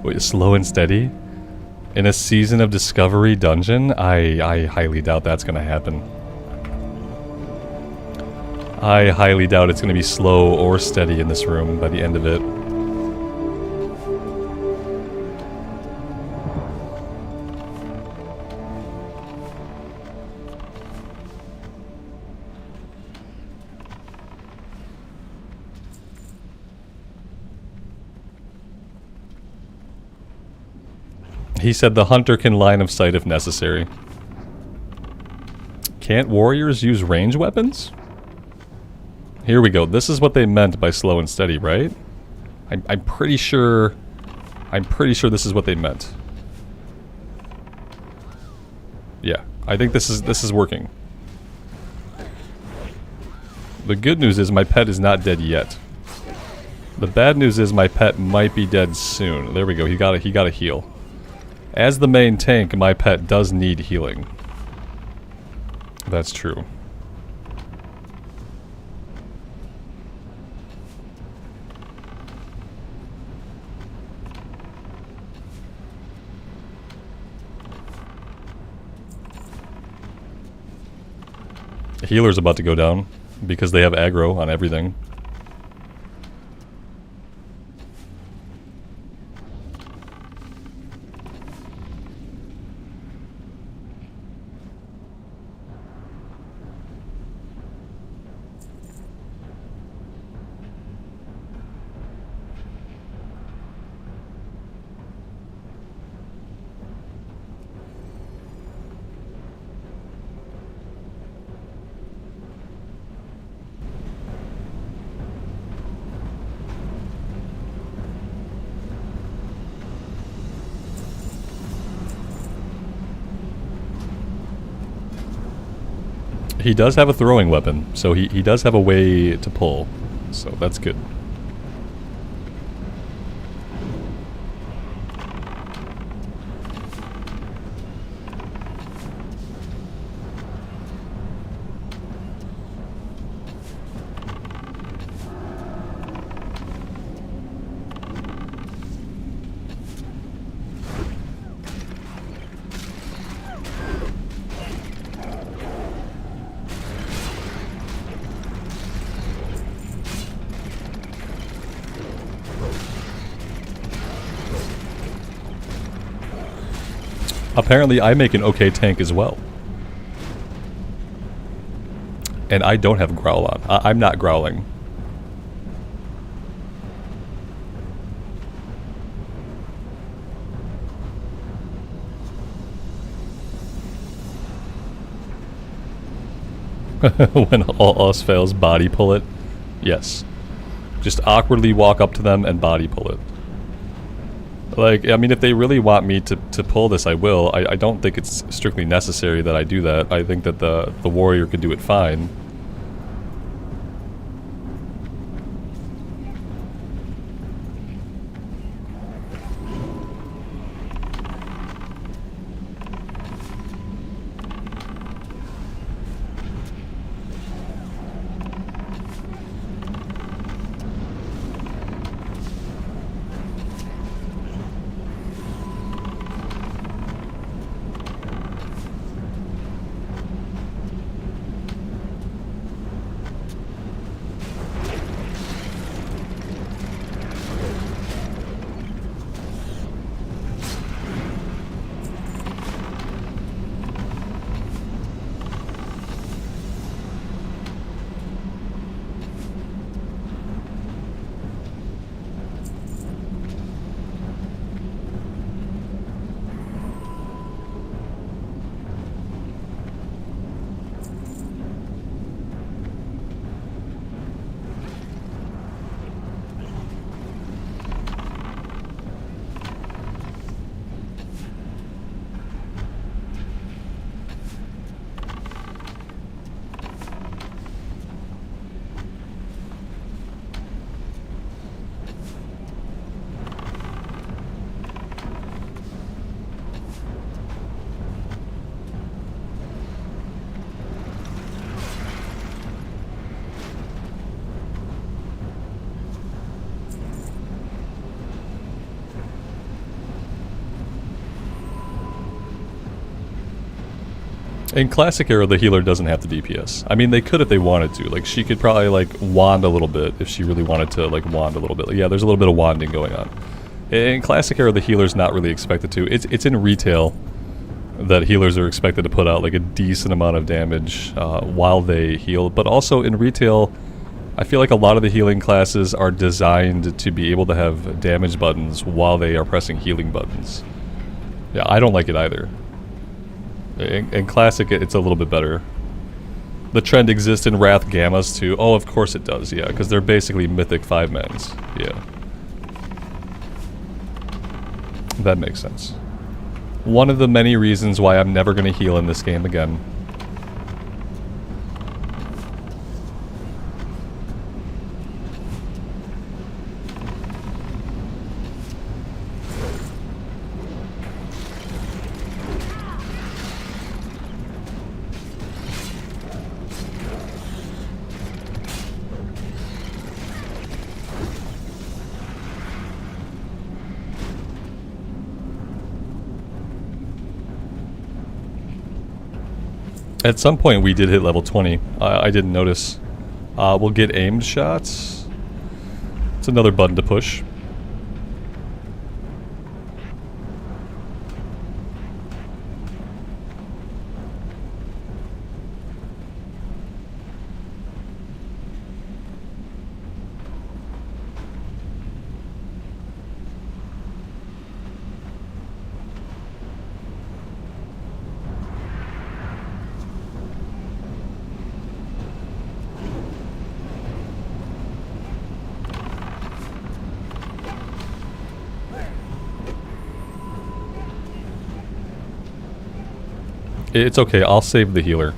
Wait, slow and steady? In a season of Discovery dungeon? I highly doubt that's going to happen. I highly doubt it's going to be slow or steady in this room by the end of it. He said the hunter can line of sight if necessary. Can't warriors use range weapons? Here we go. This is what they meant by slow and steady, right? I'm pretty sure this is what they meant. Yeah, I think this is working. The good news is my pet is not dead yet. The bad news is my pet might be dead soon. There we go. He got a heal. As the main tank, my pet does need healing. That's true. The healer's about to go down because they have aggro on everything. He does have a throwing weapon, so he does have a way to pull, so that's good. Apparently I make an okay tank as well. And I don't have growl on. I'm not growling. When all else fails, body pull it. Yes. Just awkwardly walk up to them and body pull it. Like, I mean, if they really want me to pull this, I will. I don't think it's strictly necessary that I do that. I think that the warrior could do it fine. In Classic Era, the healer doesn't have the DPS. I mean, they could if they wanted to. Like, she could probably, like, wand a little bit if she really wanted to, like, wand a little bit. Like, yeah, there's a little bit of wanding going on. In Classic Era, the healer's not really expected to. It's in retail that healers are expected to put out, like, a decent amount of damage while they heal. But also, in retail, I feel like a lot of the healing classes are designed to be able to have damage buttons while they are pressing healing buttons. Yeah, I don't like it either. In Classic, it's a little bit better. The trend exists in Wrath Gammas too. Oh, of course it does, yeah, because they're basically mythic 5-mans. Yeah. That makes sense. One of the many reasons why I'm never going to heal in this game again. At some point we did hit level 20. I didn't notice. We'll get aimed shots. It's another button to push. It's okay, I'll save the healer.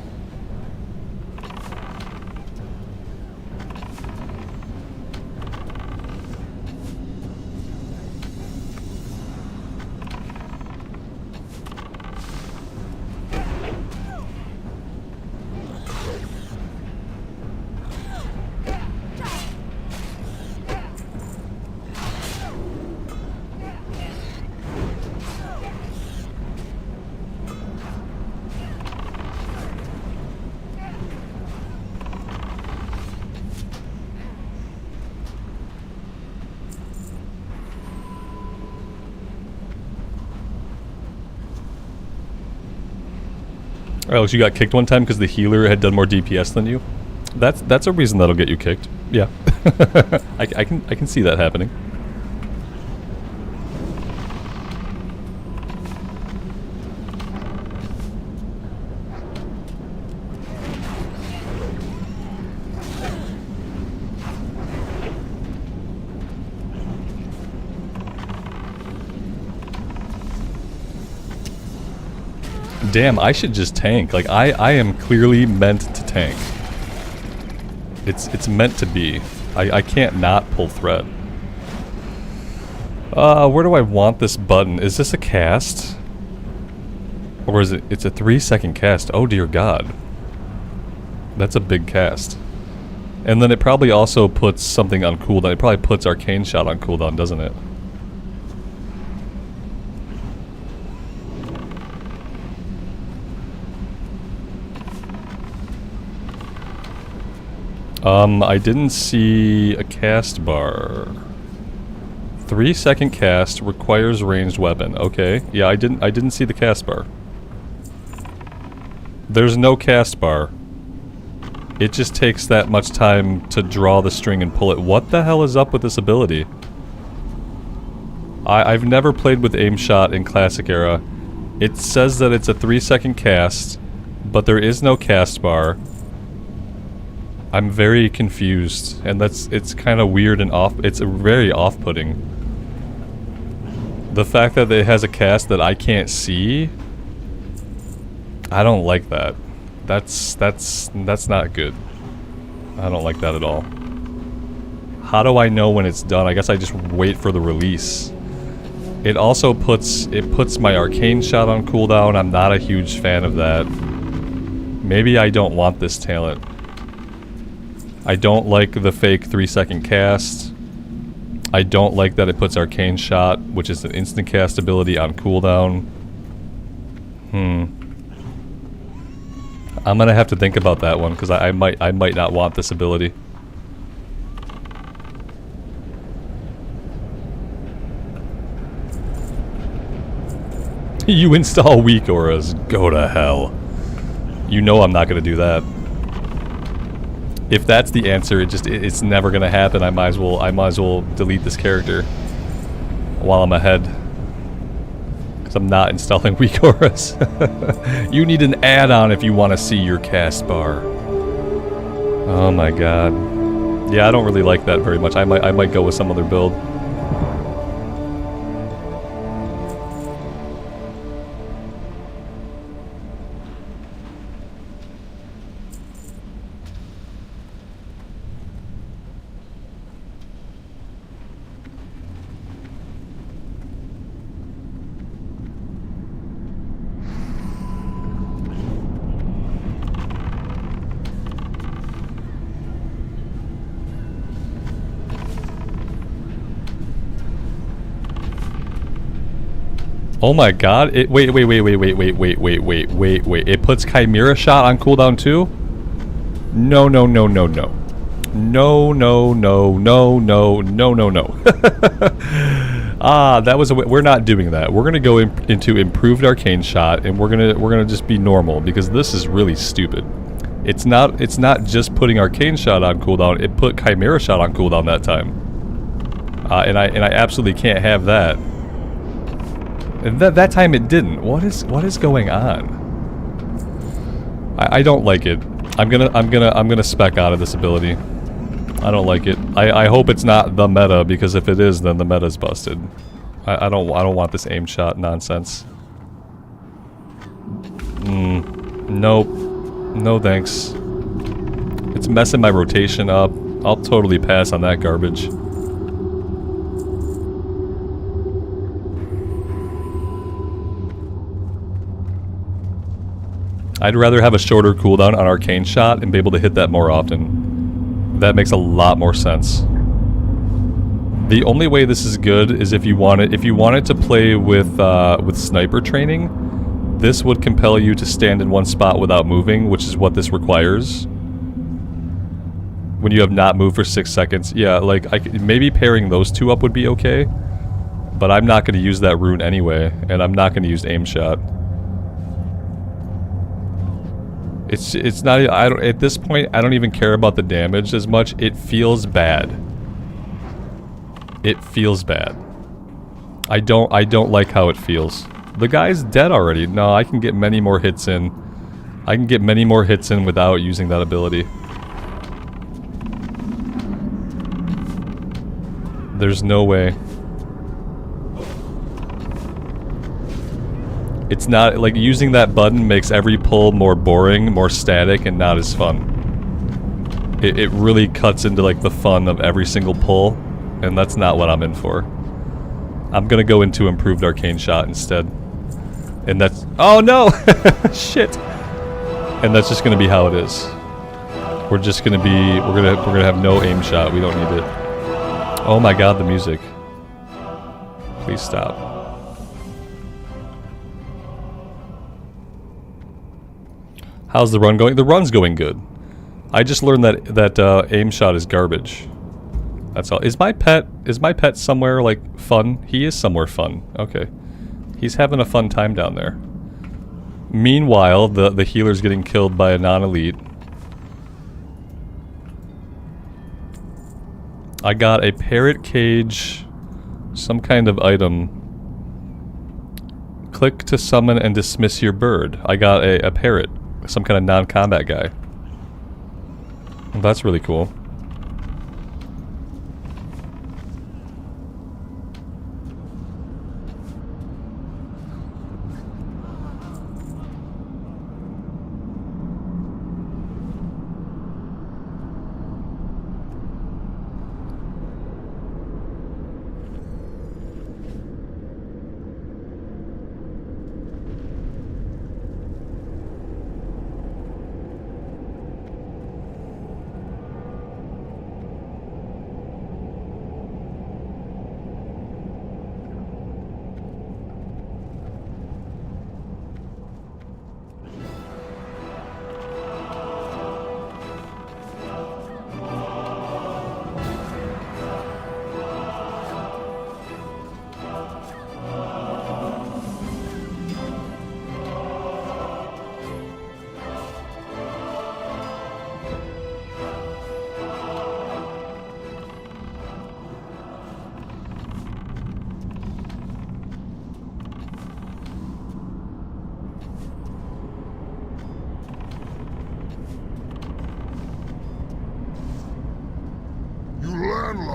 Alex, you got kicked one time because the healer had done more DPS than you? That's a reason that'll get you kicked. Yeah. I can see that happening. Damn, I should just tank. Like, I am clearly meant to tank. It's meant to be. I can't not pull thread. Where do I want this button? Is this a cast? Or is it... It's a 3-second cast. Oh dear god. That's a big cast. And then it probably also puts something on cooldown. It probably puts Arcane Shot on cooldown, doesn't it? I didn't see a cast bar. 3-second cast requires ranged weapon. Okay. Yeah, I didn't see the cast bar. There's no cast bar. It just takes that much time to draw the string and pull it. What the hell is up with this ability? I've never played with aim shot in Classic era. It says that it's a 3-second cast, but there is no cast bar. I'm very confused, and it's kind of weird and off. It's very off-putting. The fact that it has a cast that I can't see, I don't like that. That's not good. I don't like that at all. How do I know when it's done? I guess I just wait for the release. It also puts my Arcane Shot on cooldown. I'm not a huge fan of that. Maybe I don't want this talent. I don't like the fake 3-second cast. I don't like that it puts Arcane Shot, which is an instant cast ability, on cooldown. I'm gonna have to think about that one, because I might not want this ability. You install weak auras. Go to hell. You know I'm not gonna do that. If that's the answer, it's never gonna happen. I might as well delete this character while I'm ahead. Because I'm not installing weak auras. You need an add-on if you want to see your cast bar. Oh my god. Yeah, I don't really like that very much. I might go with some other build. Oh my god, wait. It puts Chimera Shot on cooldown too? No. No. Ah, that was we're not doing that. We're gonna go into Improved Arcane Shot, and we're gonna just be normal, because this is really stupid. It's not just putting Arcane Shot on cooldown, it put Chimera Shot on cooldown that time. And I absolutely can't have that. And that time it didn't. What is going on? I don't like it. I'm gonna spec out of this ability. I don't like it. I hope it's not the meta, because if it is, then the meta's busted. I don't want this aim shot nonsense. Nope. No thanks. It's messing my rotation up. I'll totally pass on that garbage. I'd rather have a shorter cooldown on Arcane Shot and be able to hit that more often. That makes a lot more sense. The only way this is good is if you wanted to play with sniper training, this would compel you to stand in one spot without moving, which is what this requires. When you have not moved for 6 seconds, yeah, like maybe pairing those two up would be okay, but I'm not going to use that rune anyway, and I'm not going to use aim shot. It's not. At this point, I don't even care about the damage as much. It feels bad. It feels bad. I don't like how it feels. The guy's dead already. No, I can get many more hits in. I can get many more hits in without using that ability. There's no way. It's not, like, using that button makes every pull more boring, more static, and not as fun. It really cuts into, like, the fun of every single pull, and that's not what I'm in for. I'm gonna go into Improved Arcane Shot instead. And that's... Oh no! Shit! And that's just gonna be how it is. We're just gonna be... We're gonna have no aim shot. We don't need it. Oh my god, the music. Please stop. How's the run going? The run's going good. I just learned that aim shot is garbage. That's all. Is my pet somewhere, like, fun? He is somewhere fun. Okay. He's having a fun time down there. Meanwhile, the healer's getting killed by a non-elite. I got a parrot cage, some kind of item. Click to summon and dismiss your bird. I got a parrot. Some kind of non-combat guy. Well, that's really cool.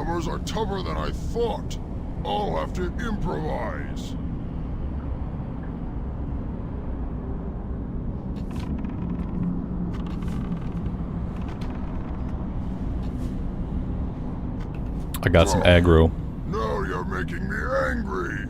numbers are tougher than I thought. I'll have to improvise.
I got some aggro.
Now you're making me angry.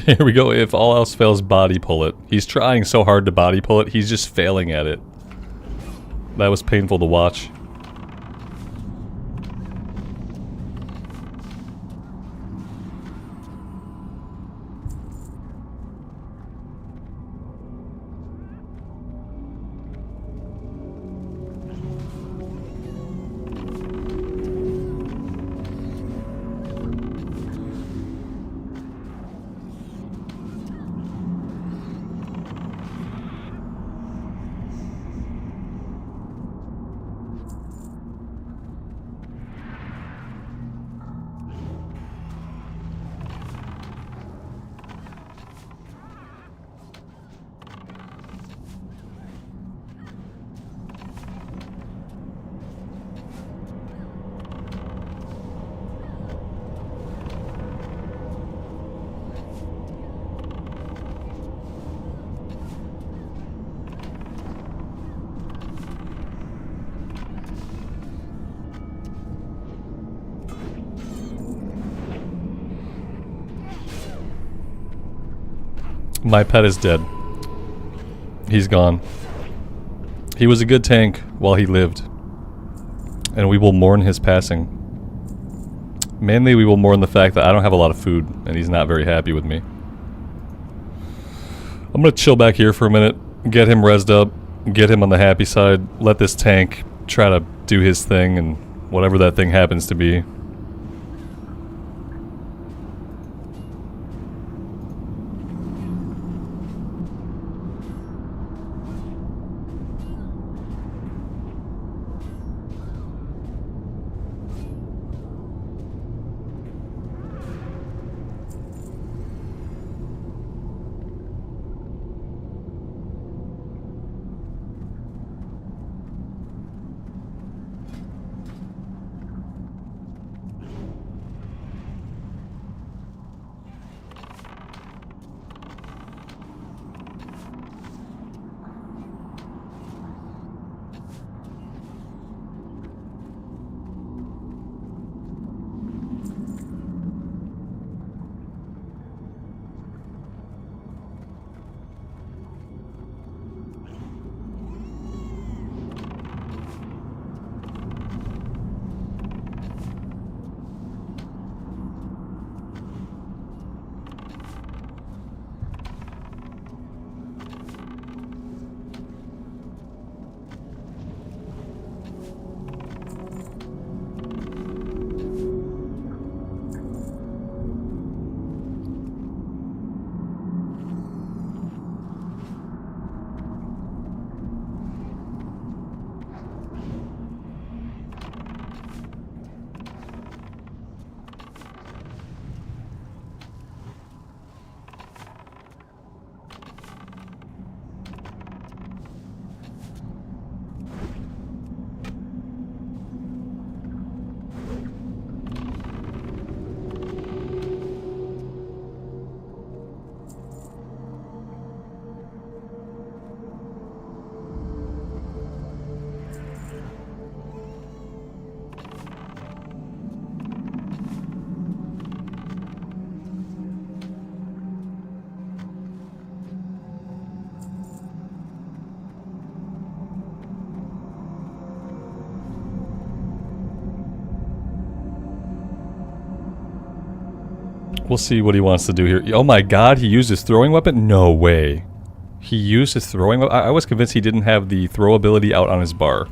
Here we go. If all else fails, body pull it. He's trying so hard to body pull it, he's just failing at it. That was painful to watch. My pet is dead. He's gone. He was a good tank while he lived, and we will mourn his passing. Mainly we will mourn the fact that I don't have a lot of food, and he's not very happy with me. I'm gonna chill back here for a minute, get him rezzed up, get him on the happy side, let this tank try to do his thing, and whatever that thing happens to be. We'll see what he wants to do here. Oh my god, he used his throwing weapon? No way. He used his throwing weapon? I was convinced he didn't have the throw ability out on his bar.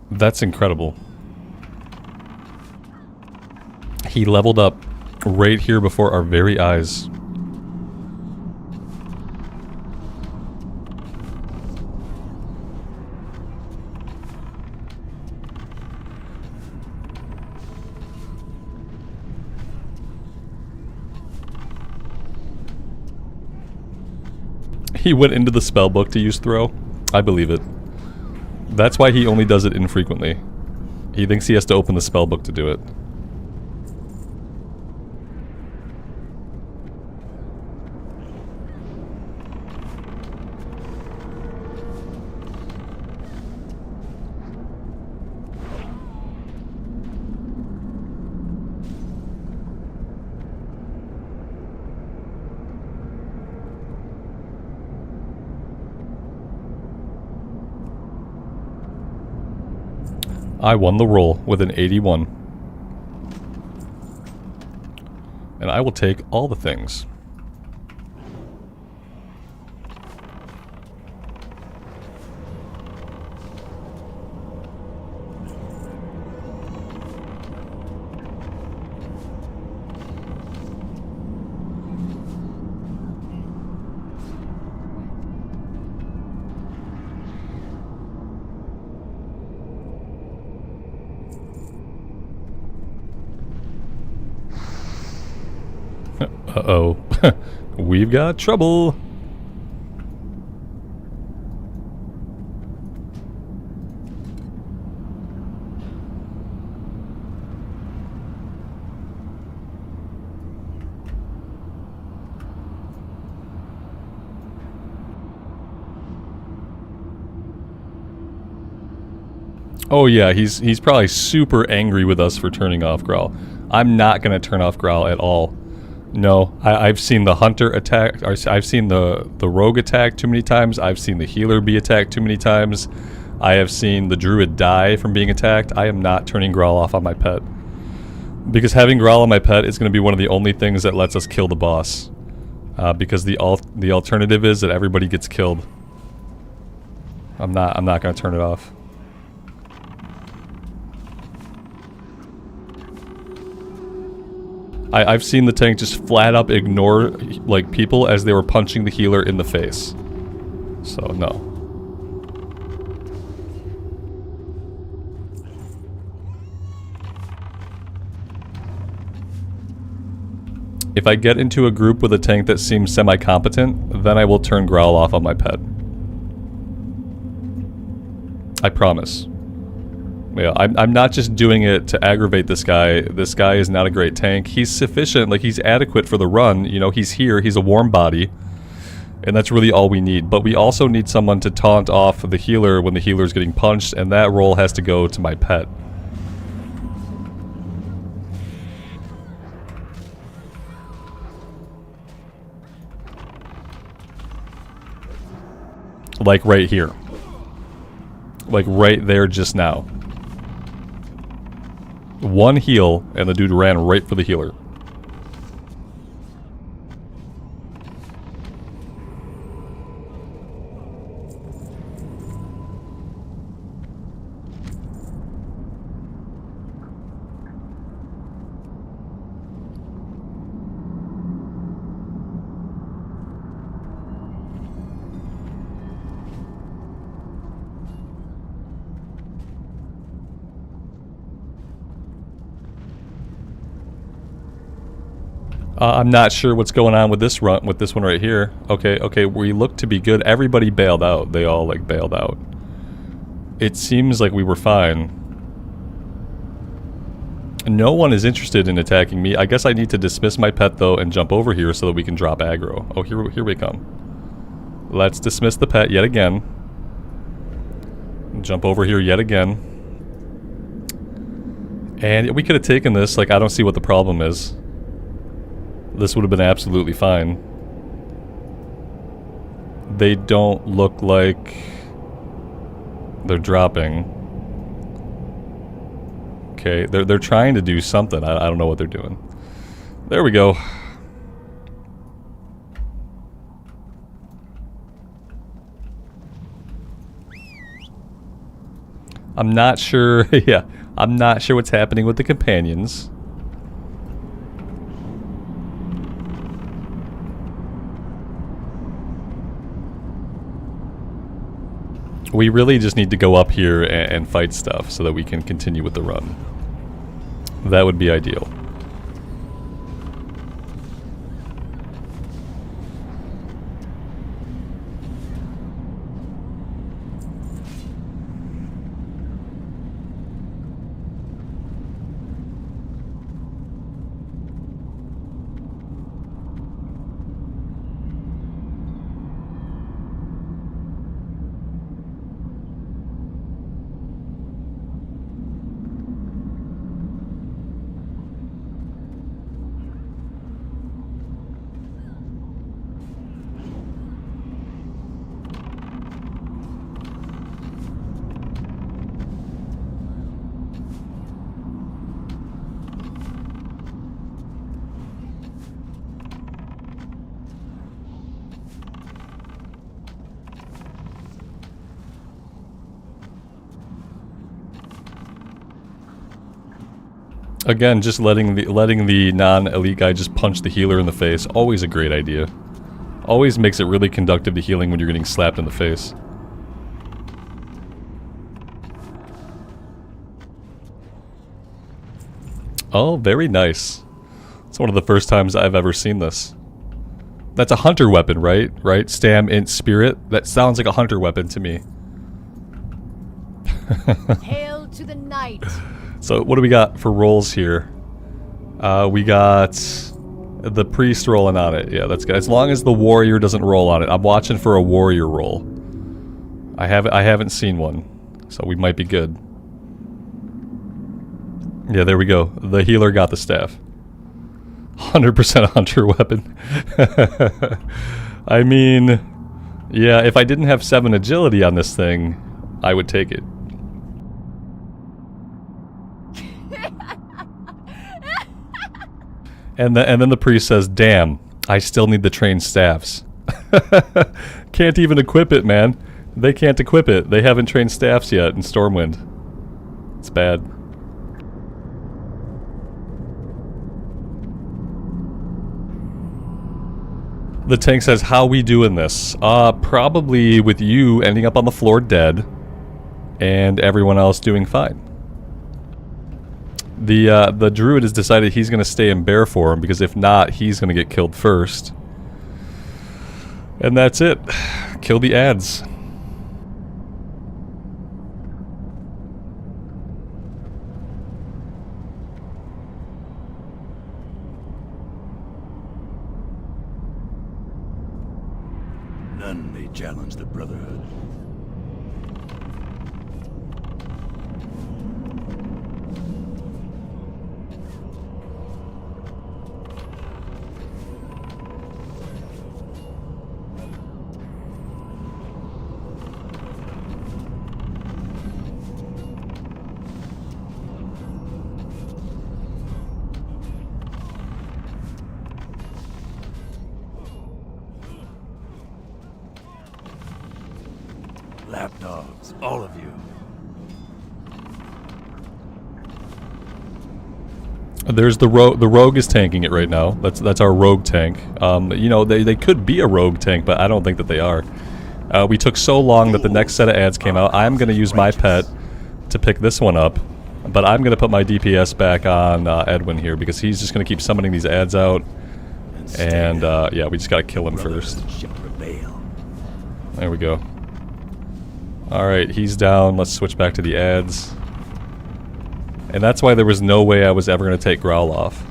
That's incredible. He leveled up right here before our very eyes. He went into the spellbook to use throw. I believe it. That's why he only does it infrequently. He thinks he has to open the spellbook to do it. I won the roll with an 81. And I will take all the things. Uh-oh. We've got trouble. Oh yeah, he's probably super angry with us for turning off Growl. I'm not gonna turn off Growl at all. No, I've seen the hunter attack, or I've seen the rogue attack too many times, I've seen the healer be attacked too many times, I have seen the druid die from being attacked. I am not turning Growl off on my pet. Because having Growl on my pet is going to be one of the only things that lets us kill the boss. Because the alternative is that everybody gets killed. I'm not going to turn it off. I've seen the tank just flat up ignore like people as they were punching the healer in the face. So no. If I get into a group with a tank that seems semi-competent, then I will turn Growl off on my pet. I promise. Yeah, I'm not just doing it to aggravate this guy. This guy is not a great tank. He's sufficient, like he's adequate for the run. You know, he's here, he's a warm body. And that's really all we need. But we also need someone to taunt off the healer when the healer's getting punched, and that role has to go to my pet. Like right here. Like right there just now. One heal, and the dude ran right for the healer. I'm not sure what's going on with this run, with this one right here. Okay, we look to be good. Everybody bailed out. They all, like, bailed out. It seems like we were fine. No one is interested in attacking me. I guess I need to dismiss my pet, though, and jump over here so that we can drop aggro. Oh, here we come. Let's dismiss the pet yet again. Jump over here yet again. And we could have taken this. Like, I don't see what the problem is. This would have been absolutely fine. They don't look like they're dropping. Okay, they're trying to do something. I don't know what they're doing. There we go. I'm not sure. Yeah, I'm not sure what's happening with the companions. We really just need to go up here and fight stuff so that we can continue with the run. That would be ideal. Again, just letting the non-elite guy just punch the healer in the face. Always a great idea. Always makes it really conductive to healing when you're getting slapped in the face. Oh, very nice. It's one of the first times I've ever seen this. That's a hunter weapon, right? Right? Stam int spirit? That sounds like a hunter weapon to me.
Hail to the night.
So what do we got for rolls here? We got the priest rolling on it. Yeah, that's good. As long as the warrior doesn't roll on it. I'm watching for a warrior roll. I haven't seen one, so we might be good. Yeah, there we go. The healer got the staff. 100% hunter weapon. I mean, yeah, if I didn't have 7 agility on this thing, I would take it. And then the priest says, "Damn, I still need the trained staffs." Can't even equip it, man. They can't equip it. They haven't trained staffs yet in Stormwind. It's bad. The tank says, "How we doing this?" Probably with you ending up on the floor dead, and everyone else doing fine. The druid has decided he's going to stay in bear form, because if not, he's going to get killed first. And that's it. Kill the ads.
None may challenge the Brotherhood. Lapdogs, all of you.
There's the rogue. The rogue is tanking it right now. That's our rogue tank. You know, they could be a rogue tank, but I don't think that they are. We took so long that the next set of ads came out. I'm going to use my pet to pick this one up, but I'm going to put my DPS back on Edwin here, because he's just going to keep summoning these ads out. And yeah, we just got to kill him first. There we go. Alright, he's down. Let's switch back to the ads. And that's why there was no way I was ever going to take Growl off.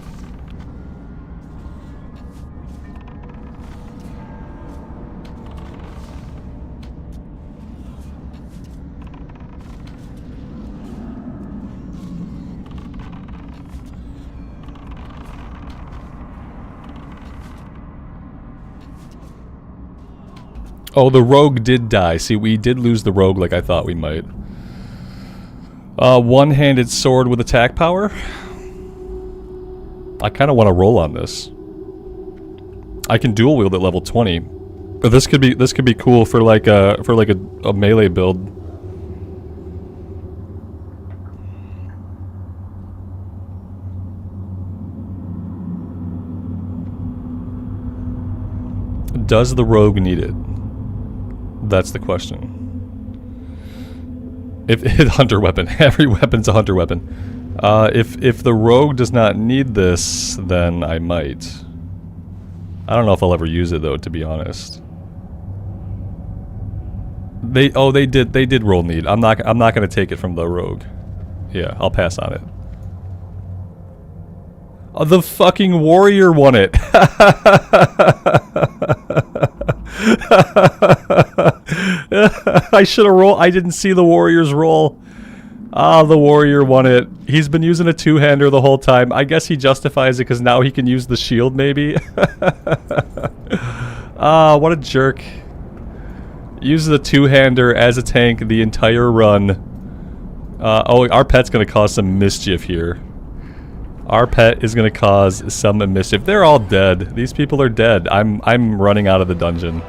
Oh, the rogue did die. See, we did lose the rogue like I thought we might. One-handed sword with attack power? I kind of want to roll on this. I can dual wield at level 20. But this could be cool for like a melee build. Does the rogue need it? That's the question. If hunter weapon, every weapon's a hunter weapon. If the rogue does not need this, then I might. I don't know if I'll ever use it though, to be honest. They did roll need. I'm not gonna take it from the rogue. Yeah, I'll pass on it. Oh, the fucking warrior won it. I should have rolled. I didn't see the warrior's roll. Ah, the warrior won it. He's been using a two-hander the whole time. I guess he justifies it because now he can use the shield, maybe. Ah, what a jerk. Uses a two-hander as a tank the entire run. Oh, our pet's gonna cause some mischief here. Our pet is gonna cause some mischief. They're all dead. These people are dead. I'm running out of the dungeon.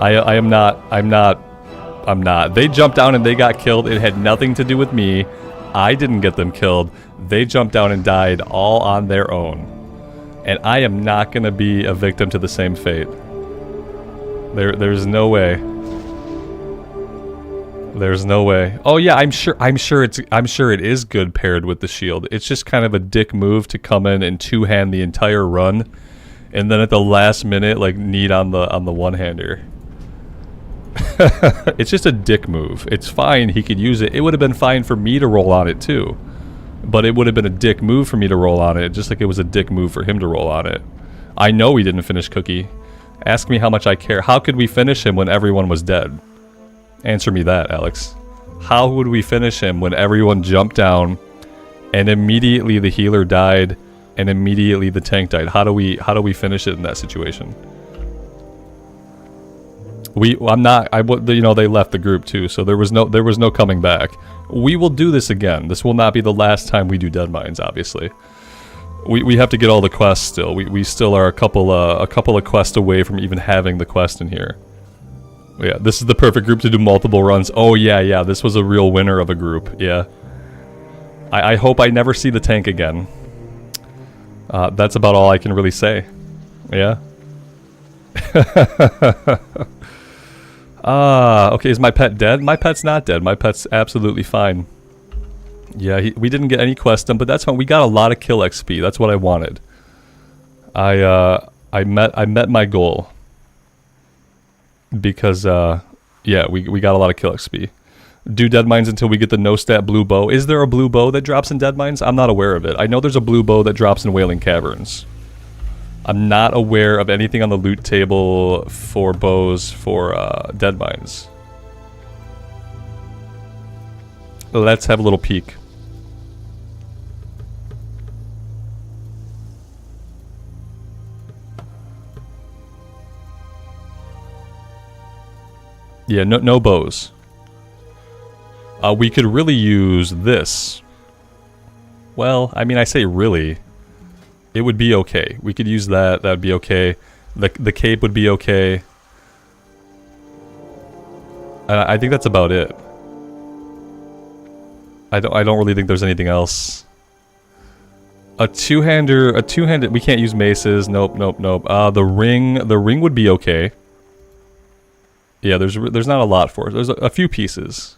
I'm not. They jumped down and they got killed. It had nothing to do with me. I didn't get them killed. They jumped down and died all on their own. And I am not gonna be a victim to the same fate. There's no way. There's no way. Oh yeah, I'm sure it is good paired with the shield. It's just kind of a dick move to come in and two-hand the entire run, and then at the last minute, like, need on the one-hander. It's just a dick move. It's fine. He could use it. It would have been fine for me to roll on it too, but it would have been a dick move for me to roll on it, just like it was a dick move for him to roll on it. I know he didn't finish Cookie. Ask me how much I care. How could we finish him when everyone was dead? Answer me that, Alex. How would we finish him when everyone jumped down and immediately the healer died and immediately the tank died? How do we finish it in that situation? You know, they left the group too, so there was no coming back. We will do this again. This will not be the last time we do Deadmines, obviously. We have to get all the quests still. We still are a couple of quests away from even having the quest in here. Yeah, this is the perfect group to do multiple runs. Oh yeah, this was a real winner of a group. Yeah. I hope I never see the tank again. That's about all I can really say. Yeah. Okay, is my pet dead? My pet's not dead. My pet's absolutely fine. Yeah, we didn't get any quest done, but that's fine. We got a lot of kill XP. That's what I wanted. I met my goal. Because, yeah, we got a lot of kill XP. Do Deadmines until we get the no-stat blue bow. Is there a blue bow that drops in Deadmines? I'm not aware of it. I know there's a blue bow that drops in Wailing Caverns. I'm not aware of anything on the loot table for bows for Deadmines. Let's have a little peek. Yeah, no bows. We could really use this. Well, I mean, I say really. It would be okay. We could use that. That would be okay. The cape would be okay. I think that's about it. I don't really think there's anything else. A two-handed. We can't use maces. Nope. The ring would be okay. Yeah, there's not a lot for it. There's a few pieces.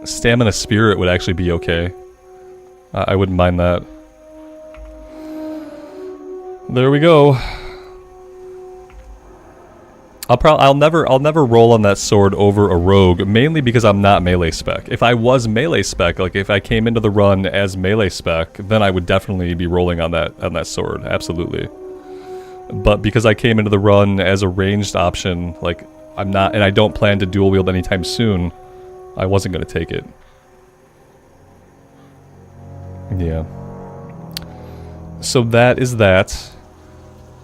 Stamina Spirit would actually be okay. I wouldn't mind that. There we go. I'll never roll on that sword over a rogue, mainly because I'm not melee spec. If I was melee spec, like if I came into the run as melee spec, then I would definitely be rolling on that sword, absolutely. But because I came into the run as a ranged option, like I'm not, and I don't plan to dual wield anytime soon, I wasn't gonna take it. Yeah. So that is that.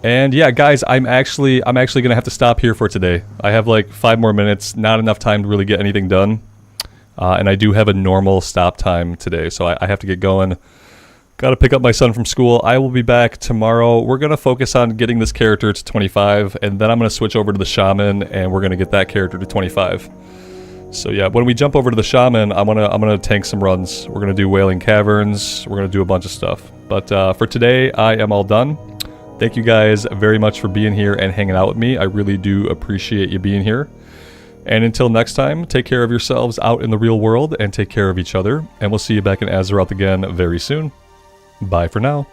And yeah, guys, I'm actually gonna have to stop here for today. I have like 5 more minutes, not enough time to really get anything done. And I do have a normal stop time today, so I have to get going. Gotta pick up my son from school. I will be back tomorrow. We're gonna focus on getting this character to 25, and then I'm gonna switch over to the shaman, and we're gonna get that character to 25. So yeah, when we jump over to the shaman, I'm gonna tank some runs. We're gonna do Wailing Caverns. We're gonna do a bunch of stuff. But for today, I am all done. Thank you guys very much for being here and hanging out with me. I really do appreciate you being here. And until next time, take care of yourselves out in the real world and take care of each other. And we'll see you back in Azeroth again very soon. Bye for now.